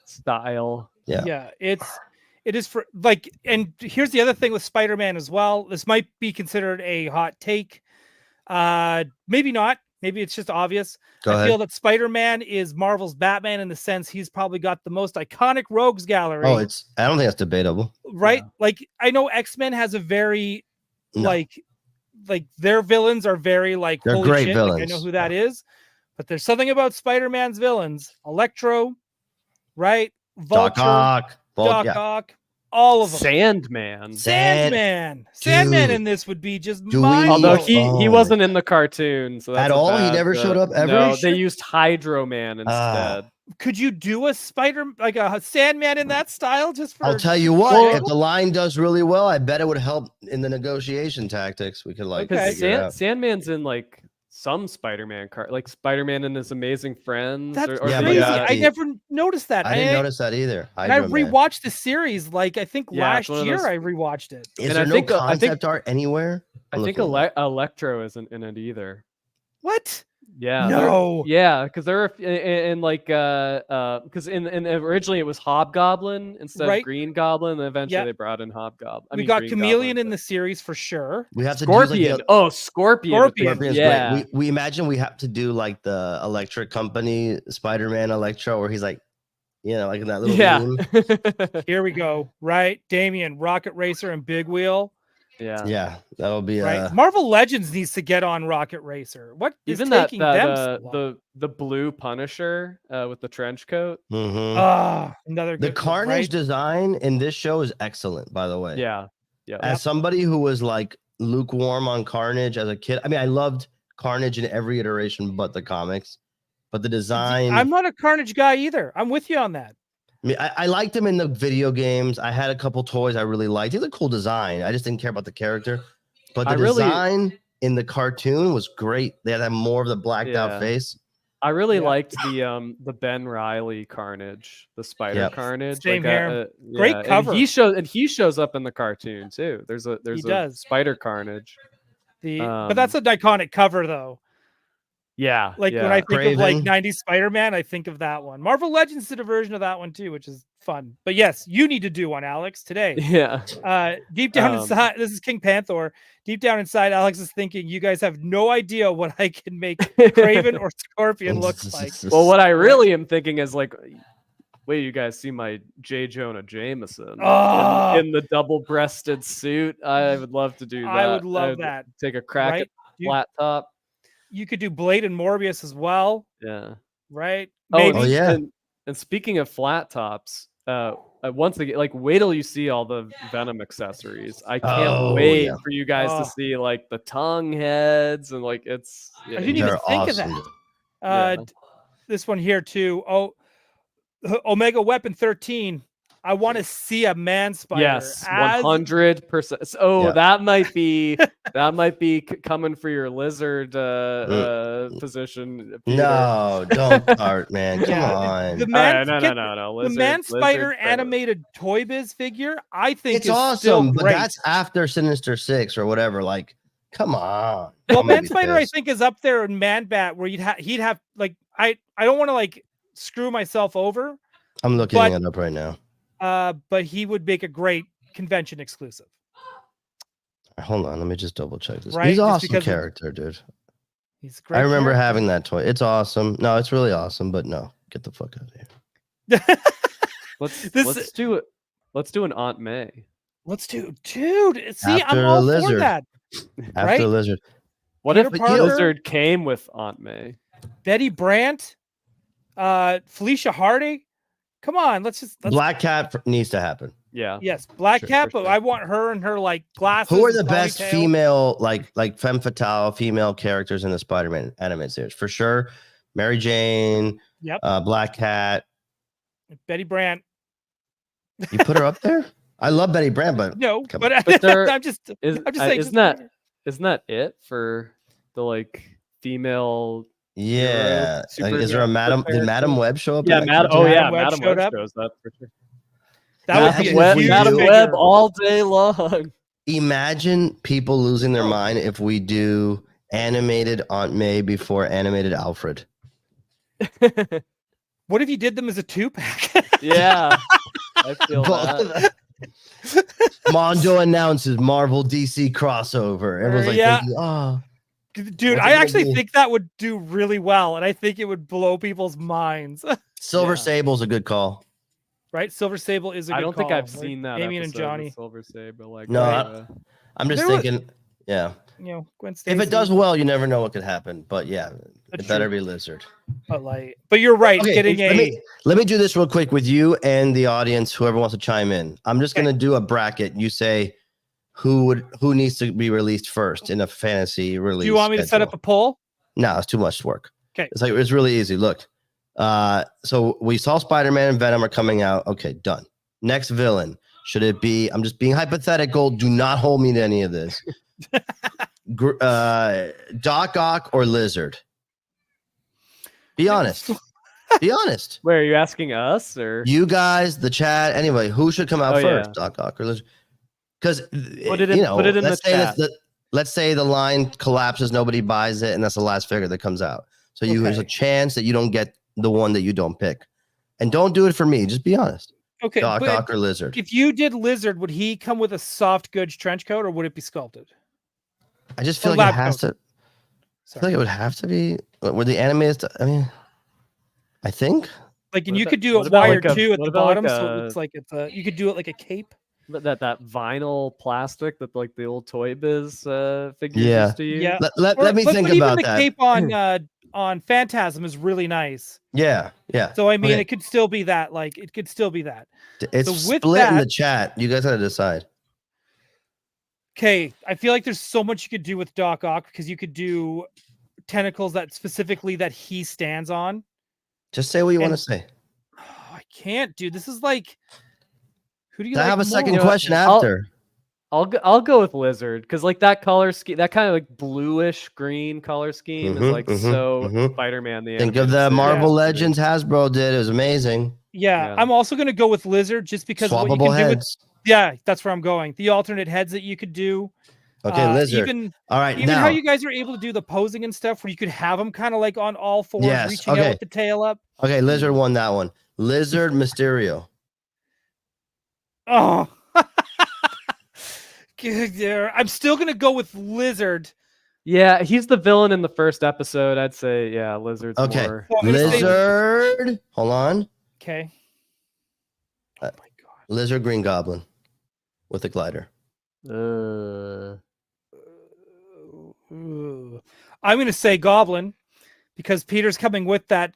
Style. It is for like, and here's the other thing with Spider-Man as well. This might be considered a hot take. Maybe not. Maybe it's just obvious. I feel that Spider-Man is Marvel's Batman in the sense he's probably got the most iconic rogues gallery. I don't think that's debatable. Right? Yeah. Like I know X-Men has a very like their villains are very like they're holy great shit. villains. Like, I know who that is. But there's something about Spider-Man's villains. Electro, right? Vulture, Doc Ock, all of them. Sandman in this would be just mind. Although he wasn't in the cartoon, so that's at all. He never showed up ever. No, they used Hydro Man instead. Could you do a Sandman in that style? Just for I'll tell you what, if the line does really well, I bet it would help in the negotiation tactics. We could Sandman's in like some Spider-Man like Spider-Man and His Amazing Friends. That's crazy. I never noticed that. I didn't notice that either. And I rewatched the series I think last year. I rewatched it. Is there no concept art anywhere? I think Electro isn't in it either. What? Yeah. No. Because they're in like because in originally it was Hobgoblin instead of Green Goblin, and eventually they brought in Hobgoblin. We got Chameleon in the series for sure. We have to Scorpion. Scorpion's great. We imagine we have to do like the Electric Company Spider-Man Electro, where he's like, like in that little meme. Here we go. Right, Damien, Rocket Racer, and Big Wheel. Yeah, that'll be Marvel Legends needs to get on Rocket Racer. What is even taking them so long? the blue Punisher with the trench coat. Another good the Carnage design in this show is excellent, by the way. Yeah. As somebody who was like lukewarm on Carnage as a kid, I mean, I loved Carnage in every iteration but the comics, but the design. I'm not a Carnage guy either. I'm with you on that. I mean, I liked him in the video games. I had a couple toys I really liked. He had a cool design. I just didn't care about the character. But the design in the cartoon was great. They had more of the blacked out face. I really liked the Ben Reilly Carnage, the Spider Carnage. Same here. Great cover. And he shows up in the cartoon too. There's a Spider Carnage. But that's an iconic cover though. Yeah. When I think of like 90s Spider-Man, I think of that one. Marvel Legends did a version of that one too, which is fun. But yes, you need to do one, Alex, today. Yeah. Deep down inside, this is King Panther. Deep down inside, Alex is thinking, you guys have no idea what I can make Craven or Scorpion look like. Well, what I really am thinking is like, wait, you guys see my J. Jonah Jameson in the double-breasted suit? I would love to do that. I would love that. Take a crack at flat top. You could do Blade and Morbius as well. Yeah. Right? Oh yeah. And speaking of flat tops, once again, like wait till you see all the Venom accessories. I can't wait for you guys to see like the tongue heads and like it's. I didn't even think of that. This one here too. Oh, Omega Weapon 13. I want to see a man spider. Yes, 100%. Oh, that might be coming for your lizard position. Peter. No, don't start, man. Come on. The man, no. Lizard, the man spider animated Toy Biz figure, I think it's awesome, but that's after Sinister Six or whatever. Like, come on. Well, Man Spider, I think, is up there in Man Bat, where he'd have like I don't want to like screw myself over. I'm looking it up right now. But he would make a great convention exclusive. Hold on, let me just double check this. Right? He's an awesome character, dude. He's great. I remember having that toy. It's awesome. No, it's really awesome, but no, get the fuck out of here. Let's do it. Let's do an Aunt May. Let's do, dude. See, I'm all for that. After Lizard. What if Lizard came with Aunt May? Betty Brant, Felicia Hardy. Come on, let's Black Cat needs to happen. Yeah. Yes, Black Cat, but I want her and her like glasses. Who are the best female, like femme fatale female characters in the Spider-Man animated series? For sure, Mary Jane. Yep. Black Cat. Betty Brant. You put her up there? I love Betty Brant, but no. But I'm just saying. Isn't that it for the like female? Yeah. Is there a Madam? Did Madam Web show up? Yeah, Madam Web shows up for sure. That would be Madam Web all day long. Imagine people losing their mind if we do animated Aunt May before animated Alfred. What if you did them as a 2-pack? Yeah, I feel that. Mondo announces Marvel DC crossover. Everyone's like, thinking, oh. Dude, I actually think that would do really well, and I think it would blow people's minds. Silver Sable's a good call. Right? Silver Sable is a good call. I don't think I've seen that. Damien and Johnny. Silver Sable. Like, no, I'm just thinking, yeah. You know, Gwen Stacy. If it does well, you never know what could happen. But yeah, it better be Lizard. But you're right. Okay, let me do this real quick with you and the audience, whoever wants to chime in. I'm just gonna do a bracket. You say who needs to be released first in a fantasy release. Do you want me to set up a poll? No, it's too much work. Okay. It's really easy. Look. So we saw Spider-Man and Venom are coming out. Okay, done. Next villain. Should it be, I'm just being hypothetical. Do not hold me to any of this. Doc Ock or Lizard? Be honest. Be honest. Wait, are you asking us or you guys, the chat? Anyway, who should come out first? Yeah. Doc Ock or Lizard? Because put it in the chat. Let's say the line collapses, nobody buys it, and that's the last figure that comes out. So there's a chance that you don't get the one that you don't pick. And don't do it for me. Just be honest. Okay. Doc Ock or Lizard? If you did Lizard, would he come with a soft goods trench coat or would it be sculpted? I just feel like it has to. I feel like it would have to be. Were the animators? I mean, I think. Like, and you could do a wire too at the bottom, so it looks like it's a. You could do it like a cape. That vinyl plastic that like the old Toy Biz figures used to use. Yeah. Let me think about that. The cape on Phantasm is really nice. Yeah. So I mean, it could still be that. Like, it could still be that. It's split in the chat. You guys got to decide. Okay, I feel like there's so much you could do with Doc Ock because you could do tentacles that specifically that he stands on. Just say what you want to say. Oh, I can't, dude. This is like, who do you? I have a second question after. I'll go with Lizard because like that color scheme, that kind of like bluish green color scheme is like so Spider-Man. Think of the Marvel Legends Hasbro did. It was amazing. Yeah, I'm also gonna go with Lizard just because swappable what you can heads. Do with, yeah, that's where I'm going. The alternate heads that you could do. Okay, Lizard. All right, even how you guys are able to do the posing and stuff, where you could have them kind of like on all fours, reaching out with the tail up. Okay, Lizard won that one. Lizard Mysterio. Oh. Good there. I'm still gonna go with Lizard. Yeah, he's the villain in the first episode. I'd say, yeah, Lizard's Okay, more. So I'm gonna say- Lizard. Hold on. Okay. Oh my god. Lizard Green Goblin with a glider. I'm gonna say Goblin because Peter's coming with that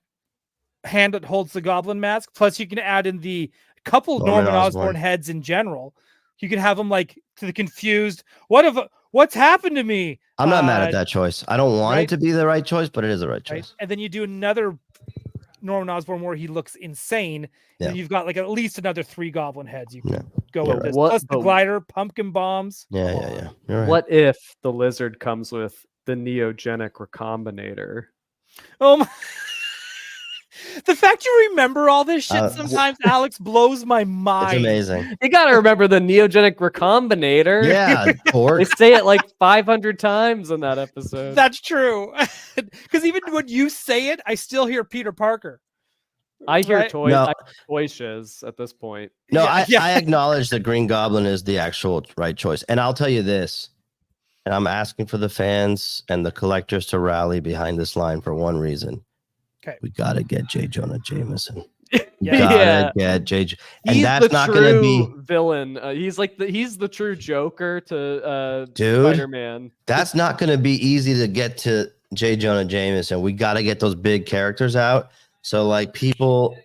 hand that holds the Goblin mask. Plus, you can add in the couple Norman Osborn heads in general. You can have them like to the confused. What's happened to me? I'm not mad at that choice. I don't want right? it to be the right choice, but it is the right choice. Right? And then you do another Norman Osborn where he looks insane. Yeah. And you've got like at least another 3 Goblin heads. You can go You're with right. this. What- Plus the glider, pumpkin bombs. Yeah. You're right. What if the Lizard comes with the Neogenic Recombinator? Oh my. The fact you remember all this shit sometimes, Alex, blows my mind. It's amazing. You gotta remember the Neogenic Recombinator. Yeah, They Torque. say it like 500 times in that episode. That's true. Because even when you say it, I still hear Peter Parker. I hear Right? toys. No. I hear toy shiz at this point. No, Yeah. I acknowledge that Green Goblin is the actual right choice. And I'll tell you this, and I'm asking for the fans and the collectors to rally behind this line for one reason. Okay. We got to get J. Jonah Jameson. Yeah. Gotta get J. And He's that's the not true going to be... villain. He's the true Joker to Dude, Spider-Man. that's not going to be easy to get to J. Jonah Jameson. We got to get those big characters out. So, like, people,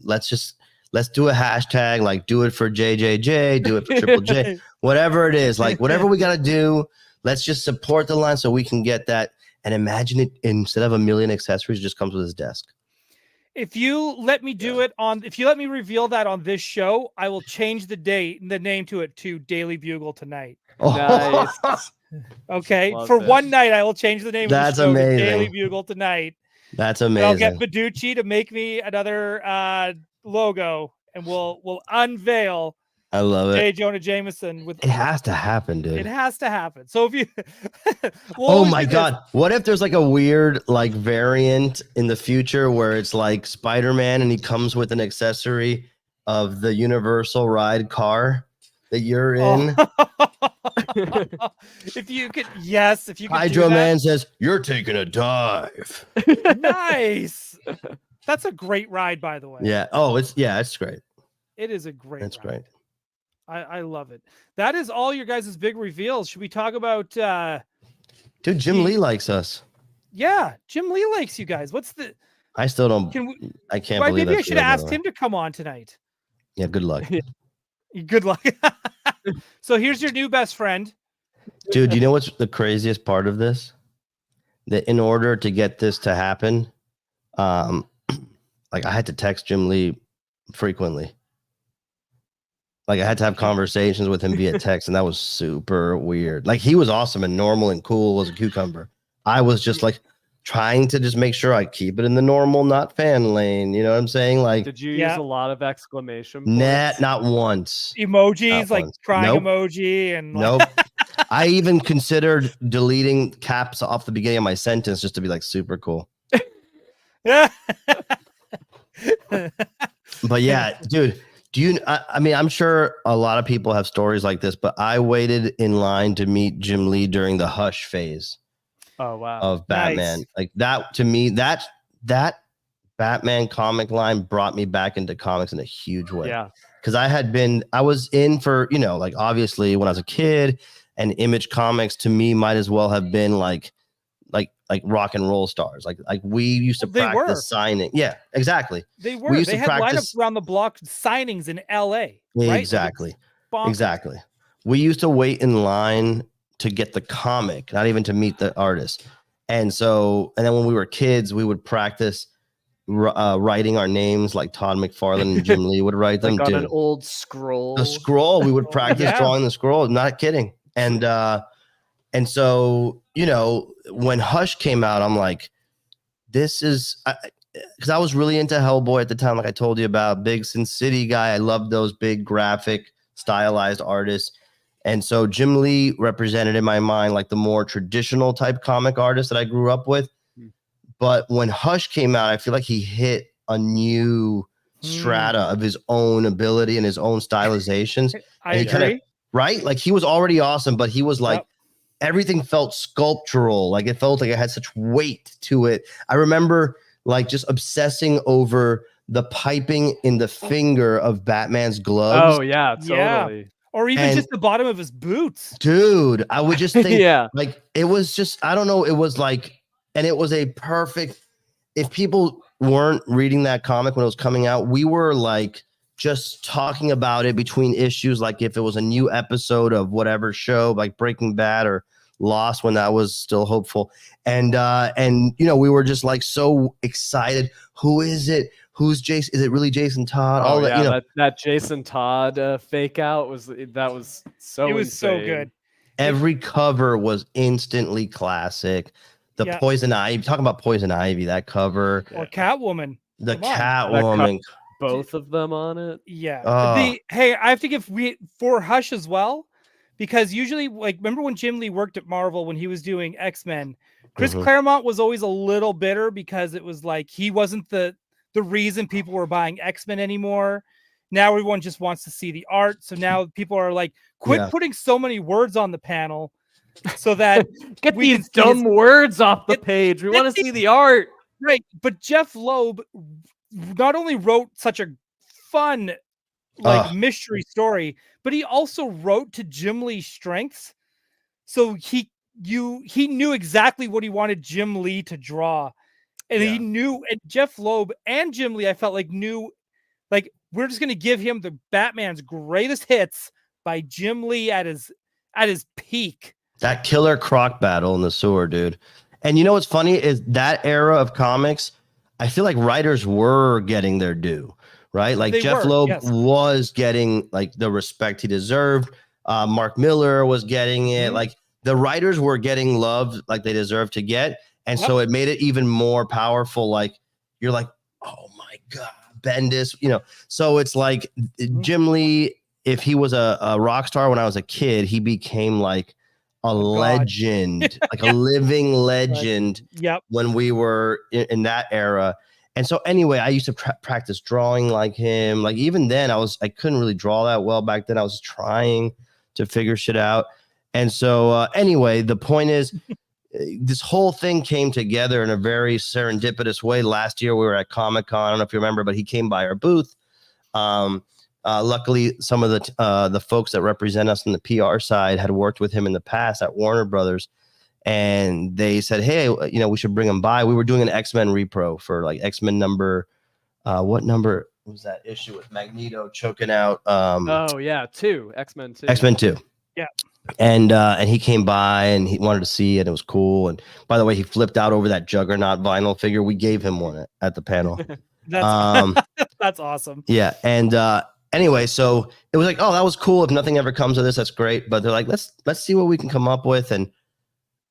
let's do a hashtag, like, do it for JJJ, do it for Triple J, whatever it is. Like, whatever we got to do, let's just support the line so we can get that. And imagine it, instead of a million accessories, it just comes with his desk. If you let me do it if you let me reveal that on this show, I will change the name to it to Daily Bugle Tonight. Nice. Okay. Love For it. one night, I will change the name That's of the show to Daily amazing. Bugle Tonight. That's And I'll get amazing. Beducci to make me another logo, and we'll unveil I love J. it. Jonah Jameson with It has to happen, dude. It has to happen. So if you we'll Oh always my do this. God. What if there's like a weird like variant in the future where it's like Spider-Man and he comes with an accessory of the Universal Ride car that you're in? If you could Hydro Man says, "You're taking a dive." Nice. That's a great ride, by the way. Yeah. Oh, it's great. It is a great That's ride. great. I love it. That is all your guys' big reveals. Should we talk about Dude, Jim Lee likes us. yeah, Jim Lee likes you guys. What's the I still don't. can we I can't why, believe maybe I that's should real, have by the asked way. him to come on tonight. Yeah. Good luck, Good luck. So here's your new best friend. dude. You know what's the craziest part of this? That in order to get this to happen, like I had to text Jim Lee frequently. Like I had to have conversations with him via text, and that was super weird. Like he was awesome and normal and cool as a cucumber. I was just like trying to just make sure I keep it in the normal, not fan lane. You know what I'm saying? Like Did you Yeah. use a lot of exclamation net, points? not once. Emojis, Not like once. crying Nope. emoji and like, Nope. I even considered deleting caps off the beginning of my sentence just to be like super cool. yeah. But yeah, dude, I mean, I'm sure a lot of people have stories like this, but I waited in line to meet Jim Lee during the Hush phase Oh wow. of Batman. Nice. Like that, to me, that Batman comic line brought me back into comics in a huge way. Yeah. Because I was in for, like obviously when I was a kid, and Image Comics to me might as well have been like rock and roll stars. Like we used to Well, they practice were. signing. Yeah, exactly. They We were. used They to had practice- lineups around the block signings in LA. Right? Like, Exactly. it's bonkers. Exactly. We used to wait in line to get the comic, not even to meet the artist. And then when we were kids, we would practice writing our names like Todd McFarlane and Jim Lee would write them. Like on Dude, an old scroll. the scroll, we would practice Yeah. drawing the scroll. Not kidding. And so, when Hush came out, I'm like, this is because I was really into Hellboy at the time, like I told you about, big Sin City guy. I loved those big graphic stylized artists. And so Jim Lee represented in my mind like the more traditional type comic artist that I grew up with. But when Hush came out, I feel like he hit a new strata of his own ability and his own stylizations. I agree. Right? Like he was already awesome, but he was like, everything felt sculptural. Like it felt like it had such weight to it. I remember like just obsessing over the piping in the finger of Batman's gloves. Oh yeah, totally. Yeah. Or even just the bottom of his boots. Dude, I would just think yeah. like it was just, I don't know, it was like, and it was a perfect, if people weren't reading that comic when it was coming out, we were like just talking about it between issues, like if it was a new episode of whatever show, like Breaking Bad or Lost, when that was still hopeful. And you know, we were just like so excited. Who is it? Who's Jason? Is it really Jason Todd? All that, you know, that Jason Todd fake out was so it was insane. so good. Every cover was instantly classic. The Poison Ivy, talking about Poison Ivy, that cover. Or Catwoman. The Catwoman. Both of them on it. Yeah. Hey, I have to give for Hush as well, because usually, like, remember when Jim Lee worked at Marvel when he was doing X-Men? Chris Claremont was always a little bitter because it was like he wasn't the reason people were buying X-Men anymore. Now everyone just wants to see the art. So now people are like, quit putting so many words on the panel so that get these dumb words off the page. We want to see the art. Right. But Jeff Loeb not only wrote such a fun mystery story, but he also wrote to Jim Lee's strengths. So he knew exactly what he wanted Jim Lee to draw. And he knew, and Jeff Loeb and Jim Lee, I felt like knew, like, we're just going to give him the Batman's greatest hits by Jim Lee at his peak. That killer croc battle in the sewer, dude. And you know what's funny is that era of comics, I feel like writers were getting their due, right? Like Jeff Loeb was getting like the respect he deserved. Mark Miller was getting it. Like the writers were getting love like they deserved to get. And so it made it even more powerful. Like you're like, oh my God, Bendis, you know. So it's like Jim Lee, if he was a rock star when I was a kid, he became like a legend, like a living legend. When we were in that era. And so anyway, I used to practice drawing like him. Like even then I couldn't really draw that well back then. I was trying to figure shit out. And so anyway, the point is, this whole thing came together in a very serendipitous way. Last year we were at Comic-Con. I don't know if you remember, but he came by our booth. Luckily, some of the folks that represent us on the PR side had worked with him in the past at Warner Brothers, and they said, "Hey, you know, we should bring him by." We were doing an X-Men repro for like X-Men number. What number was that issue with Magneto choking out? 2 X-Men 2. X-Men 2. Yeah. And he came by and he wanted to see it. It was cool. And by the way, he flipped out over that Juggernaut vinyl figure. We gave him one at the panel. That's awesome. Yeah. And anyway, so it was like, oh, that was cool. If nothing ever comes of this, that's great. But they're like, let's see what we can come up with. And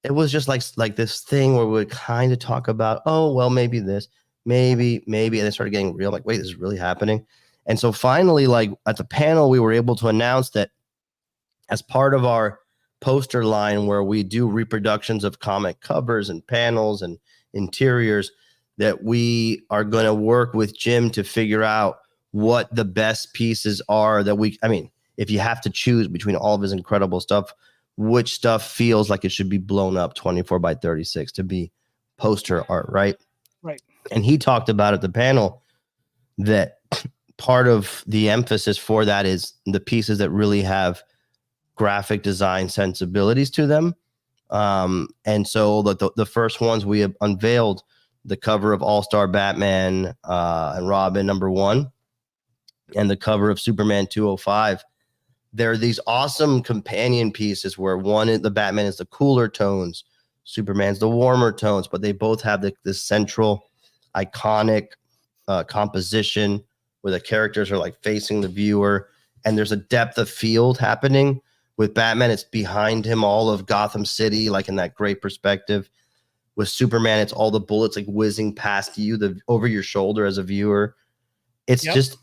it was just like this thing where we would kind of talk about, oh, well, maybe this, maybe. And it started getting real. Like, wait, this is really happening. And so finally, like at the panel, we were able to announce that as part of our poster line where we do reproductions of comic covers and panels and interiors, that we are going to work with Jim to figure out what the best pieces are that if you have to choose between all of his incredible stuff, which stuff feels like it should be blown up 24 by 36 to be poster art, right? Right. And he talked about at the panel that part of the emphasis for that is the pieces that really have graphic design sensibilities to them. And so the first ones we have unveiled, the cover of All-Star Batman and Robin #1 and the cover of Superman 205. There are these awesome companion pieces where the Batman is the cooler tones, Superman's the warmer tones, but they both have this central iconic composition where the characters are like facing the viewer, and there's a depth of field happening. With Batman, it's behind him, all of Gotham City, like in that great perspective. With Superman, it's all the bullets like whizzing past you, over your shoulder as a viewer. It's just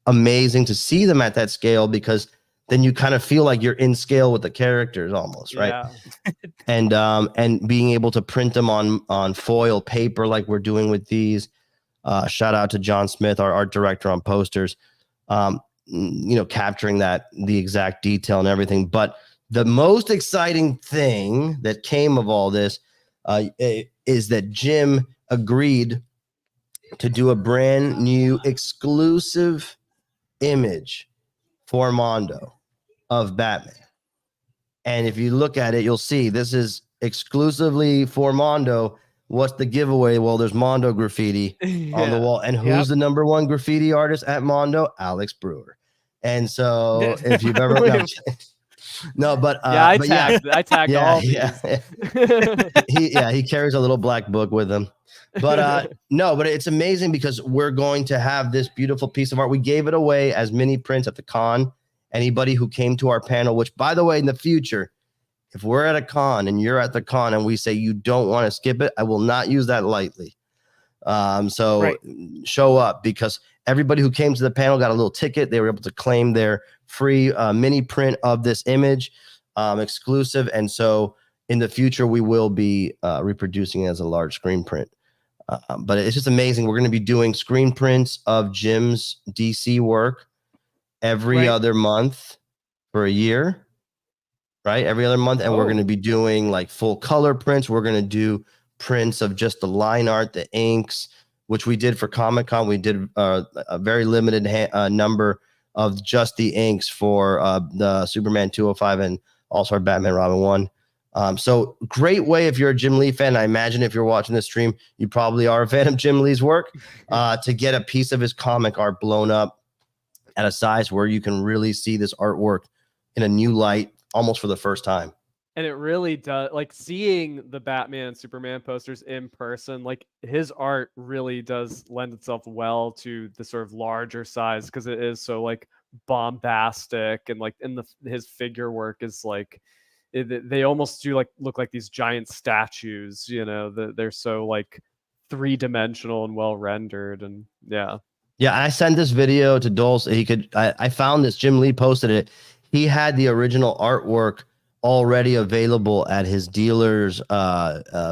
amazing to see them at that scale, because then you kind of feel like you're in scale with the characters almost, right? And being able to print them on foil paper like we're doing with these. Shout out to John Smith, our art director on posters, capturing the exact detail and everything. But the most exciting thing that came of all this is that Jim agreed to do a brand new exclusive image for Mondo of Batman. And if you look at it, you'll see this is exclusively for Mondo. What's the giveaway? Well, there's Mondo graffiti on the wall. And who's the number one graffiti artist at Mondo? Alex Brewer. And so if you've ever I tagged all these. He carries a little black book with him. But but it's amazing because we're going to have this beautiful piece of art. We gave it away as mini prints at the con. Anybody who came to our panel, which by the way, in the future, if we're at a con and you're at the con and we say you don't want to skip it, I will not use that lightly. Show up, because everybody who came to the panel got a little ticket. They were able to claim their free mini print of this image, exclusive. And so in the future, we will be reproducing it as a large screen print. But it's just amazing. We're going to be doing screen prints of Jim's DC work every other month for a year, right? Every other month. And we're going to be doing like full color prints. We're going to do prints of just the line art, the inks, which we did for Comic-Con. We did a very limited number of just the inks for the Superman 205 and also our Batman Robin 1. So great way if you're a Jim Lee fan. I imagine if you're watching this stream, you probably are a fan of Jim Lee's work, to get a piece of his comic art blown up at a size where you can really see this artwork in a new light almost for the first time. And it really does, like, seeing the Batman and Superman posters in person, like his art really does lend itself well to the sort of larger size, because it is so like bombastic, and like his figure work is like, they almost do like look like these giant statues, they're so like three-dimensional and well rendered. And yeah, I sent this video to Doell so he could. I found this. Jim Lee posted it. He had the original artwork already available at his dealer's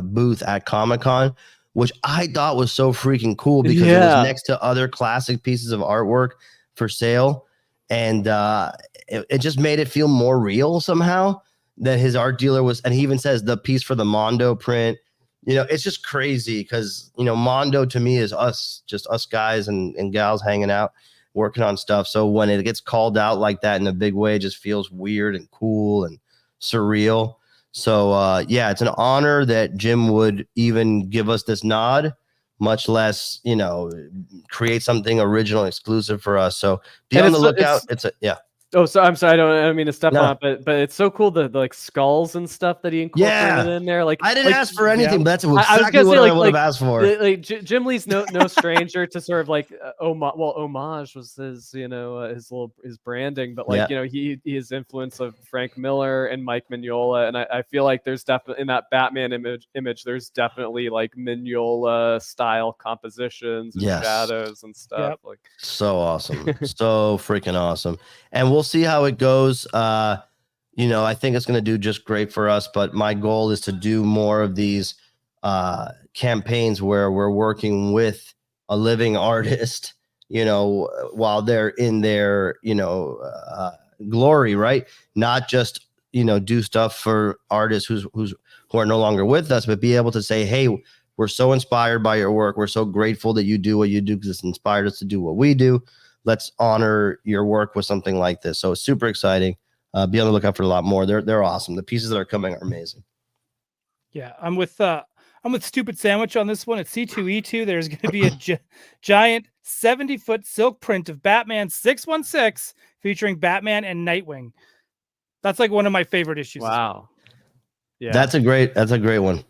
booth at Comic-Con, which I thought was so freaking cool, because it was next to other classic pieces of artwork for sale, and it just made it feel more real somehow that his art dealer was. And he even says the piece for the Mondo print. It's just crazy because, Mondo to me is just us guys and gals hanging out, working on stuff. So when it gets called out like that in a big way, it just feels weird and cool and surreal. So, it's an honor that Jim would even give us this nod, much less, create something original, exclusive for us. So be on the lookout. Oh, so I'm sorry. I don't mean to step on it, but it's so cool, the like skulls and stuff that he incorporated in there. Like, I didn't ask for anything, but that's exactly what I would have asked for. Jim Lee's no stranger to sort of like homage was his his branding, but like he his influence of Frank Miller and Mike Mignola, and I feel like there's definitely in that Batman image there's definitely like Mignola style compositions and shadows and stuff. Like, so awesome, so freaking awesome. And we'll see how it goes. I think it's going to do just great for us, but my goal is to do more of these campaigns where we're working with a living artist, while they're in their, glory, right? Not just, do stuff for artists who are no longer with us, but be able to say, hey, we're so inspired by your work. We're so grateful that you do what you do because it's inspired us to do what we do. Let's honor your work with something like this. So it's super exciting. Be on the lookout for a lot more. They're awesome. The pieces that are coming are amazing. Yeah, I'm with Stupid Sandwich on this one. At C2E2, there's going to be a giant 70-foot silk print of Batman 616 featuring Batman and Nightwing. That's like one of my favorite issues. Wow. Yeah, that's a great one.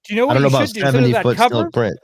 Do you know what I don't know about should do? 70-foot silk print.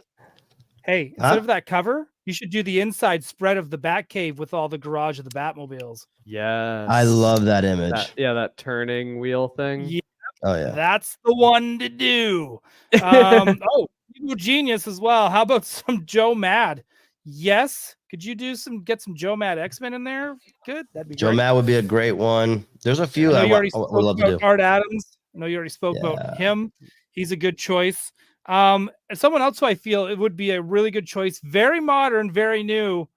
Hey, instead of that cover, you should do the inside spread of the Batcave with all the garage of the Batmobiles. Yes. I love that image. That turning wheel thing. Yeah. Oh, yeah. That's the one to do. Evil Genius as well. How about some Joe Mad? Yes. Could you get some Joe Mad X-Men in there? Good. That'd be Joe great. Mad would be a great one. There's a few I would love to do. Art Adams. I know you already spoke about him. He's a good choice. And someone else who I feel it would be a really good choice, very modern, very new,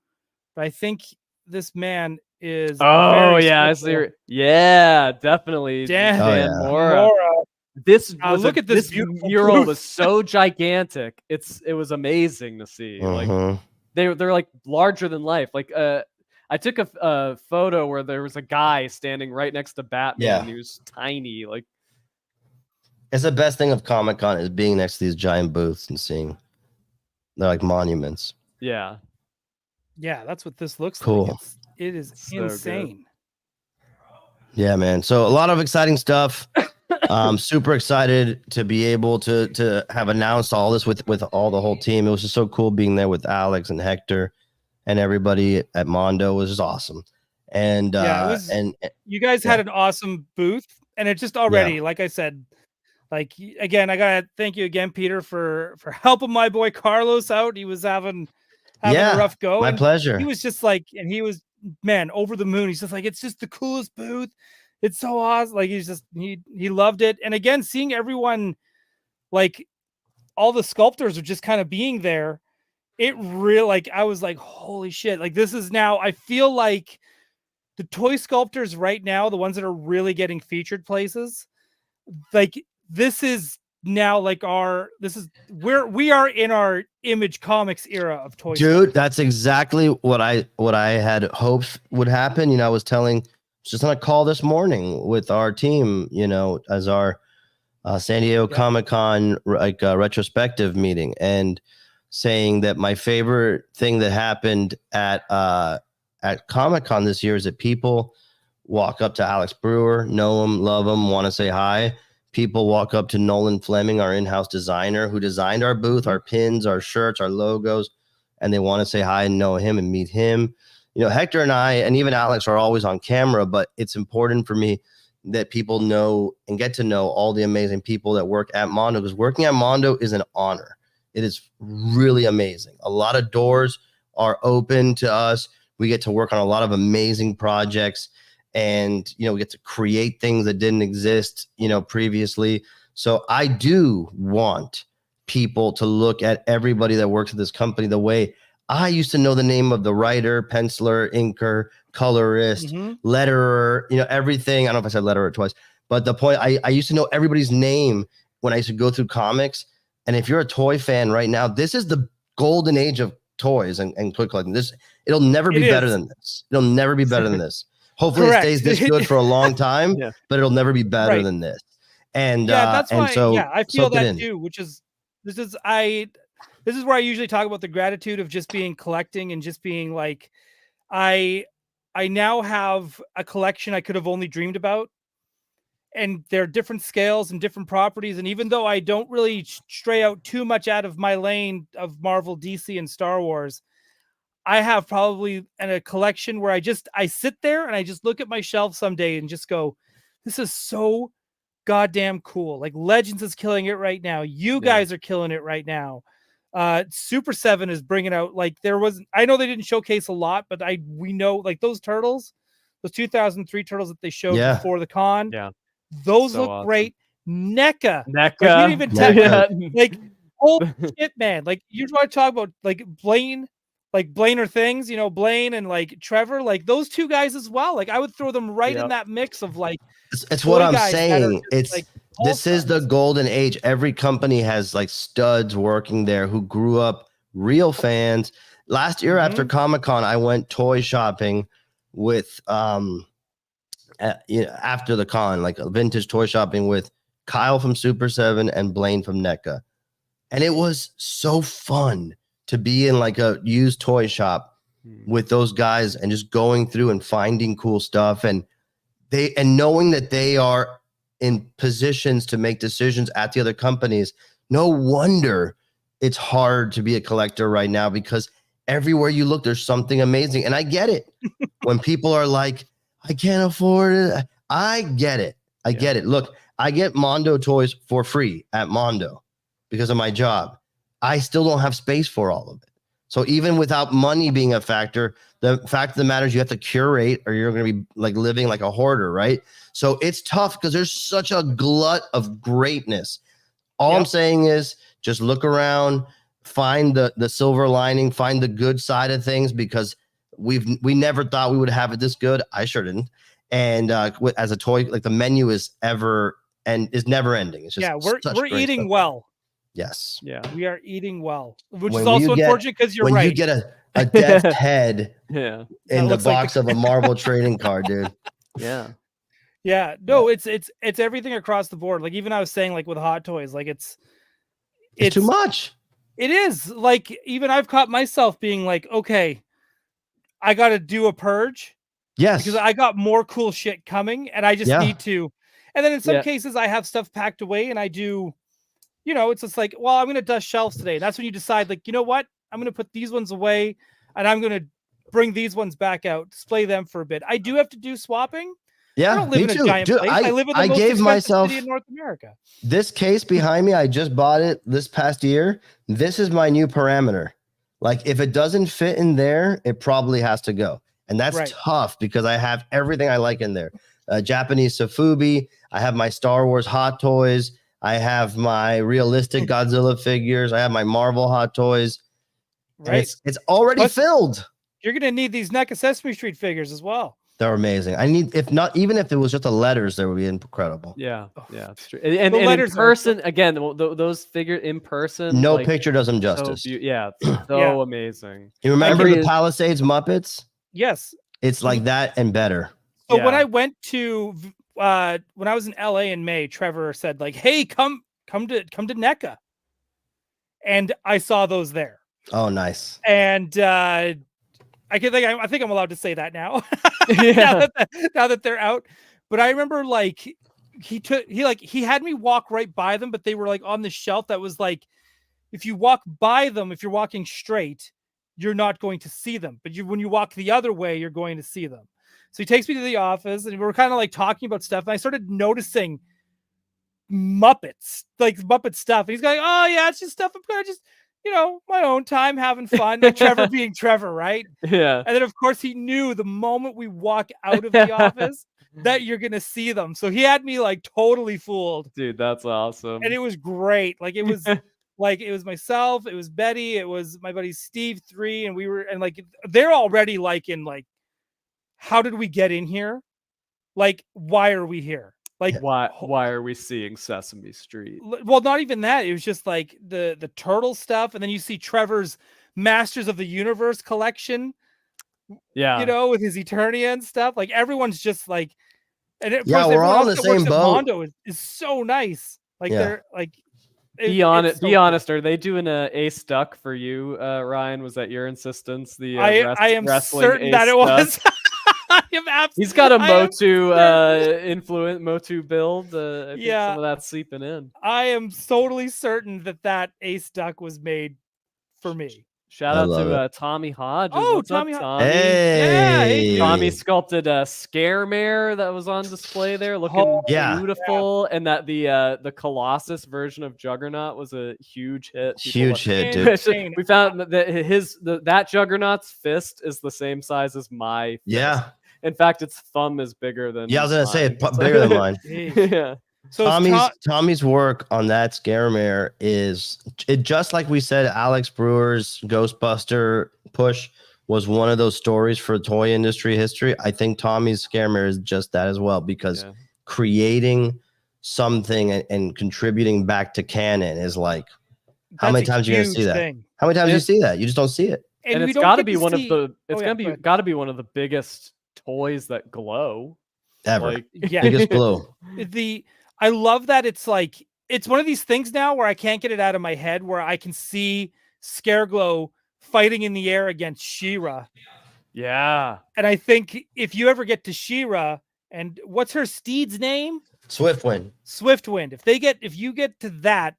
but I think this man is very special. Yeah, definitely Dan Mora. This was look at this beautiful mural booth. was so gigantic. It was amazing to see. Like they're like larger than life. Like I took a photo where there was a guy standing right next to Batman. And he was tiny. Like, it's the best thing of Comic-Con is being next to these giant booths and seeing they're like monuments. Yeah, that's what this looks cool. Like. It is so insane. Good. Yeah, man. So a lot of exciting stuff. I'm super excited to be able to have announced all this with all the whole team. It was just so cool being there with Alex and Hector and everybody at Mondo. It was just awesome. And and you guys had an awesome booth, and it just already, like I said, like again, I gotta thank you again, Peter, for helping my boy Carlos out. He was having a rough go. My pleasure. He was just like, and he was over the moon. He's just like, it's just the coolest booth. It's so awesome. Like he loved it. And again, seeing everyone, like all the sculptors are just kind of being there. It really, like, I was like, holy shit. Like this is now, I feel like the toy sculptors right now, the ones that are really getting featured places, like this is now like this is where we are in our Image Comics era of toy. Dude, that's exactly what I had hoped would happen. You know, I was just on a call this morning with our team, you know, as our San Diego Comic-Con retrospective meeting, and saying that my favorite thing that happened at Comic-Con this year is that people walk up to Alex Brewer, know him, love him, want to say hi. People walk up to Nolan Fleming, our in-house designer who designed our booth, our pins, our shirts, our logos, and they want to say hi and know him and meet him. You know, Hector and I, and even Alex, are always on camera, but it's important for me that people know and get to know all the amazing people that work at Mondo, because working at Mondo is an honor. It is really amazing. A lot of doors are open to us. We get to work on a lot of amazing projects, and, you know, we get to create things that didn't exist, you know, previously. So I do want people to look at everybody that works at this company the way I used to know the name of the writer, penciler, inker, colorist, letterer, you know, everything. I don't know if I said letterer twice, but the point, I used to know everybody's name when I used to go through comics. And if you're a toy fan right now, this is the golden age of toys and toy collecting. It'll never be better than this. It'll never be better than this. Hopefully it stays this good for a long time, but it'll never be better than this. And that's and why, so I feel that too, which is this is where I usually talk about the gratitude of just being collecting and just being like, I now have a collection I could have only dreamed about, and there are different scales and different properties. And even though I don't really stray out too much out of my lane of Marvel, DC, and Star Wars, I have probably a collection where I sit there and I just look at my shelf someday and just go, this is so goddamn cool. Like Legends is killing it right now. You guys are killing it right now. Super 7 is bringing out, like, I know they didn't showcase a lot, but we know, like, those turtles, those 2003 turtles that they showed before the con. Yeah. Those look awesome. Great. NECA. Like, we didn't even like, holy shit, man. Like, you want to talk about, like, Blaine or things, you know, Blaine and, like, Trevor, like, those two guys as well. Like, I would throw them right in that mix of, like, it's what I'm saying. It's like, this is the golden age. Every company has, like, studs working there who grew up real fans. Last year after Comic-Con, I went toy shopping with after the con, like vintage toy shopping with Kyle from Super 7 and Blaine from NECA. And it was so fun to be in, like, a used toy shop with those guys and just going through and finding cool stuff, and knowing that they are in positions to make decisions at the other companies. No wonder it's hard to be a collector right now, because everywhere you look, there's something amazing. And I get it. When people are like, I can't afford it. I get it. I get it. Look, I get Mondo toys for free at Mondo because of my job. I still don't have space for all of it. So even without money being a factor, the fact of the matter is you have to curate, or you're going to be, like, living like a hoarder, right? So it's tough because there's such a glut of greatness All I'm saying is just look around, find the silver lining, find the good side of things, because we never thought we would have it this good. I sure didn't. And as a toy, like the menu is never ending. It's just we're eating well. Yes. Yeah, we are eating well, which is also unfortunate because you're right. When you get a death's head in the box of a Marvel trading card, dude. Yeah. Yeah. No, it's everything across the board. Like even I was saying, like with Hot Toys, like it's too much. It is. Like even I've caught myself being like, okay, I got to do a purge. Yes. Because I got more cool shit coming and I just need to. And then in some cases I have stuff packed away and I do, it's just like, well, I'm going to dust shelves today. And that's when you decide, like, you know what? I'm going to put these ones away and I'm going to bring these ones back out, display them for a bit. I do have to do swapping. Yeah, I don't live in a giant place. I live in the most expensive city in North America. This case behind me, I just bought it this past year. This is my new parameter. Like if it doesn't fit in there, it probably has to go. And that's tough because I have everything I like in there. Japanese Sofubi. I have my Star Wars Hot Toys. I have my realistic Godzilla figures. I have my Marvel Hot Toys. Right. It's already filled. You're going to need these NECA Sesame Street figures as well. They're amazing. Even if it was just the letters, they would be incredible. Yeah, it's true. And in person, again, those figures in person, no picture does them justice. It's so amazing. You remember the Palisades Muppets? Yes. It's like that and better. So when I went to when I was in LA in May, Trevor said like, "Hey, come to NECA," and I saw those there. Oh, nice. And I think I'm allowed to say that now. now that they're out. But I remember like he had me walk right by them, but they were like on the shelf that was like, if you walk by them, if you're walking straight, you're not going to see them. But when you walk the other way, you're going to see them. So he takes me to the office and we're kind of like talking about stuff. And I started noticing Muppets, like Muppet stuff. And he's going, oh yeah, it's just stuff I'm going to just, my own time having fun. Like Trevor being Trevor, right? Yeah. And then of course he knew the moment we walk out of the office that you're going to see them. So he had me like totally fooled. Dude, that's awesome. And it was great. Like it was like, it was myself, it was Betty, it was my buddy Steve 3. And like, they're already like in like, how did we get in here? Like, why are we here? Like, why are we seeing Sesame Street? Well, not even that. It was just like the turtle stuff. And then you see Trevor's Masters of the Universe collection. Yeah. With his Eternia and stuff. Like everyone's just like, and we're all in the same boat. Mondo is so nice. Like they're like, be honest. Are they doing a Stuck for you, Ryan? Was that your insistence? I am certain that it was. He's got a MOTU MOTU build. I think some of that's seeping in. I am totally certain that Ace Duck was made for me. Shout out to Tommy Hodges. Oh, what's Tommy! up, Tommy? Hey. Tommy sculpted a Scaremare that was on display there, looking beautiful, and that the Colossus version of Juggernaut was a huge hit. Huge hit, dude. We found that that Juggernaut's fist is the same size as my fist. Yeah. In fact, its thumb is bigger than. Yeah, I was gonna say it's bigger than mine. Yeah. So Tommy's work on that Scaremare is just like we said. Alex Brewer's Ghostbuster push was one of those stories for toy industry history. I think Tommy's Scaremare is just that as well, because creating something and contributing back to canon is like, how many times are you gonna see that? How many times do you see that? You just don't see it. And it's got to be one of the. It's got to be one of the biggest toys that glow ever. Like, biggest glow. I love that it's like, it's one of these things now where I can't get it out of my head, where I can see Scareglow fighting in the air against She-Ra. Yeah. And I think if you ever get to She-Ra, and what's her steed's name? Swiftwind. If you get to that,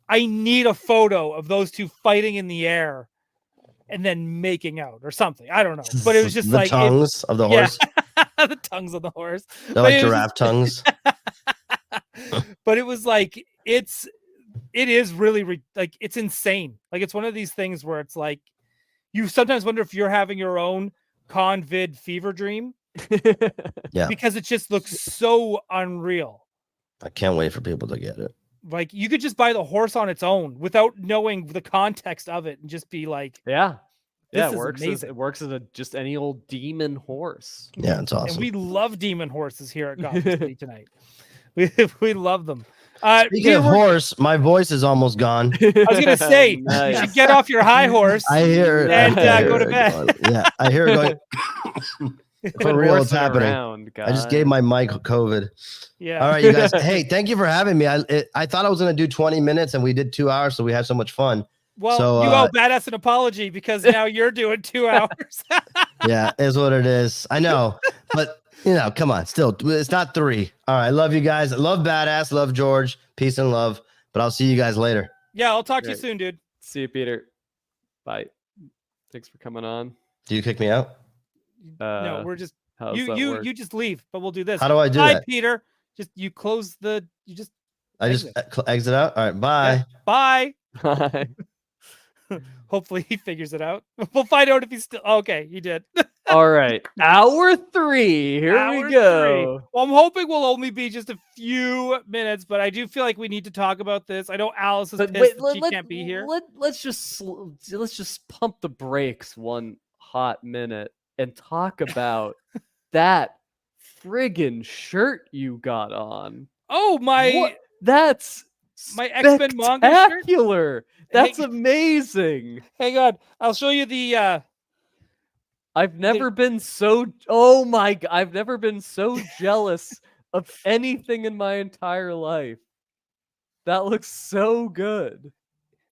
I need a photo of those two fighting in the air and then making out or something. I don't know. But it was just the like tongues of the horse. The tongues of the horse. They're like giraffe tongues. But it was like, it is really like, it's insane. Like it's one of these things where it's like, you sometimes wonder if you're having your own convid fever dream. Yeah. Because it just looks so unreal. I can't wait for people to get it. Like you could just buy the horse on its own without knowing the context of it and just be like, yeah, this it is works. amazing. It works as just any old demon horse. Yeah, it's awesome. And we love demon horses here at Gotham City tonight. We love them. Speaking of horse, my voice is almost gone. I was gonna say Nice. you should get off your high horse. I hear it. And I hear go to it bed. going. Yeah, I hear it going. Quit For real, it's horsing happening. around, I just gave my mic COVID. Yeah. All right, you guys. Hey, thank you for having me. I thought I was going to do 20 minutes and we did 2 hours, so we had so much fun. Well, So, you owe Badass an apology because now you're doing 2 hours. Yeah, is what it is. I know, but come on. Still, it's not 3. All right, love you guys. Love Badass. Love George. Peace and love. But I'll see you guys later. Yeah, I'll talk to you Great. soon, dude. See you, Peter. Bye. Thanks for coming on. Do you kick me out? No, we're just How's that work? you just leave, but we'll do this. How do I do Bye, that? Peter. Just you close the I just exit out. All right, bye. Bye. Bye. Hopefully he figures it out. We'll find out if he's still okay. He did. All right, hour 3. Here Hour we go. 3. Well, I'm hoping we'll only be just a few minutes, but I do feel like we need to talk about this. I know Alice is But pissed that she can't be here. Let's just pump the brakes one hot minute and talk about that friggin' shirt you got on. Oh my! That's My X-Men manga shirt? spectacular. That's Hey- amazing. Hang on, I'll show you the. I've never been so. Oh my god! I've never been so jealous of anything in my entire life. That looks so good.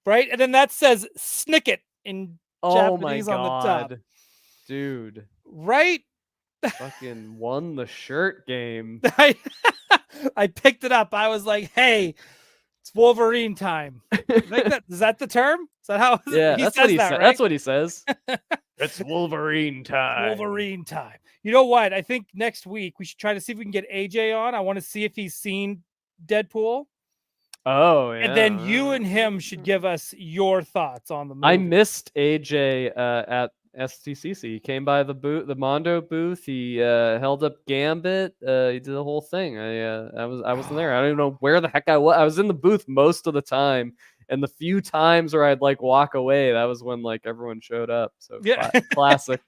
Right, and then that says "Snicket" in Oh my Japanese on the top. god, dude! Right. Fucking won the shirt game. I picked it up. I was like, "Hey, it's Wolverine time." Is that the term? Is that how? Yeah, he that's says what he that, said. right? That's what he says. It's Wolverine time. Wolverine time. You know what? I think next week we should try to see if we can get AJ on. I want to see if he's seen Deadpool, Oh yeah. and then you and him should give us your thoughts on the movie. I missed AJ at SDCC. He came by the booth, the Mondo booth. He held up Gambit. He did the whole thing. I wasn't there. I don't even know where the heck I was. I was in the booth most of the time, and the few times where I'd like walk away, that was when like everyone showed up. So Yeah. classic.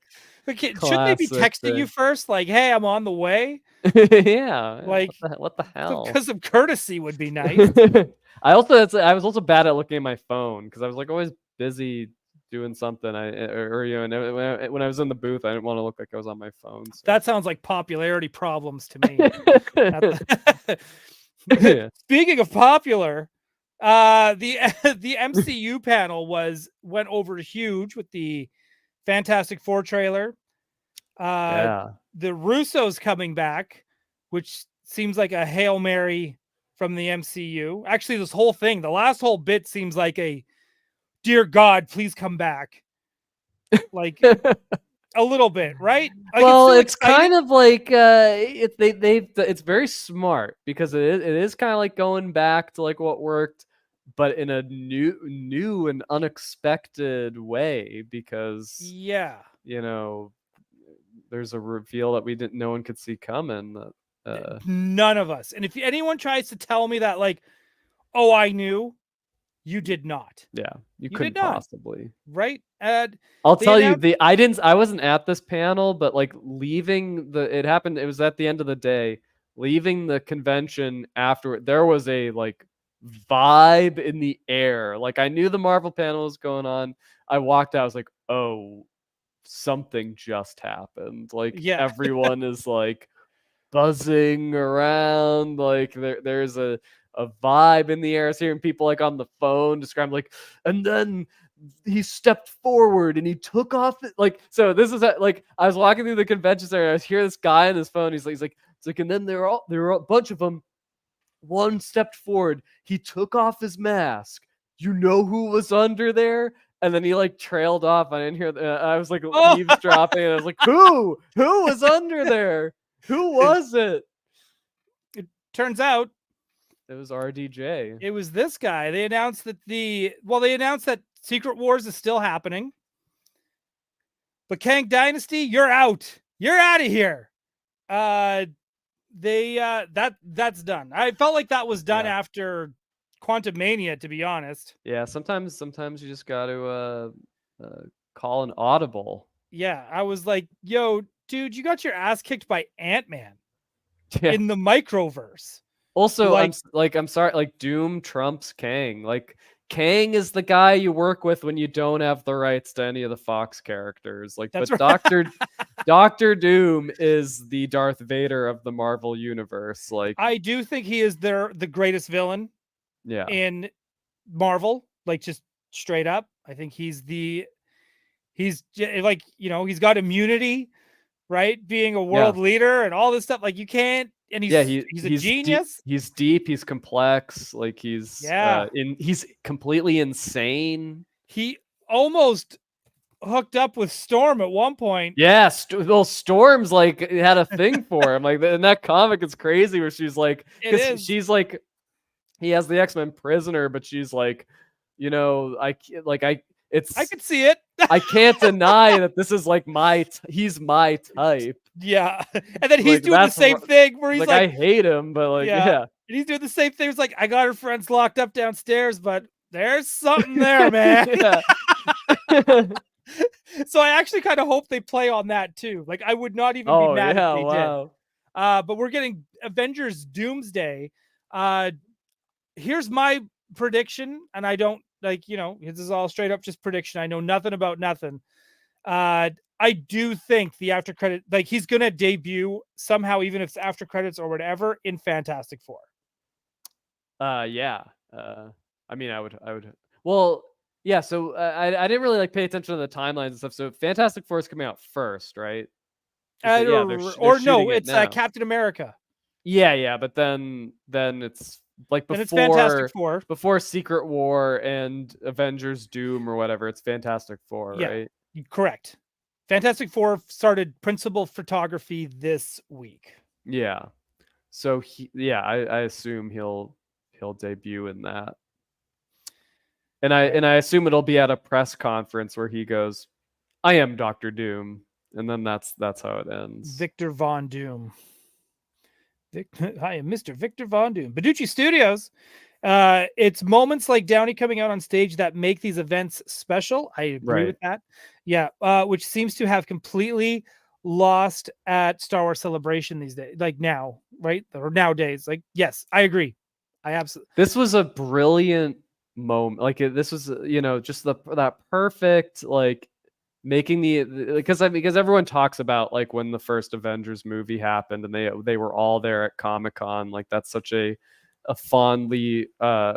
Okay, shouldn't they be Classic texting you thing. first? Like, "Hey, I'm on the way." Yeah. Like, what the hell? Because of courtesy would be nice. I was also bad at looking at my phone because I was like always busy doing something. When I was in the booth, I didn't want to look like I was on my phone. So. That sounds like popularity problems to me. Yeah. Speaking of popular, the MCU panel went over huge with the Fantastic Four trailer. Yeah. The Russos coming back, which seems like a Hail Mary from the MCU. Actually, this whole thing, the last whole bit seems like a dear God, please come back. Like a little bit, right? Like, Well, so it's exciting. kind of like it's very smart because it is kind of like going back to like what worked, but in a new and unexpected way because Yeah. there's a reveal that no one could see coming. None of us. And if anyone tries to tell me that, like, oh, I knew, you did not. Yeah, you did couldn't not. possibly. Right? I'll They tell you, announced- I wasn't at this panel, but like it happened. It was at the end of the day. Leaving the convention after, there was a like vibe in the air. Like I knew the Marvel panel was going on. I walked out. I was like, oh, something just happened. Like Yeah. everyone is like buzzing around. Like there's a vibe in the air. I was hearing people like on the phone describe like, and then he stepped forward and he took off like, so this is like I was walking through the convention center. I was hearing this guy on his phone. He's like, and then there were a bunch of them. One stepped forward. He took off his mask. You know who was under there? And then he like trailed off. I didn't hear. I was like eavesdropping. And I was like, who was under there? Who was it? Turns out It was RDJ. it was this guy. They announced that Secret Wars is still happening. But Kang Dynasty, you're out. You're out of here. That's done. I felt like that was done Yeah. after Quantumania, to be honest. Yeah, sometimes you just got to call an audible. Yeah, I was like, yo, dude, you got your ass kicked by Ant-Man Yeah. in the microverse. Also, Like- I'm sorry, like Doom trumps Kang. Like Kang is the guy you work with when you don't have the rights to any of the Fox characters. Like, That's but right. Doctor Doom is the Darth Vader of the Marvel universe. Like, I do think he is the greatest villain yeah, in Marvel, like just straight up. I think he's like, you know, he's got immunity, right? Being a world leader and all this stuff. Like you can't, and he's a genius. He's deep. He's complex. Like he's he's completely insane. He almost hooked up with Storm at one point. Yeah, Storm's like had a thing for him. Like in that comic, it's crazy where she's like, because she's like, he has the X-Men prisoner, but she's like, you know, I could see it. I can't deny that this is like he's my type. Yeah, and then he's like, doing the same thing where he's like, I hate him, but like, yeah. And he's doing the same thing. It's like, I got her friends locked up downstairs, but there's something there, man. So I actually kind of hope they play on that too. Like I would not even be mad if they did. But we're getting Avengers Doomsday. Here's my prediction, and I don't like, you know, this is all straight up just prediction. I know nothing about nothing. I do think the after credit, like he's gonna debut somehow, even if it's after credits or whatever, in Fantastic Four. Yeah. I mean, I would. Well, yeah. So I didn't really like pay attention to the timelines and stuff. So Fantastic Four is coming out first, right? Or no, it's Captain America. Yeah. But then it's like before it's Fantastic Four, before Secret War and Avengers Doom or whatever. It's Fantastic Four, right? Correct. Fantastic Four started principal photography this week. Yeah. So I assume he'll debut in that. And I assume it'll be at a press conference where he goes, "I am Dr. Doom," and then that's how it ends. Victor Von Doom. I am Mr. Victor Von Doom. Beducci Studios. It's moments like Downey coming out on stage that make these events special. I agree with that. Yeah, which seems to have completely lost at Star Wars Celebration these days. Like now, right? Or nowadays. Like, yes, I agree. I absolutely. This was a brilliant moment. Like this was, you know, just that perfect, like making because everyone talks about like when the first Avengers movie happened and they were all there at Comic-Con. Like that's such a fondly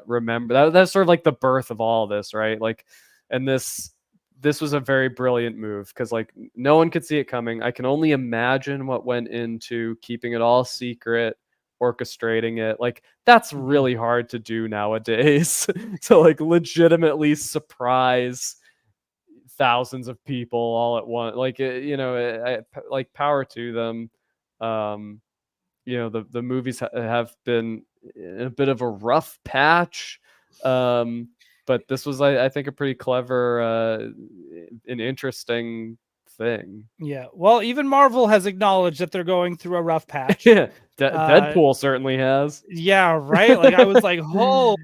remember that's sort of like the birth of all this, right? Like, and this was a very brilliant move because like no one could see it coming. I can only imagine what went into keeping it all secret, orchestrating it. Like that's really hard to do nowadays. To like legitimately surprise thousands of people all at once. Like you know, like power to them. You know, the movies have been in a bit of a rough patch, but this was I think a pretty clever and interesting thing. Yeah, well, even Marvel has acknowledged that they're going through a rough patch. Deadpool certainly has. Yeah, right. Like I was like, oh,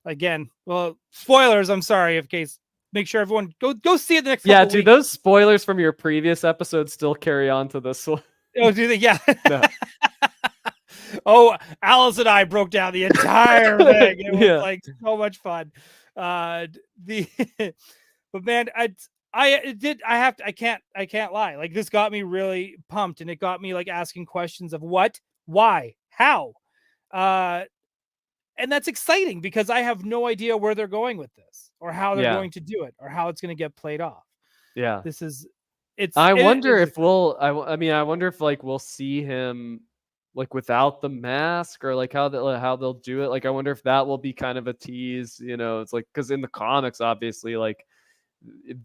again. Well, spoilers. I'm sorry. In case, make sure everyone go see it the next. Yeah, dude, those spoilers from your previous episode still carry on to this one. Oh, do they? Yeah. No. Oh, Alice and I broke down the entire thing. It was like so much fun. But man, I can't lie. Like this got me really pumped, and it got me like asking questions of what, why, how, and that's exciting because I have no idea where they're going with this, or how they're going to do it, or how it's going to get played off. Yeah, this is. I wonder if like we'll see him like without the mask, or like how they'll do it. Like I wonder if that will be kind of a tease. You know, it's like because in the comics, obviously, like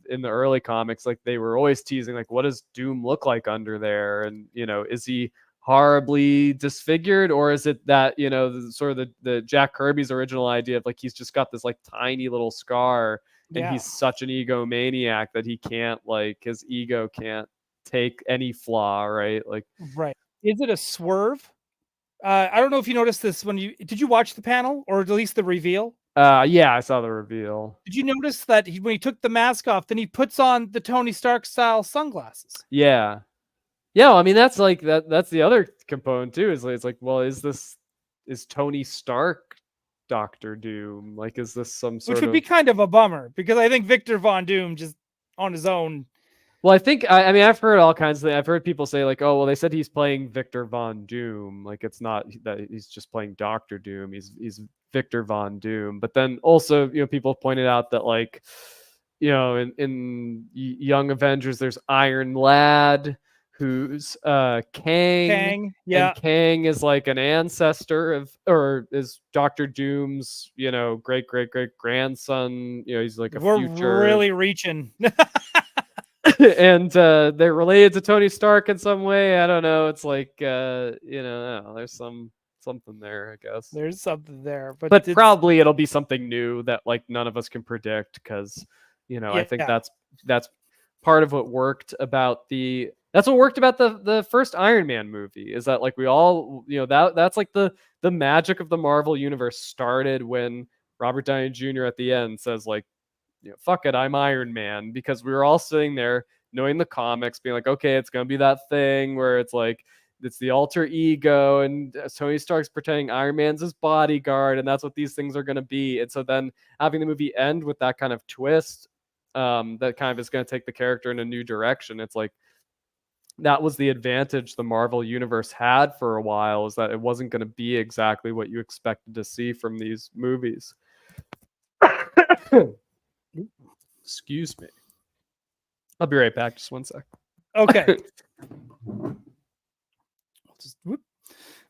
in the early comics, like they were always teasing like what does Doom look like under there, and you know, is he horribly disfigured, or is it that, you know, sort of the Jack Kirby's original idea of like he's just got this like tiny little scar. And he's such an egomaniac that he can't, like, his ego can't take any flaw, right? Like, right. Is it a swerve? I don't know if you noticed this did you watch the panel or at least the reveal? Yeah, I saw the reveal. Did you notice that when he took the mask off, then he puts on the Tony Stark style sunglasses? Yeah. Yeah, I mean that's like that's the other component too. It's like, well, is Tony Stark Doctor Doom? Like, is this some sort Which would be kind of a bummer because I think Victor Von Doom just on his own. Well, I think I mean I've heard all kinds of things. I've heard people say like, oh well, they said he's playing Victor Von Doom. Like it's not that he's just playing Doctor Doom. He's Victor Von Doom. But then also, people pointed out that like, in Young Avengers, there's Iron Lad, who's Kang. Yeah. And Kang is like an ancestor or is Doctor Doom's, great grandson. He's like We're future. Really reaching. And they're related to Tony Stark in some way. I don't know. It's like I don't know, there's something there, I guess. There's something there, but probably it'll be something new that like none of us can predict because I think that's part of what worked about the first Iron Man movie is that like we all that's like the magic of the Marvel universe started when Robert Downey Jr. at the end says like, fuck it, I'm Iron Man, because we were all sitting there knowing the comics, being like, okay, it's gonna be that thing where it's like it's the alter ego and Tony Stark's pretending Iron Man's his bodyguard, and that's what these things are gonna be. And so then having the movie end with that kind of twist, that kind of is gonna take the character in a new direction. It's like that was the advantage the Marvel universe had for a while, is that it wasn't gonna be exactly what you expected to see from these movies. Excuse me. I'll be right back. Just one sec. Okay.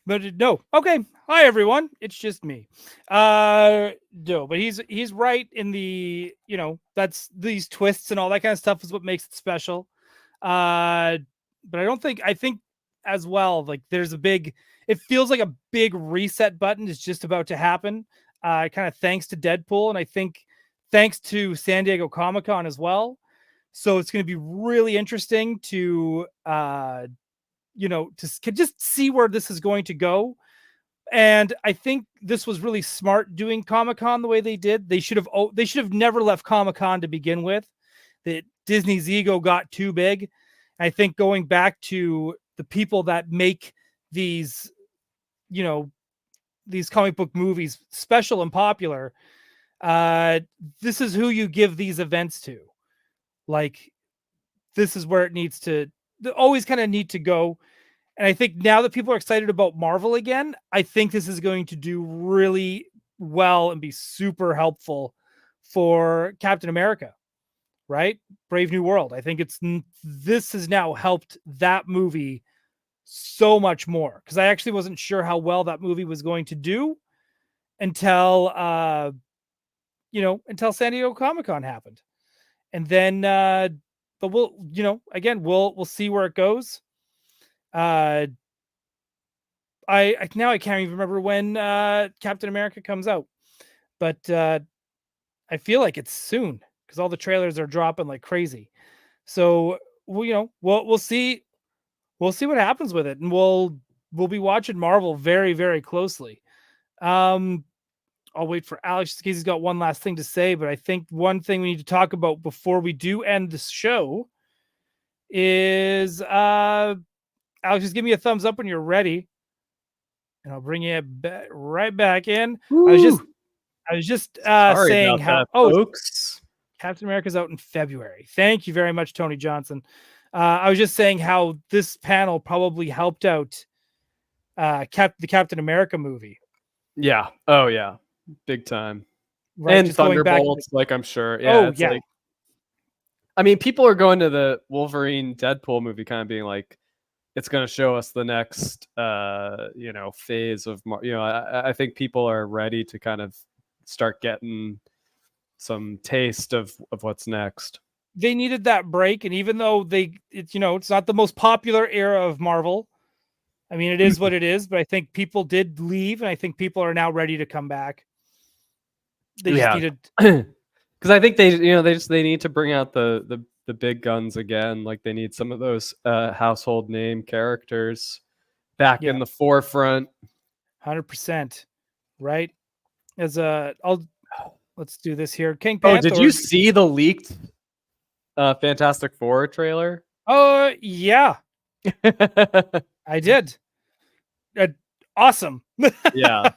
But no. Okay. Hi everyone. It's just me. No, but he's right in the, that's these twists and all that kind of stuff is what makes it special. But I think as well, like it feels like a big reset button is just about to happen. Kind of thanks to Deadpool, and I think thanks to San Diego Comic-Con as well. So it's going to be really interesting to, to just see where this is going to go. And I think this was really smart doing Comic-Con the way they did. They should have never left Comic-Con to begin with. That Disney's ego got too big. I think going back to the people that make these, these comic book movies special and popular, this is who you give these events to. Like, this is where it needs to always kind of need to go. And I think now that people are excited about Marvel again, I think this is going to do really well and be super helpful for Captain America, right? Brave New World. I think this has now helped that movie so much more, because I actually wasn't sure how well that movie was going to do until until San Diego Comic-Con happened. And then but we'll we'll see where it goes. I now I can't even remember when Captain America comes out, but I feel like it's soon because all the trailers are dropping like crazy. So we'll see what happens with it, and we'll be watching Marvel very, very closely. I'll wait for Alex because he's got one last thing to say, but I think one thing we need to talk about before we do end this show is Alex, just give me a thumbs up when you're ready, and I'll bring you right back in. Woo! I was just saying how folks. Captain America's out in February. Thank you very much, Tony Johnson. I was just saying how this panel probably helped out the Captain America movie. Yeah. Oh yeah. Big time. Right, and Thunderbolts, like I'm sure. Yeah. Like, I mean, people are going to the Wolverine Deadpool movie kind of being like, it's going to show us the next, phase of, I think people are ready to kind of start getting some taste of what's next. They needed that break. And even though it's not the most popular era of Marvel, I mean, it is what it is, but I think people did leave, and I think people are now ready to come back. They just needed, because I think they need to bring out the big guns again. Like they need some of those household name characters back in the forefront. 100%. Right. Let's do this here. King Oh, Panther. did you see the leaked Fantastic Four trailer? Oh, yeah, I did. Awesome. Yeah.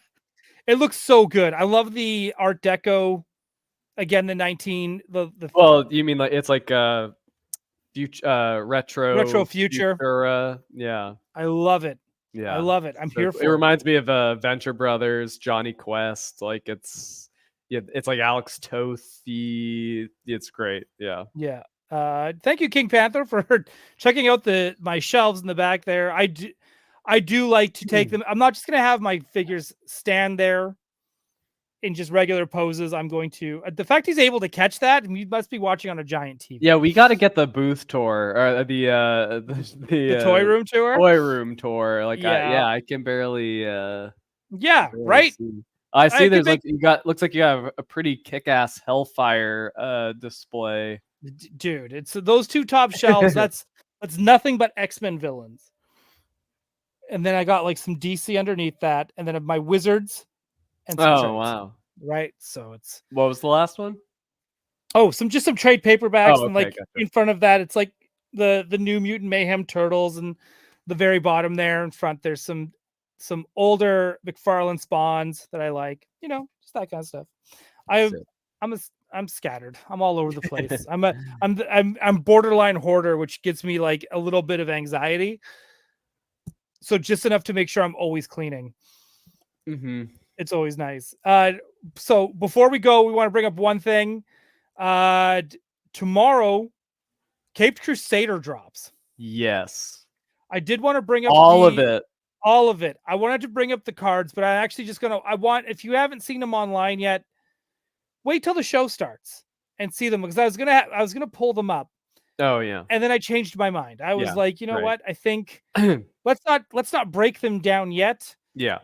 It looks so good. I love the Art Deco. Again, the Well, you mean like it's like retro future. Yeah. I love it. Yeah. I love it. I'm So here it for it. reminds me of Venture Brothers, Johnny Quest. Like it's like Alex Toth. It's great. Yeah. Yeah. Thank you, King Panther, for checking out my shelves in the back there. I do like to take them. I'm not just gonna have my figures stand there in just regular poses. I'm going to the fact he's able to catch that, and you must be watching on a giant TV. Yeah, we got to get the booth tour or the toy room tour. Toy room tour. Like yeah, I can barely. Yeah, right. I see. There's like looks like you have a pretty kick-ass Hellfire display. Dude, it's those two top shelves. that's nothing but X-Men villains. And then I got like some DC underneath that, and then my Wizards. And some trades, wow! Right, so it's what was the last one? Oh, some trade paperbacks, okay, and like gotcha. In front of that, it's like the New Mutant Mayhem Turtles, and the very bottom there in front, there's some older McFarlane Spawns that I like. Just that kind of stuff. I'm scattered. I'm all over the place. I'm borderline hoarder, which gives me like a little bit of anxiety. So just enough to make sure I'm always cleaning. Mm-hmm. It's always nice. So before we go, we want to bring up one thing. Tomorrow, Caped Crusader drops. Yes. I did want to bring up all of it. All of it. I wanted to bring up the cards, but I'm actually just if you haven't seen them online yet, wait till the show starts and see them, because I was gonna pull them up. Oh yeah. And then I changed my mind. I was like, you know what? I think let's not break them down yet. Yeah.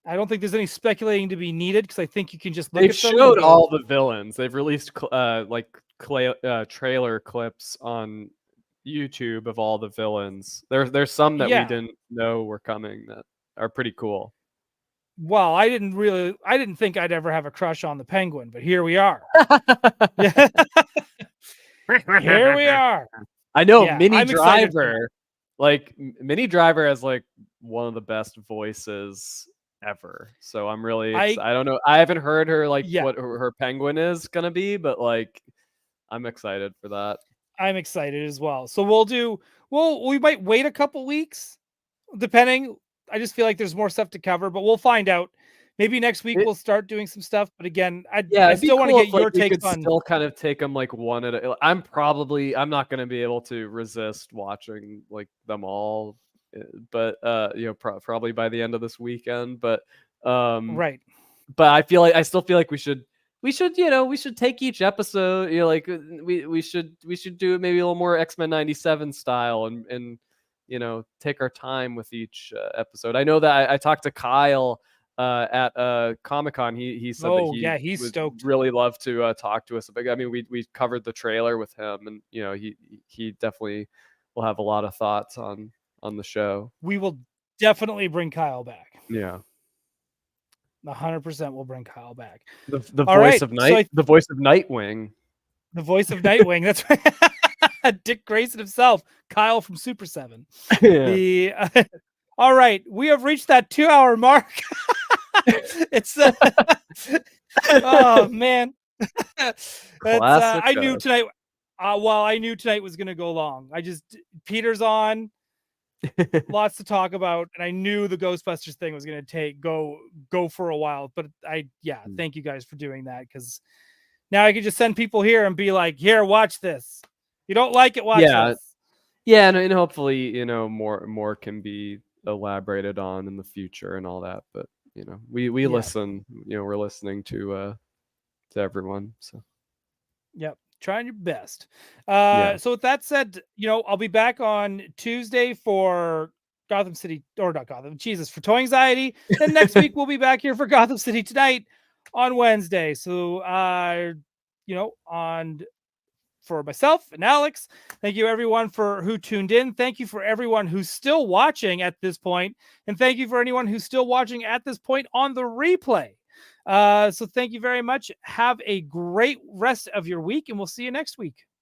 I don't think there's any speculating to be needed, because I think you can just look They've at them. showed all the villains. They've released trailer clips on YouTube of all the villains. There's some that we didn't know were coming that are pretty cool. Well, I didn't think I'd ever have a crush on the Penguin, but here we are. Here we are. I know Mini Driver. Like Mini Driver has like one of the best voices ever. So I'm really I don't know. I haven't heard her what her Penguin is gonna be, but like I'm excited for that. I'm excited as well. So we might wait a couple weeks, depending. I just feel like there's more stuff to cover, but we'll find out. Maybe next week we'll start doing some stuff. But again, I still want to get your take on. Still kind of take them like one at a. I'm not going to be able to resist watching like them all, but probably by the end of this weekend. But right. But I still feel like we should take each episode. We should do it maybe a little more X-Men 97 style and take our time with each episode. I know that I talked to Kyle at Comic-Con. He said that he's would stoked. Really love to talk to us about. I mean, we covered the trailer with him, and he definitely will have a lot of thoughts on the show. We will definitely bring Kyle back. Yeah. 100% will bring Kyle back. The voice of Night, the voice of Nightwing. The voice of Nightwing. That's right. Dick Grayson himself, Kyle from Super 7. Yeah. All right, we have reached that 2-hour mark. It's oh man. I knew tonight. I knew tonight was going to go long. Peter's on. Lots to talk about, and I knew the Ghostbusters thing was going to go for a while. But thank you guys for doing that, because now I could just send people here and be like, "Here, watch this. You don't like it, watch this." Yeah, and hopefully, more can be elaborated on in the future and all that. But we listen. We're listening to everyone. So, yep. Trying your best. So with that said, I'll be back on Tuesday for Gotham City, or not Gotham, for Toy Anxiety. Then next week we'll be back here for Gotham City Tonight on Wednesday. So, on for myself and Alex. Thank you everyone who tuned in. Thank you for everyone who's still watching at this point. And thank you for anyone who's still watching at this point on the replay. So thank you very much. Have a great rest of your week, and we'll see you next week.